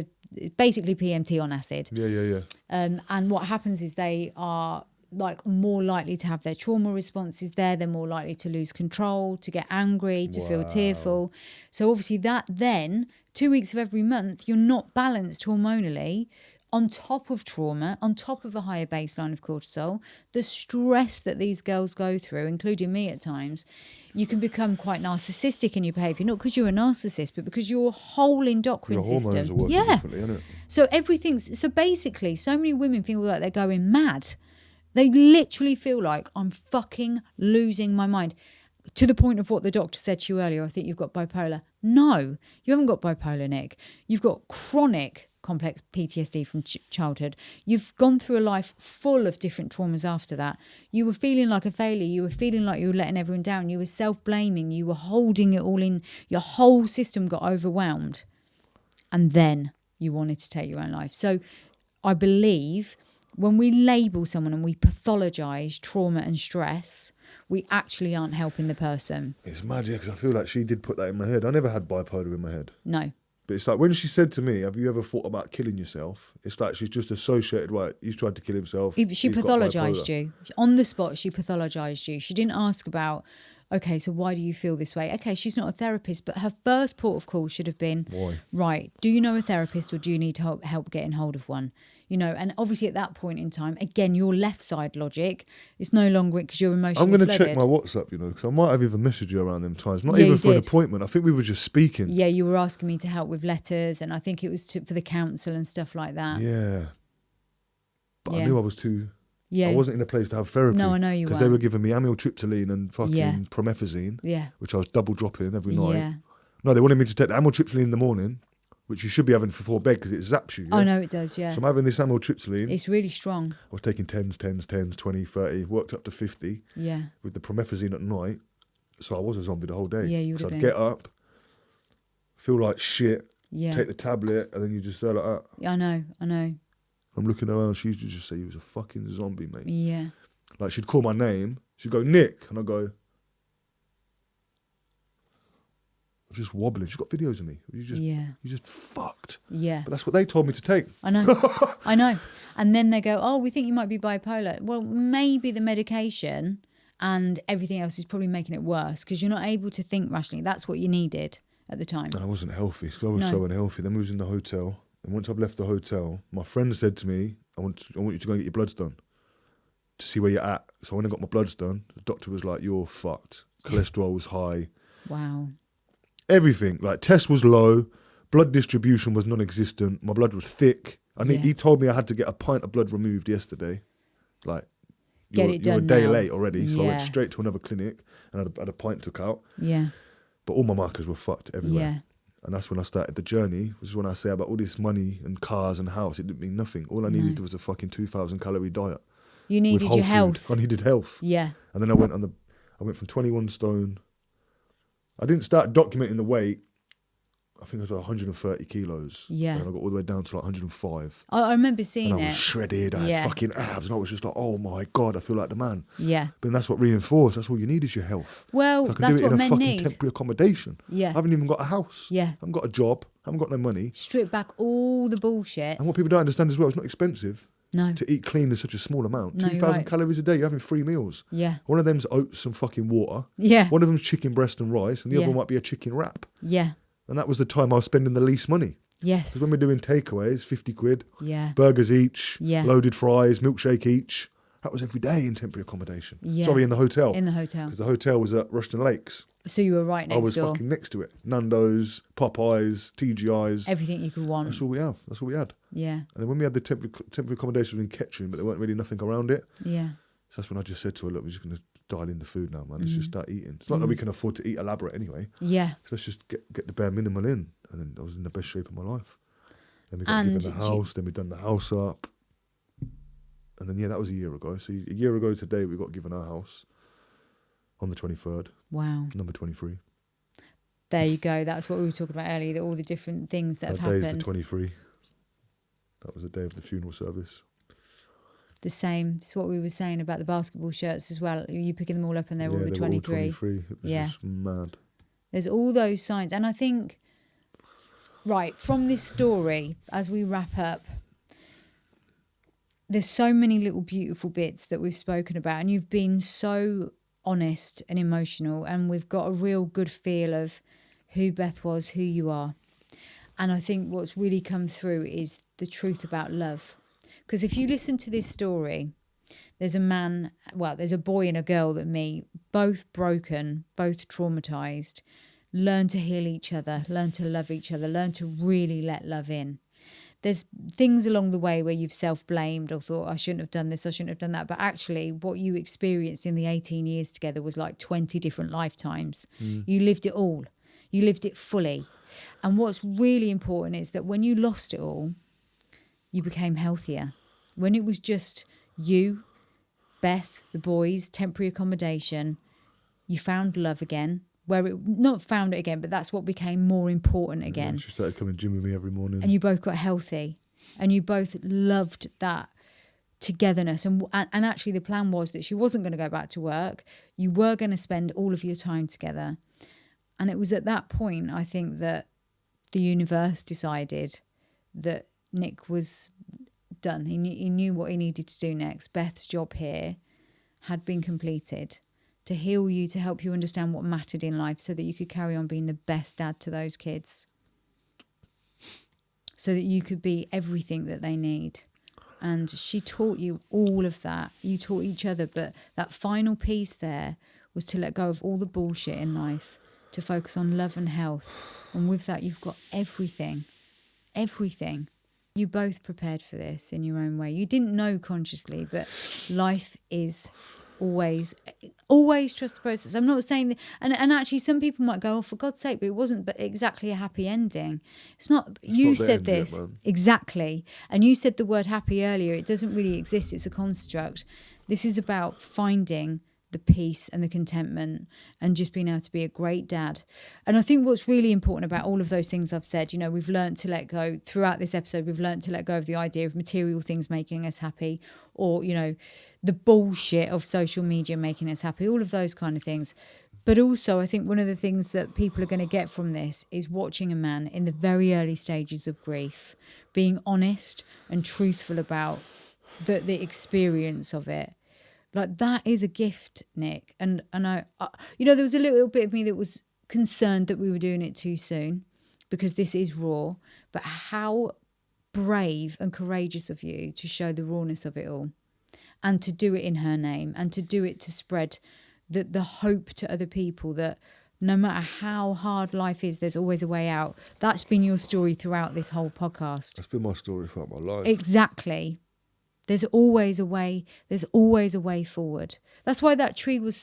basically PMT on acid. Yeah. And what happens is they are like more likely to have their trauma responses there. They're more likely to lose control, to get angry, to feel tearful. So obviously that then, 2 weeks of every month, you're not balanced hormonally. On top of trauma, on top of a higher baseline of cortisol, the stress that these girls go through, including me at times, you can become quite narcissistic in your behaviour, not because you're a narcissist, but because your whole endocrine system. Your hormones are working differently, isn't it? So basically, so many women feel like they're going mad. They literally feel like, I'm fucking losing my mind. To the point of what the doctor said to you earlier, I think you've got bipolar. No, you haven't got bipolar, Nick. You've got chronic complex PTSD from childhood. You've gone through a life full of different traumas after that. You were feeling like a failure. You were feeling like you were letting everyone down. You were self-blaming. You were holding it all in. Your whole system got overwhelmed. And then you wanted to take your own life. So I believe when we label someone and we pathologise trauma and stress, we actually aren't helping the person. It's mad, because I feel like she did put that in my head. I never had bipolar in my head. No. But it's like when she said to me, have you ever thought about killing yourself? It's like she's just associated, right, he's tried to kill himself. She pathologised you. On the spot, she pathologised you. She didn't ask about, okay, so why do you feel this way? Okay, she's not a therapist, but her first port of call should have been, Why? right, do you know a therapist or do you need help getting hold of one? You know, and obviously at that point in time, again, your left side logic is no longer because you're emotionally I'm going to flooded. check my WhatsApp, you know, because I might have even messaged you around them times. Not Yeah, even you for an did. appointment. I think we were just speaking. Yeah, you were asking me to help with letters, and I think it was for the council and stuff like that. Yeah. But I Yeah. knew I was too... Yeah. I wasn't in a place to have therapy. No, I know you because they were weren't. giving me amitriptyline and fucking Yeah. promethazine, Yeah. which I was double dropping every night. Yeah. No, they wanted me to take the amitriptyline in the morning, which you should be having before bed because it zaps you. Yeah? I know it does, yeah. So I'm having this amitriptyline. It's really strong. I was taking 10s, 20, 30, worked up to 50 Yeah. with the promethazine at night. So I was a zombie the whole day. Yeah, you would So have I'd been. get up, feel like shit, Yeah. take the tablet, and then you just go like that. Yeah, I know. I'm looking around, she used to just say, you was a fucking zombie, mate. Yeah. Like, she'd call my name, she'd go, Nick, and I'd go, I'm just wobbling. She's got videos of me. You just fucked. Yeah. But that's what they told me to take. I know. I know. And then they go, oh, we think you might be bipolar. Well, maybe the medication and everything else is probably making it worse because you're not able to think rationally. That's what you needed at the time. And I wasn't healthy because I was No. so unhealthy. Then we was in the hotel. And once I've left the hotel, my friend said to me, I want you to go and get your bloods done to see where you're at. So when I got my bloods done, the doctor was like, you're fucked. Cholesterol was high. Wow. Everything. Like, test was low. Blood distribution was non-existent. My blood was thick. He told me I had to get a pint of blood removed yesterday. Like, Get it you're done a day now. late already. So I went Yeah. straight to another clinic and had a pint took out. Yeah. But all my markers were fucked everywhere. Yeah. And that's when I started the journey. This is when I say about all this money and cars and house. It didn't mean nothing. All I needed was a fucking 2,000 calorie diet. You with needed whole your food. health. I needed health. Yeah. And then I went from 21 stone. I didn't start documenting the weight. I think I was 130 kilos. Yeah. And I got all the way down to like 105. I remember seeing And I it. was shredded. I Yeah. had fucking abs. And I was just like, oh my God, I feel like the man. Yeah. But that's what reinforced. That's all you need is your health. Well, So I can that's do it what in a men fucking need. temporary accommodation. Yeah. I haven't even got a house. Yeah. I haven't got a job. I haven't got no money. Strip back all the bullshit. And what people don't understand as well, it's not expensive No. to eat clean in such a small amount. No, you're 2,000 right. calories a day, you're having 3 meals. Yeah. One of them's oats and fucking water. Yeah. One of them's chicken breast and rice, and the Yeah. other one might be a chicken wrap. Yeah. And that was the time I was spending the least money. Yes. Because when we're doing takeaways, 50 quid, Yeah. burgers each, Yeah. loaded fries, milkshake each. That was every day in temporary accommodation. Yeah. Sorry, in the hotel. In the hotel. Because the hotel was at Rushton Lakes. So you were right I next was door. fucking next to it. Nando's, Popeyes, TGI's. Everything you could want. That's all we have. That's all we had. Yeah. And then when we had the temporary accommodation in Kettering, but there weren't really nothing around it. Yeah. So that's when I just said to her, look, we're just going to dial in the food now, man. Let's just start eating. It's not that we can afford to eat elaborate anyway. Yeah. So let's just get the bare minimal in. And then I was in the best shape of my life. Then we got And given the house. Then we done the house up. And then, that was a year ago. So a year ago today, we got given our house on the 23rd, Wow. number 23. There you go. That's what we were talking about earlier, that all the different things that That have day is happened. the 23. That was the day of the funeral service. The same. It's what we were saying about the basketball shirts as well. You picking them all up and they're all the they were all 23. 23. It was Yeah. just mad. There's all those signs. And I think, right, from this story, as we wrap up, there's so many little beautiful bits that we've spoken about, and you've been so honest and emotional, and we've got a real good feel of who Beth was, who you are. And I think what's really come through is the truth about love. Because if you listen to this story, there's a boy and a girl that meet, both broken, both traumatised, learn to heal each other, learn to love each other, learn to really let love in. There's things along the way where you've self-blamed or thought, I shouldn't have done this, I shouldn't have done that. But actually, what you experienced in the 18 years together was like 20 different lifetimes. You lived it all. You lived it fully. And what's really important is that when you lost it all, you became healthier. When it was just you, Beth, the boys, temporary accommodation, you found love again. Not found it again, but that's what became more important again. Yeah, she started coming gym with me every morning. And you both got healthy. And you both loved that togetherness. And actually the plan was that she wasn't going to go back to work. You were going to spend all of your time together. And it was at that point, I think, that the universe decided that Nick was done. He knew what he needed to do next. Beth's job here had been completed. to heal you, to help you understand what mattered in life so that you could carry on being the best dad to those kids. So that you could be everything that they need. And she taught you all of that. You taught each other. But that final piece there was to let go of all the bullshit in life, to focus on love and health. And with that, you've got everything. Everything. You both prepared for this in your own way. You didn't know consciously, but life is always trust the process. I'm not saying that, and actually some people might go, oh, for God's sake, but it wasn't but exactly a happy ending. It's not. You said this exactly, and you said the word happy earlier. It doesn't really exist. It's a construct. This is about finding the peace and the contentment and just being able to be a great dad. And I think what's really important about all of those things I've said, you know, we've learned to let go throughout this episode. We've learned to let go of the idea of material things making us happy, or, you know, the bullshit of social media making us happy, all of those kind of things. But also I think one of the things that people are going to get from this is watching a man in the very early stages of grief, being honest and truthful about the experience of it. Like, that is a gift, Nick. And I, you know, there was a little bit of me that was concerned that we were doing it too soon because this is raw. But how brave and courageous of you to show the rawness of it all and to do it in her name and to do it to spread the hope to other people that no matter how hard life is, there's always a way out. That's been your story throughout this whole podcast. That's been my story throughout my life. Exactly. There's always a way. There's always a way forward. That's why that tree was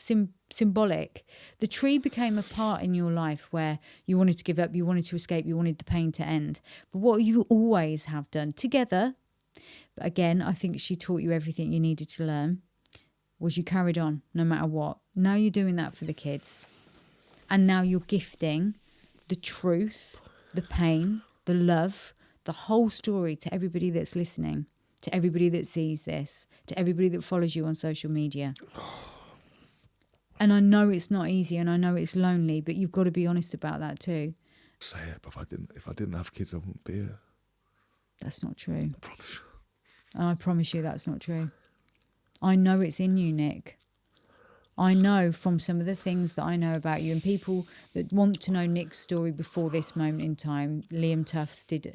symbolic. The tree became a part in your life where you wanted to give up, you wanted to escape, you wanted the pain to end. But what you always have done together, but again, I think she taught you everything you needed to learn, was you carried on no matter what. Now you're doing that for the kids. And now you're gifting the truth, the pain, the love, the whole story to everybody that's listening. To everybody that sees this, to everybody that follows you on social media. And I know it's not easy and I know it's lonely, but you've got to be honest about that too. Say it, but if I didn't have kids, I wouldn't be here. That's not true. I promise you. And I promise you that's not true. I know it's in you, Nick. I know from some of the things that I know about you, and people that want to know Nick's story before this moment in time. Liam Tufts did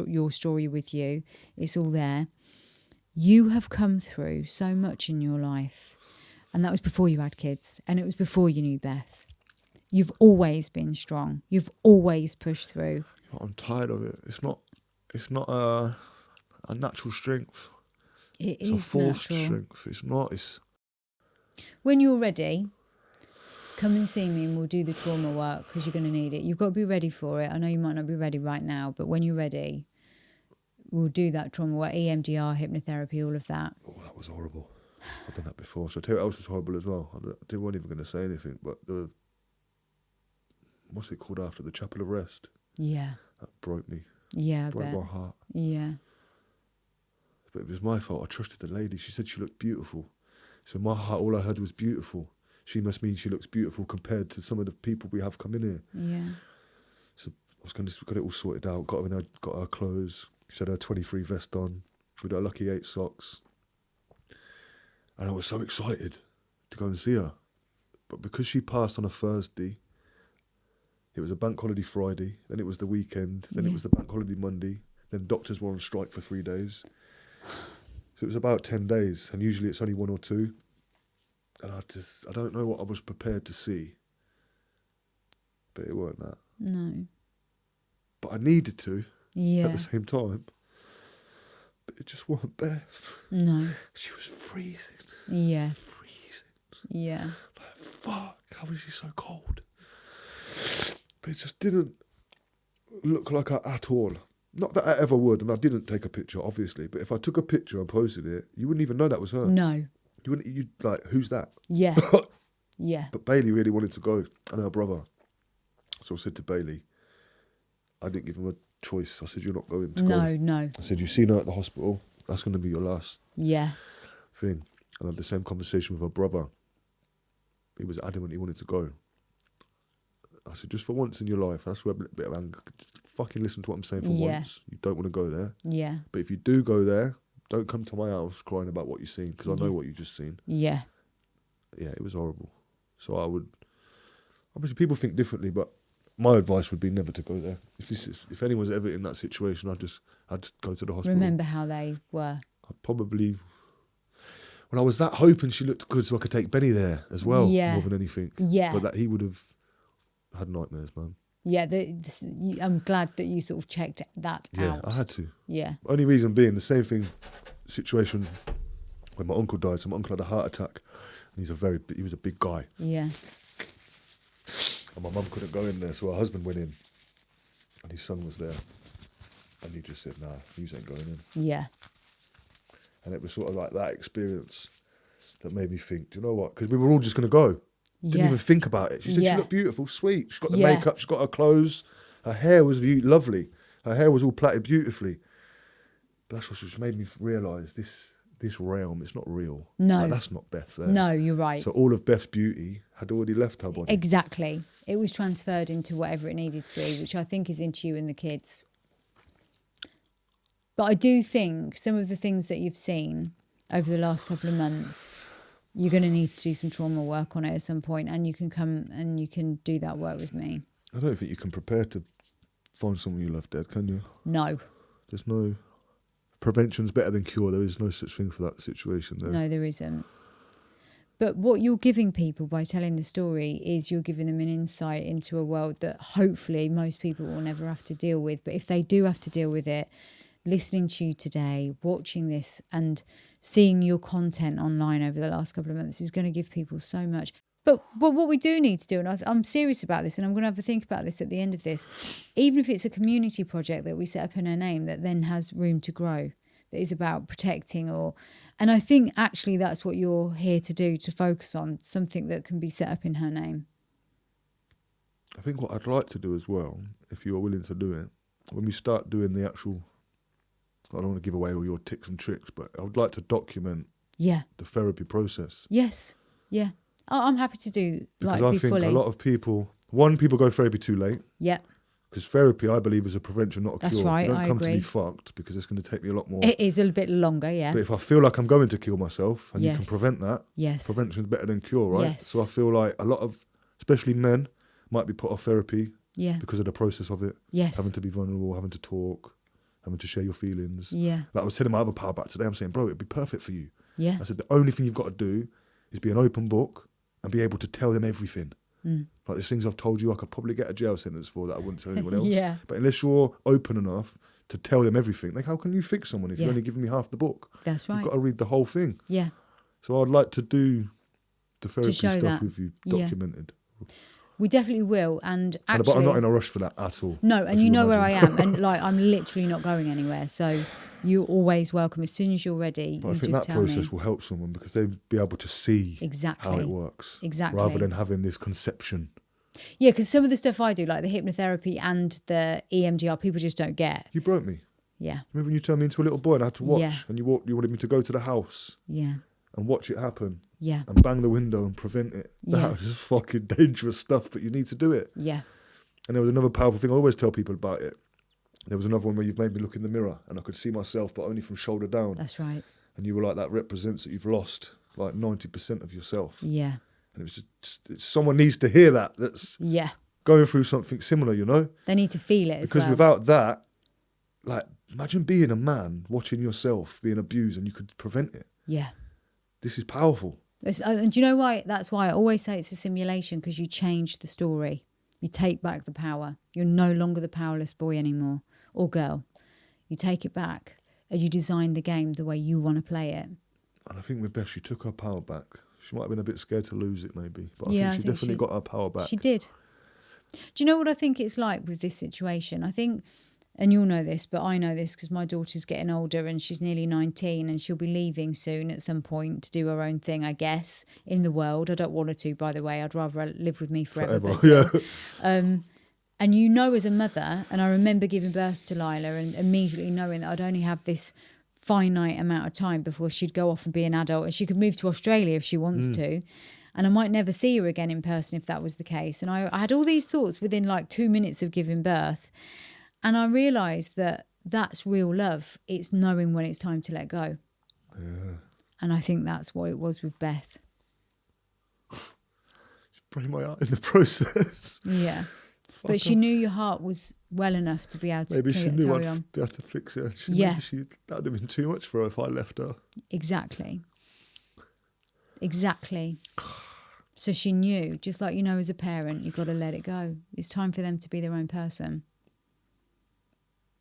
your story with you. It's all there. You have come through so much in your life. And that was before you had kids. And it was before you knew Beth. You've always been strong. You've always pushed through. I'm tired of it. It's not a natural strength. It's a forced strength. It's not. When you're ready, come and see me and we'll do the trauma work because you're going to need it. You've got to be ready for it. I know you might not be ready right now, but when you're ready, we'll do that trauma work, EMDR, hypnotherapy, all of that. Oh, that was horrible. I've done that before. So I'll tell you what else was horrible as well. I wasn't even going to say anything, but what's it called after? The Chapel of Rest. Yeah. That broke me. Yeah, broke my heart. Yeah. But it was my fault. I trusted the lady. She said she looked beautiful. So in my heart, all I heard was beautiful. She must mean she looks beautiful compared to some of the people we have come in here. Yeah. So I was going to get it all sorted out. Got her clothes. She had her 23 vest on with her lucky 8 socks. And I was so excited to go and see her. But because she passed on a Thursday, it was a bank holiday Friday, then it was the weekend, then it was the bank holiday Monday, then doctors were on strike for 3 days. So it was about 10 days, and usually it's only 1 or 2. And I don't know what I was prepared to see. But it weren't that. No. But I needed to at the same time. But it just wasn't Beth. No. She was freezing. Yeah. Freezing. Yeah. Like, fuck, how is she so cold? But it just didn't look like her at all. Not that I ever would, and I didn't take a picture, obviously, but if I took a picture and posted it, you wouldn't even know that was her. No. You'd like, who's that? Yeah. Yeah. But Bailey really wanted to go, and her brother. So I said to Bailey, I didn't give him a choice. I said, you're not going to go. No. I said, you've seen her at the hospital. That's going to be your last thing. And I had the same conversation with her brother. He was adamant he wanted to go. I said, just for once in your life, that's where a bit of anger. Fucking listen to what I'm saying for once. You don't want to go there. Yeah. But if you do go there, don't come to my house crying about what you've seen, because I know what you've just seen. Yeah. Yeah, it was horrible. So I would, obviously people think differently, but my advice would be never to go there. If anyone's ever in that situation, I'd just go to the hospital. Remember how they were. I'd probably, well, I was that hoping she looked good so I could take Benny there as well, more than anything. Yeah. But that he would have had nightmares, man. Yeah, I'm glad that you sort of checked that out. Yeah, I had to. Yeah. Only reason being the same situation when my uncle died. So my uncle had a heart attack, and he was a big guy. Yeah. And my mum couldn't go in there, so her husband went in, and his son was there, and he just said, "Nah, you ain't going in." Yeah. And it was sort of like that experience that made me think, do you know what? Because we were all just going to go. Didn't even think about it. She said she looked beautiful, sweet. She's got the makeup, she's got her clothes. Her hair was lovely. Her hair was all plaited beautifully. But that's what just made me realise this realm, it's not real. No. Like, that's not Beth there. No, you're right. So all of Beth's beauty had already left her body. Exactly. It was transferred into whatever it needed to be, which I think is into you and the kids. But I do think some of the things that you've seen over the last couple of months, you're going to need to do some trauma work on it at some point, and you can come and you can do that work with me. I don't think you can prepare to find someone you love dead, can you? No. There's no... Prevention's better than cure. There is no such thing for that situation there. No, there isn't. But what you're giving people by telling the story is you're giving them an insight into a world that hopefully most people will never have to deal with. But if they do have to deal with it, listening to you today, watching this and seeing your content online over the last couple of months is going to give people so much. But what we do need to do, and I'm serious about this, and I'm going to have a think about this at the end of this, even if it's a community project that we set up in her name that then has room to grow, that is about protecting and I think actually that's what you're here to do, to focus on, something that can be set up in her name. I think what I'd like to do as well, if you're willing to do it, when we start doing the actual, I don't want to give away all your tips and tricks, but I would like to document the therapy process. Yes, yeah. I'm happy to do, because be I think fully. a lot of people go therapy too late. Yeah. Because therapy, I believe, is a prevention, not a That's cure. right, You don't I come agree. to be fucked, because it's going to take me a lot more. It is a bit longer, yeah. But if I feel like I'm going to kill myself, and you can Yes. prevent that, Yes. prevention is better than cure, right? Yes. So I feel like a lot of, especially men, might be put off therapy because of the process of it. Yes. Having to be vulnerable, having to talk, having to share your feelings. Yeah. Like I was telling my other power back today, I'm saying, bro, it'd be perfect for you. Yeah. I said, the only thing you've got to do is be an open book and be able to tell them everything. Like there's things I've told you I could probably get a jail sentence for that I wouldn't tell anyone else. Yeah. But unless you're open enough to tell them everything, like how can you fix someone if you're only giving me half the book? That's right. You've got to read the whole thing. Yeah. So I'd like to do the therapy show stuff that. with you Yeah. documented. We definitely will. And actually... But I'm not in a rush for that at all. No, and you know where I am. And like, I'm literally not going anywhere. So you're always welcome. As soon as you're ready, But you I think just that tell process me. will help someone because they'll be able to see Exactly. how it works. Exactly. Rather than having this conception. Yeah, because some of the stuff I do, like the hypnotherapy and the EMDR, people just don't get. You broke me. Yeah. Remember when you turned me into a little boy and I had to watch? Yeah. And you wanted me to go to the house Yeah. and watch it happen. Yeah. And bang the window and prevent it. Yeah. That was fucking dangerous stuff, but you need to do it. Yeah. And there was another powerful thing I always tell people about it. There was another one where you've made me look in the mirror and I could see myself, but only from shoulder down. That's right. And you were like, that represents that you've lost like 90% of yourself. Yeah. And it was just someone needs to hear that. That's Yeah. going through something similar, you know? They need to feel it as Because well. without that, like, imagine being a man watching yourself being abused and you could prevent it. Yeah. This is powerful. And do you know why? That's why I always say it's a simulation, because you change the story. You take back the power. You're no longer the powerless boy anymore or girl. You take it back and you design the game the way you want to play it. And I think with Beth, she took her power back. She might have been a bit scared to lose it maybe, but Yeah, I think she definitely got her power back. She did. Do you know what I think it's like with this situation? I think, and you'll know this, but I know this because my daughter's getting older and she's nearly 19 and she'll be leaving soon at some point to do her own thing, I guess, in the world. I don't want her to, by the way. I'd rather her live with me forever. but still. Yeah. And you know, as a mother, and I remember giving birth to Lila and immediately knowing that I'd only have this finite amount of time before she'd go off and be an adult and she could move to Australia if she wants to. And I might never see her again in person if that was the case. And I had all these thoughts within like 2 minutes of giving birth. And I realised that that's real love. It's knowing when it's time to let go. Yeah. And I think that's what it was with Beth. break my heart in the process. Yeah. But she knew your heart was well enough to be able to Maybe she knew carry I'd on. be able to fix it. Yeah. Maybe that would have been too much for her if I left her. Exactly. So she knew, just like, you know, as a parent, you've got to let it go. It's time for them to be their own person.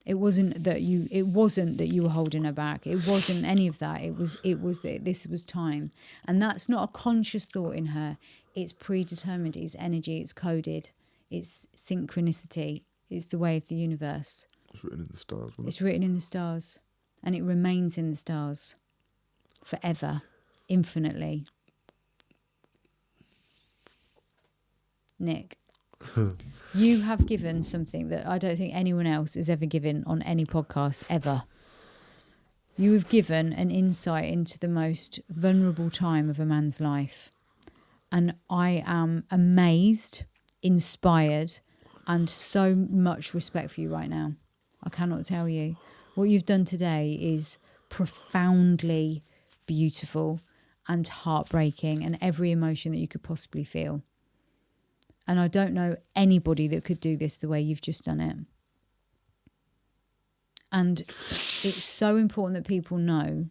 It wasn't that you were holding her back. It wasn't any of that. It was that this was time. And that's not a conscious thought in her. It's predetermined, it's energy, it's coded, it's synchronicity, it's the way of the universe. It's written in the stars, wasn't it? It's written in the stars, and it remains in the stars forever, infinitely. Nick, you have given something that I don't think anyone else has ever given on any podcast ever. You have given an insight into the most vulnerable time of a man's life. And I am amazed, inspired, and so much respect for you right now. I cannot tell you. What you've done today is profoundly beautiful and heartbreaking, and every emotion that you could possibly feel. And I don't know anybody that could do this the way you've just done it. And it's so important that people know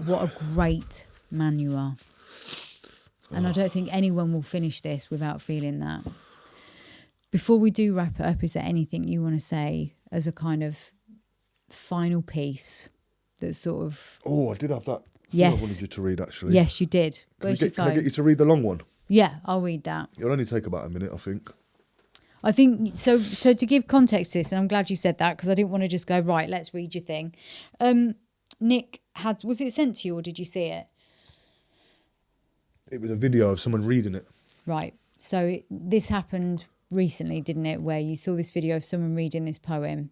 what a great man you are. And I don't think anyone will finish this without feeling that. Before we do wrap it up, is there anything you want to say as a kind of final piece that sort of... Oh, I did have that. Yes. I wanted you to read, actually. Yes, you did. Where's your phone? Can I get you to read the long one? Yeah, I'll read that. It'll only take about a minute, I think. I think, so to give context to this, and I'm glad you said that because I didn't want to just go, right, let's read your thing. Nick was it sent to you or did you see it? It was a video of someone reading it. Right. So this happened recently, didn't it? Where you saw this video of someone reading this poem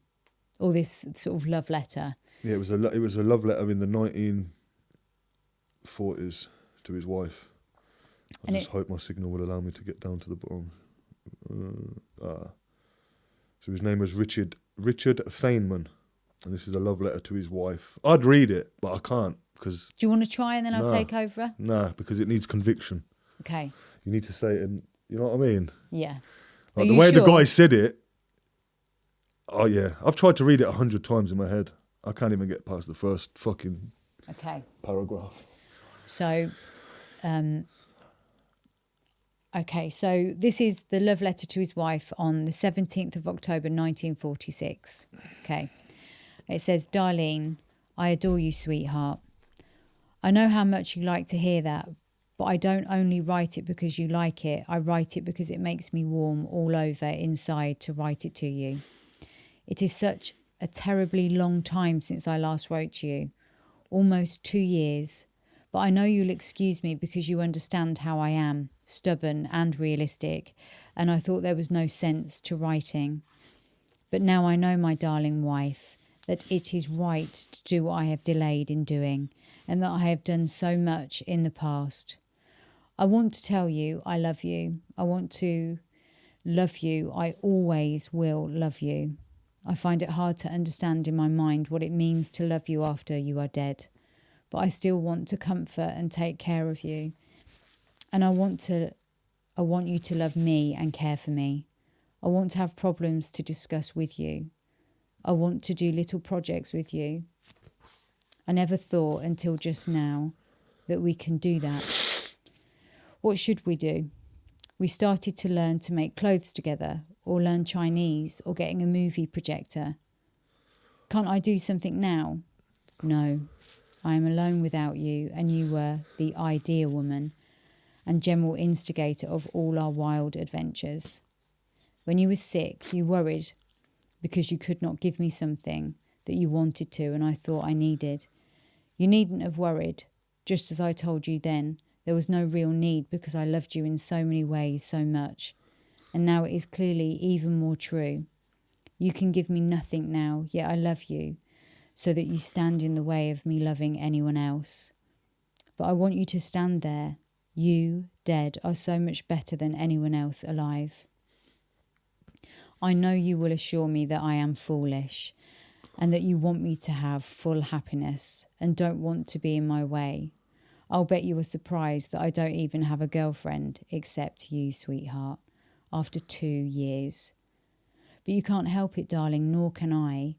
or this sort of love letter. Yeah, it was a love letter in the 1940s to his wife. I just hope my signal will allow me to get down to the bottom. So his name was Richard Feynman, and this is a love letter to his wife. I'd read it, but I can't because... Do you want to try and then I'll take over? Nah, because it needs conviction. Okay. You need to say it, and you know what I mean? Yeah. Like the way the guy said it, oh yeah, I've tried to read it 100 times in my head. I can't even get past the first fucking paragraph. So, okay, so this is the love letter to his wife on the 17th of October 1946. Okay. It says, "Darlene, I adore you, sweetheart. I know how much you like to hear that, but I don't only write it because you like it. I write it because it makes me warm all over inside to write it to you. It is such a terribly long time since I last wrote to you, almost 2 years. But I know you'll excuse me because you understand how I am, stubborn and realistic, and I thought there was no sense to writing. But now I know, my darling wife, that it is right to do what I have delayed in doing, and that I have done so much in the past. I want to tell you I love you. I want to love you. I always will love you. I find it hard to understand in my mind what it means to love you after you are dead. But I still want to comfort and take care of you. And I want you to love me and care for me. I want to have problems to discuss with you. I want to do little projects with you. I never thought until just now that we can do that. What should we do? We started to learn to make clothes together, or learn Chinese, or getting a movie projector. Can't I do something now? No. I am alone without you, and you were the idea woman and general instigator of all our wild adventures. When you were sick, you worried because you could not give me something that you wanted to and I thought I needed. You needn't have worried. Just as I told you then, there was no real need because I loved you in so many ways so much. And now it is clearly even more true. You can give me nothing now, yet I love you, so that you stand in the way of me loving anyone else. But I want you to stand there. You, dead, are so much better than anyone else alive. I know you will assure me that I am foolish and that you want me to have full happiness and don't want to be in my way. I'll bet you were surprised that I don't even have a girlfriend except you, sweetheart, after 2 years. But you can't help it, darling, nor can I.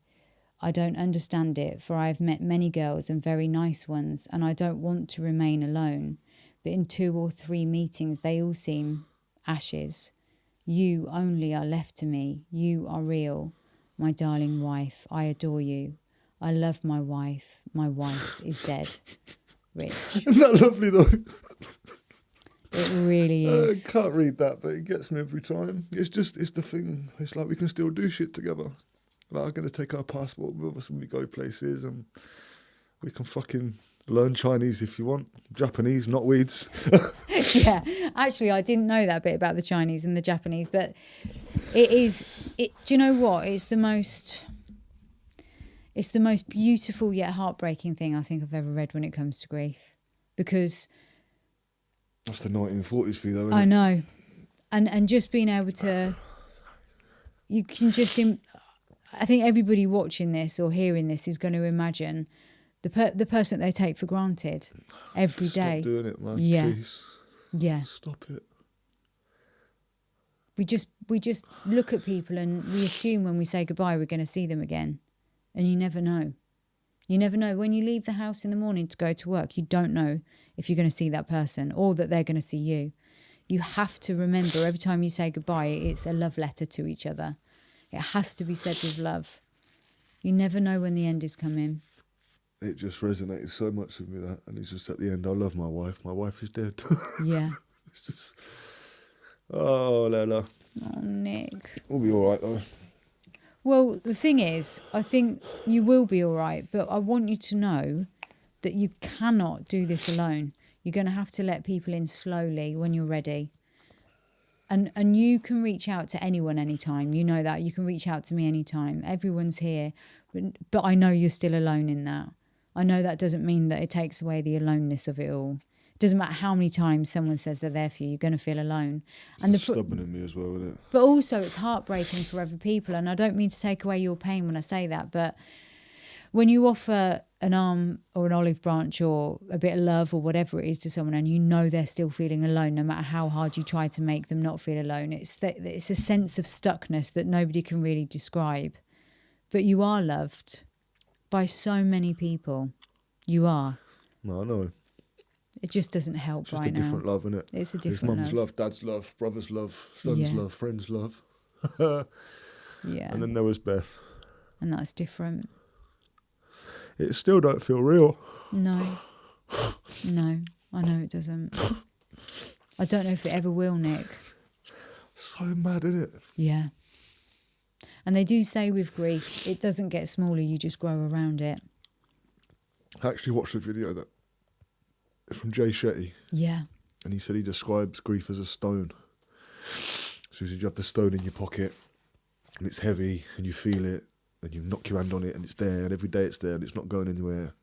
I don't understand it, for I have met many girls and very nice ones, and I don't want to remain alone. But in 2 or 3 meetings, they all seem ashes. You only are left to me. You are real. My darling wife, I adore you. I love my wife. My wife is dead. Rich. Isn't that lovely, though? It really is. I can't read that, but it gets me every time. It's the thing. It's like we can still do shit together. Like, I'm going to take our passport with us when we go places, and we can fucking learn Chinese if you want. Japanese, not weeds. Yeah, actually, I didn't know that bit about the Chinese and the Japanese, but do you know what? It's the most beautiful yet heartbreaking thing I think I've ever read when it comes to grief, because that's the 1940s for you, though, isn't I it? know, and just being able to, you can just. I think everybody watching this or hearing this is going to imagine the person that they take for granted every day. Stop doing it, man. Yeah. Please. Yeah. Stop it. We just look at people and we assume when we say goodbye we're going to see them again. And you never know. You never know. When you leave the house in the morning to go to work, you don't know if you're going to see that person or that they're going to see you. You have to remember every time you say goodbye, it's a love letter to each other. It has to be said with love. You never know when the end is coming. It just resonated so much with me, that. And it's just at the end, I love my wife. My wife is dead. Yeah. It's just... Oh, Lela. Oh, Nick. We'll be all right, though. Well, the thing is, I think you will be all right, but I want you to know that you cannot do this alone. You're going to have to let people in slowly when you're ready. And you can reach out to anyone anytime. You know that. You can reach out to me anytime. Everyone's here. But I know you're still alone in that. I know that doesn't mean that it takes away the aloneness of it all. It doesn't matter how many times someone says they're there for you, you're going to feel alone. It's stubborn in me as well, isn't it? But also it's heartbreaking for other people. And I don't mean to take away your pain when I say that, but when you offer an arm or an olive branch or a bit of love or whatever it is to someone and you know they're still feeling alone, no matter how hard you try to make them not feel alone, it's a sense of stuckness that nobody can really describe. But you are loved by so many people. You are. No, I know. It just doesn't help It's just right a different now. love, isn't it? It's a It's different mum's love, dad's love, brother's love, son's Yeah. love, friend's love. Yeah. And then there was Beth. And that's different. It still don't feel real. No. No, I know it doesn't. I don't know if it ever will, Nick. So mad, isn't it? Yeah. And they do say with grief, it doesn't get smaller, you just grow around it. I actually watched a video from Jay Shetty, Yeah. and he said he describes grief as a stone. So he said you have the stone in your pocket, and it's heavy, and you feel it, and you knock your hand on it, and it's there, and every day it's there, and it's not going anywhere.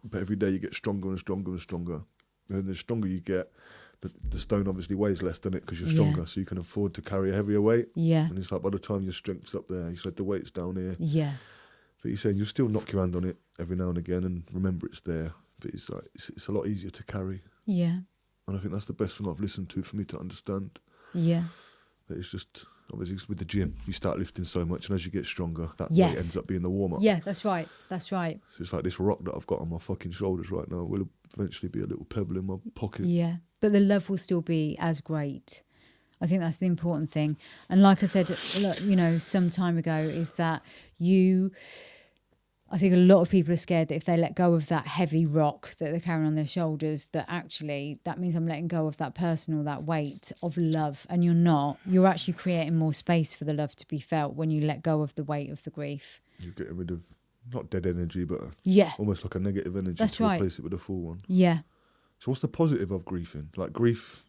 But every day you get stronger and stronger and stronger. And the stronger you get, the stone obviously weighs less, doesn't it? Because you're stronger, Yeah. so you can afford to carry a heavier weight. Yeah. And it's like by the time your strength's up there, he said the weight's down here. Yeah. But he's saying you'll still knock your hand on it every now and again and remember it's there. But it's like it's a lot easier to carry. Yeah. And I think that's the best thing I've listened to for me to understand. Yeah. That it's just, obviously with the gym, you start lifting so much, and as you get stronger, that Yes. weight ends up being the warm-up. Yeah, that's right. That's right. So it's like this rock that I've got on my fucking shoulders right now will eventually be a little pebble in my pocket. Yeah. But the love will still be as great. I think that's the important thing. And like I said, look, some time ago, is that I think a lot of people are scared that if they let go of that heavy rock that they're carrying on their shoulders, that actually that means I'm letting go of that person or that weight of love. And you're not. You're actually creating more space for the love to be felt when you let go of the weight of the grief. You're getting rid of, not dead energy, but Yeah. almost like a negative energy That's to right. replace it with a full one. Yeah. So what's the positive of grieving? Like grief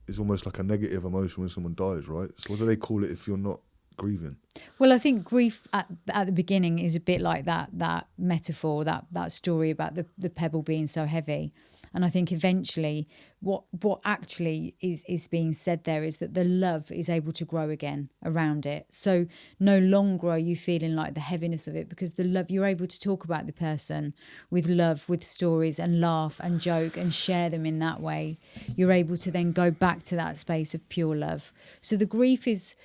is almost like a negative emotion when someone dies, right? So what do they call it if you're not grieving. Well, I think grief at the beginning is a bit like that metaphor, that story about the pebble being so heavy. And I think eventually what actually is being said there is that the love is able to grow again around it. So no longer are you feeling like the heaviness of it, because the love, you're able to talk about the person with love, with stories, and laugh and joke and share them in that way. You're able to then go back to that space of pure love. So the grief is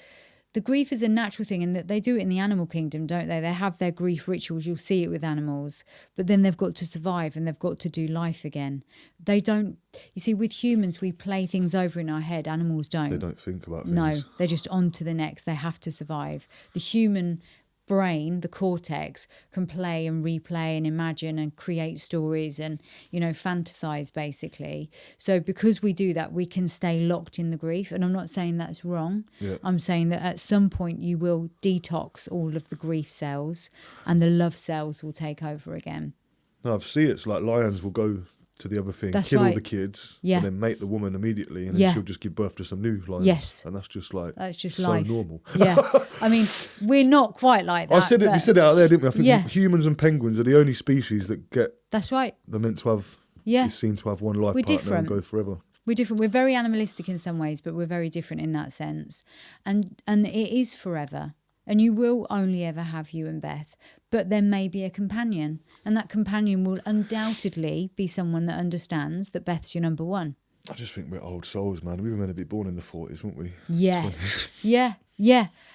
a natural thing, and that they do it in the animal kingdom, don't they? They have their grief rituals. You'll see it with animals, but then they've got to survive and they've got to do life again. They don't, you see, with humans, we play things over in our head. Animals don't. They don't think about things. No, they're just on to the next. They have to survive. The human brain, the cortex, can play and replay and imagine and create stories and, fantasize, basically. So because we do that, we can stay locked in the grief. And I'm not saying that's wrong. Yeah. I'm saying that at some point you will detox all of the grief cells and the love cells will take over again. No, I've seen it's like lions will go to the other thing, That's kill all right. the kids, Yeah. and then mate the woman immediately, and then Yeah. she'll just give birth to some new lions. Yes. And that's just so life. normal. Yeah. I mean, we're not quite like that. I said it. We said it out there, didn't we? I think Yeah. humans and penguins are the only species that get. That's right. They're meant to have. Yeah. Is seen to have one life We're partner different. and go forever. We're different. We're very animalistic in some ways, but we're very different in that sense. And it is forever. And you will only ever have you and Beth. But there may be a companion. And that companion will undoubtedly be someone that understands that Beth's your number one. I just think we're old souls, man. We were meant to be born in the 40s, weren't we? Yes. Yeah.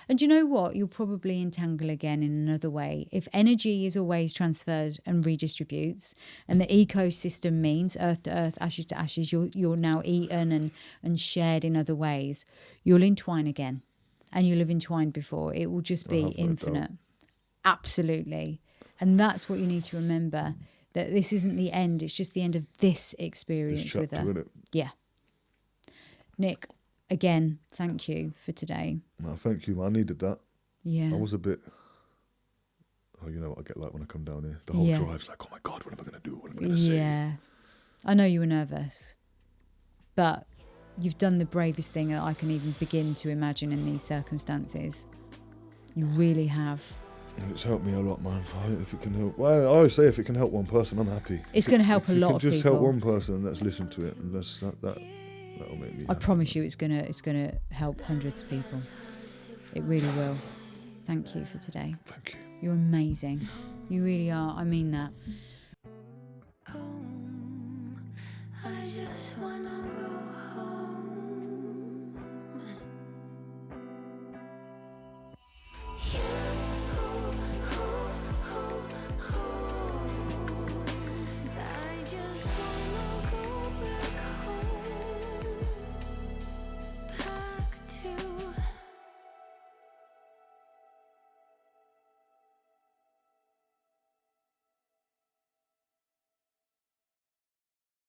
And you know what? You'll probably entangle again in another way. If energy is always transferred and redistributes, and the ecosystem means earth to earth, ashes to ashes, you're now eaten and shared in other ways, you'll entwine again. And you'll have entwined before. It will just be infinite. Absolutely. And that's what you need to remember, that this isn't the end. It's just the end of this experience This chapter, with her. innit? Yeah. Nick, again, thank you for today. No, thank you, man. I needed that. Yeah. I was a bit... Oh, you know what I get like when I come down here? The whole drive's like, oh my God, what am I going to do? What am I going to say? Yeah. I know you were nervous, but you've done the bravest thing that I can even begin to imagine in these circumstances. You really have. And it's helped me a lot, man. If it can help... Well, I always say if it can help one person, I'm happy. It's going to help a lot of people. If it can just people. help one person, let's listen to it. And that'll make me I happy. promise you it's gonna help hundreds of people. It really will. Thank you for today. Thank you. You're amazing. You really are. I mean that. I just wanna go.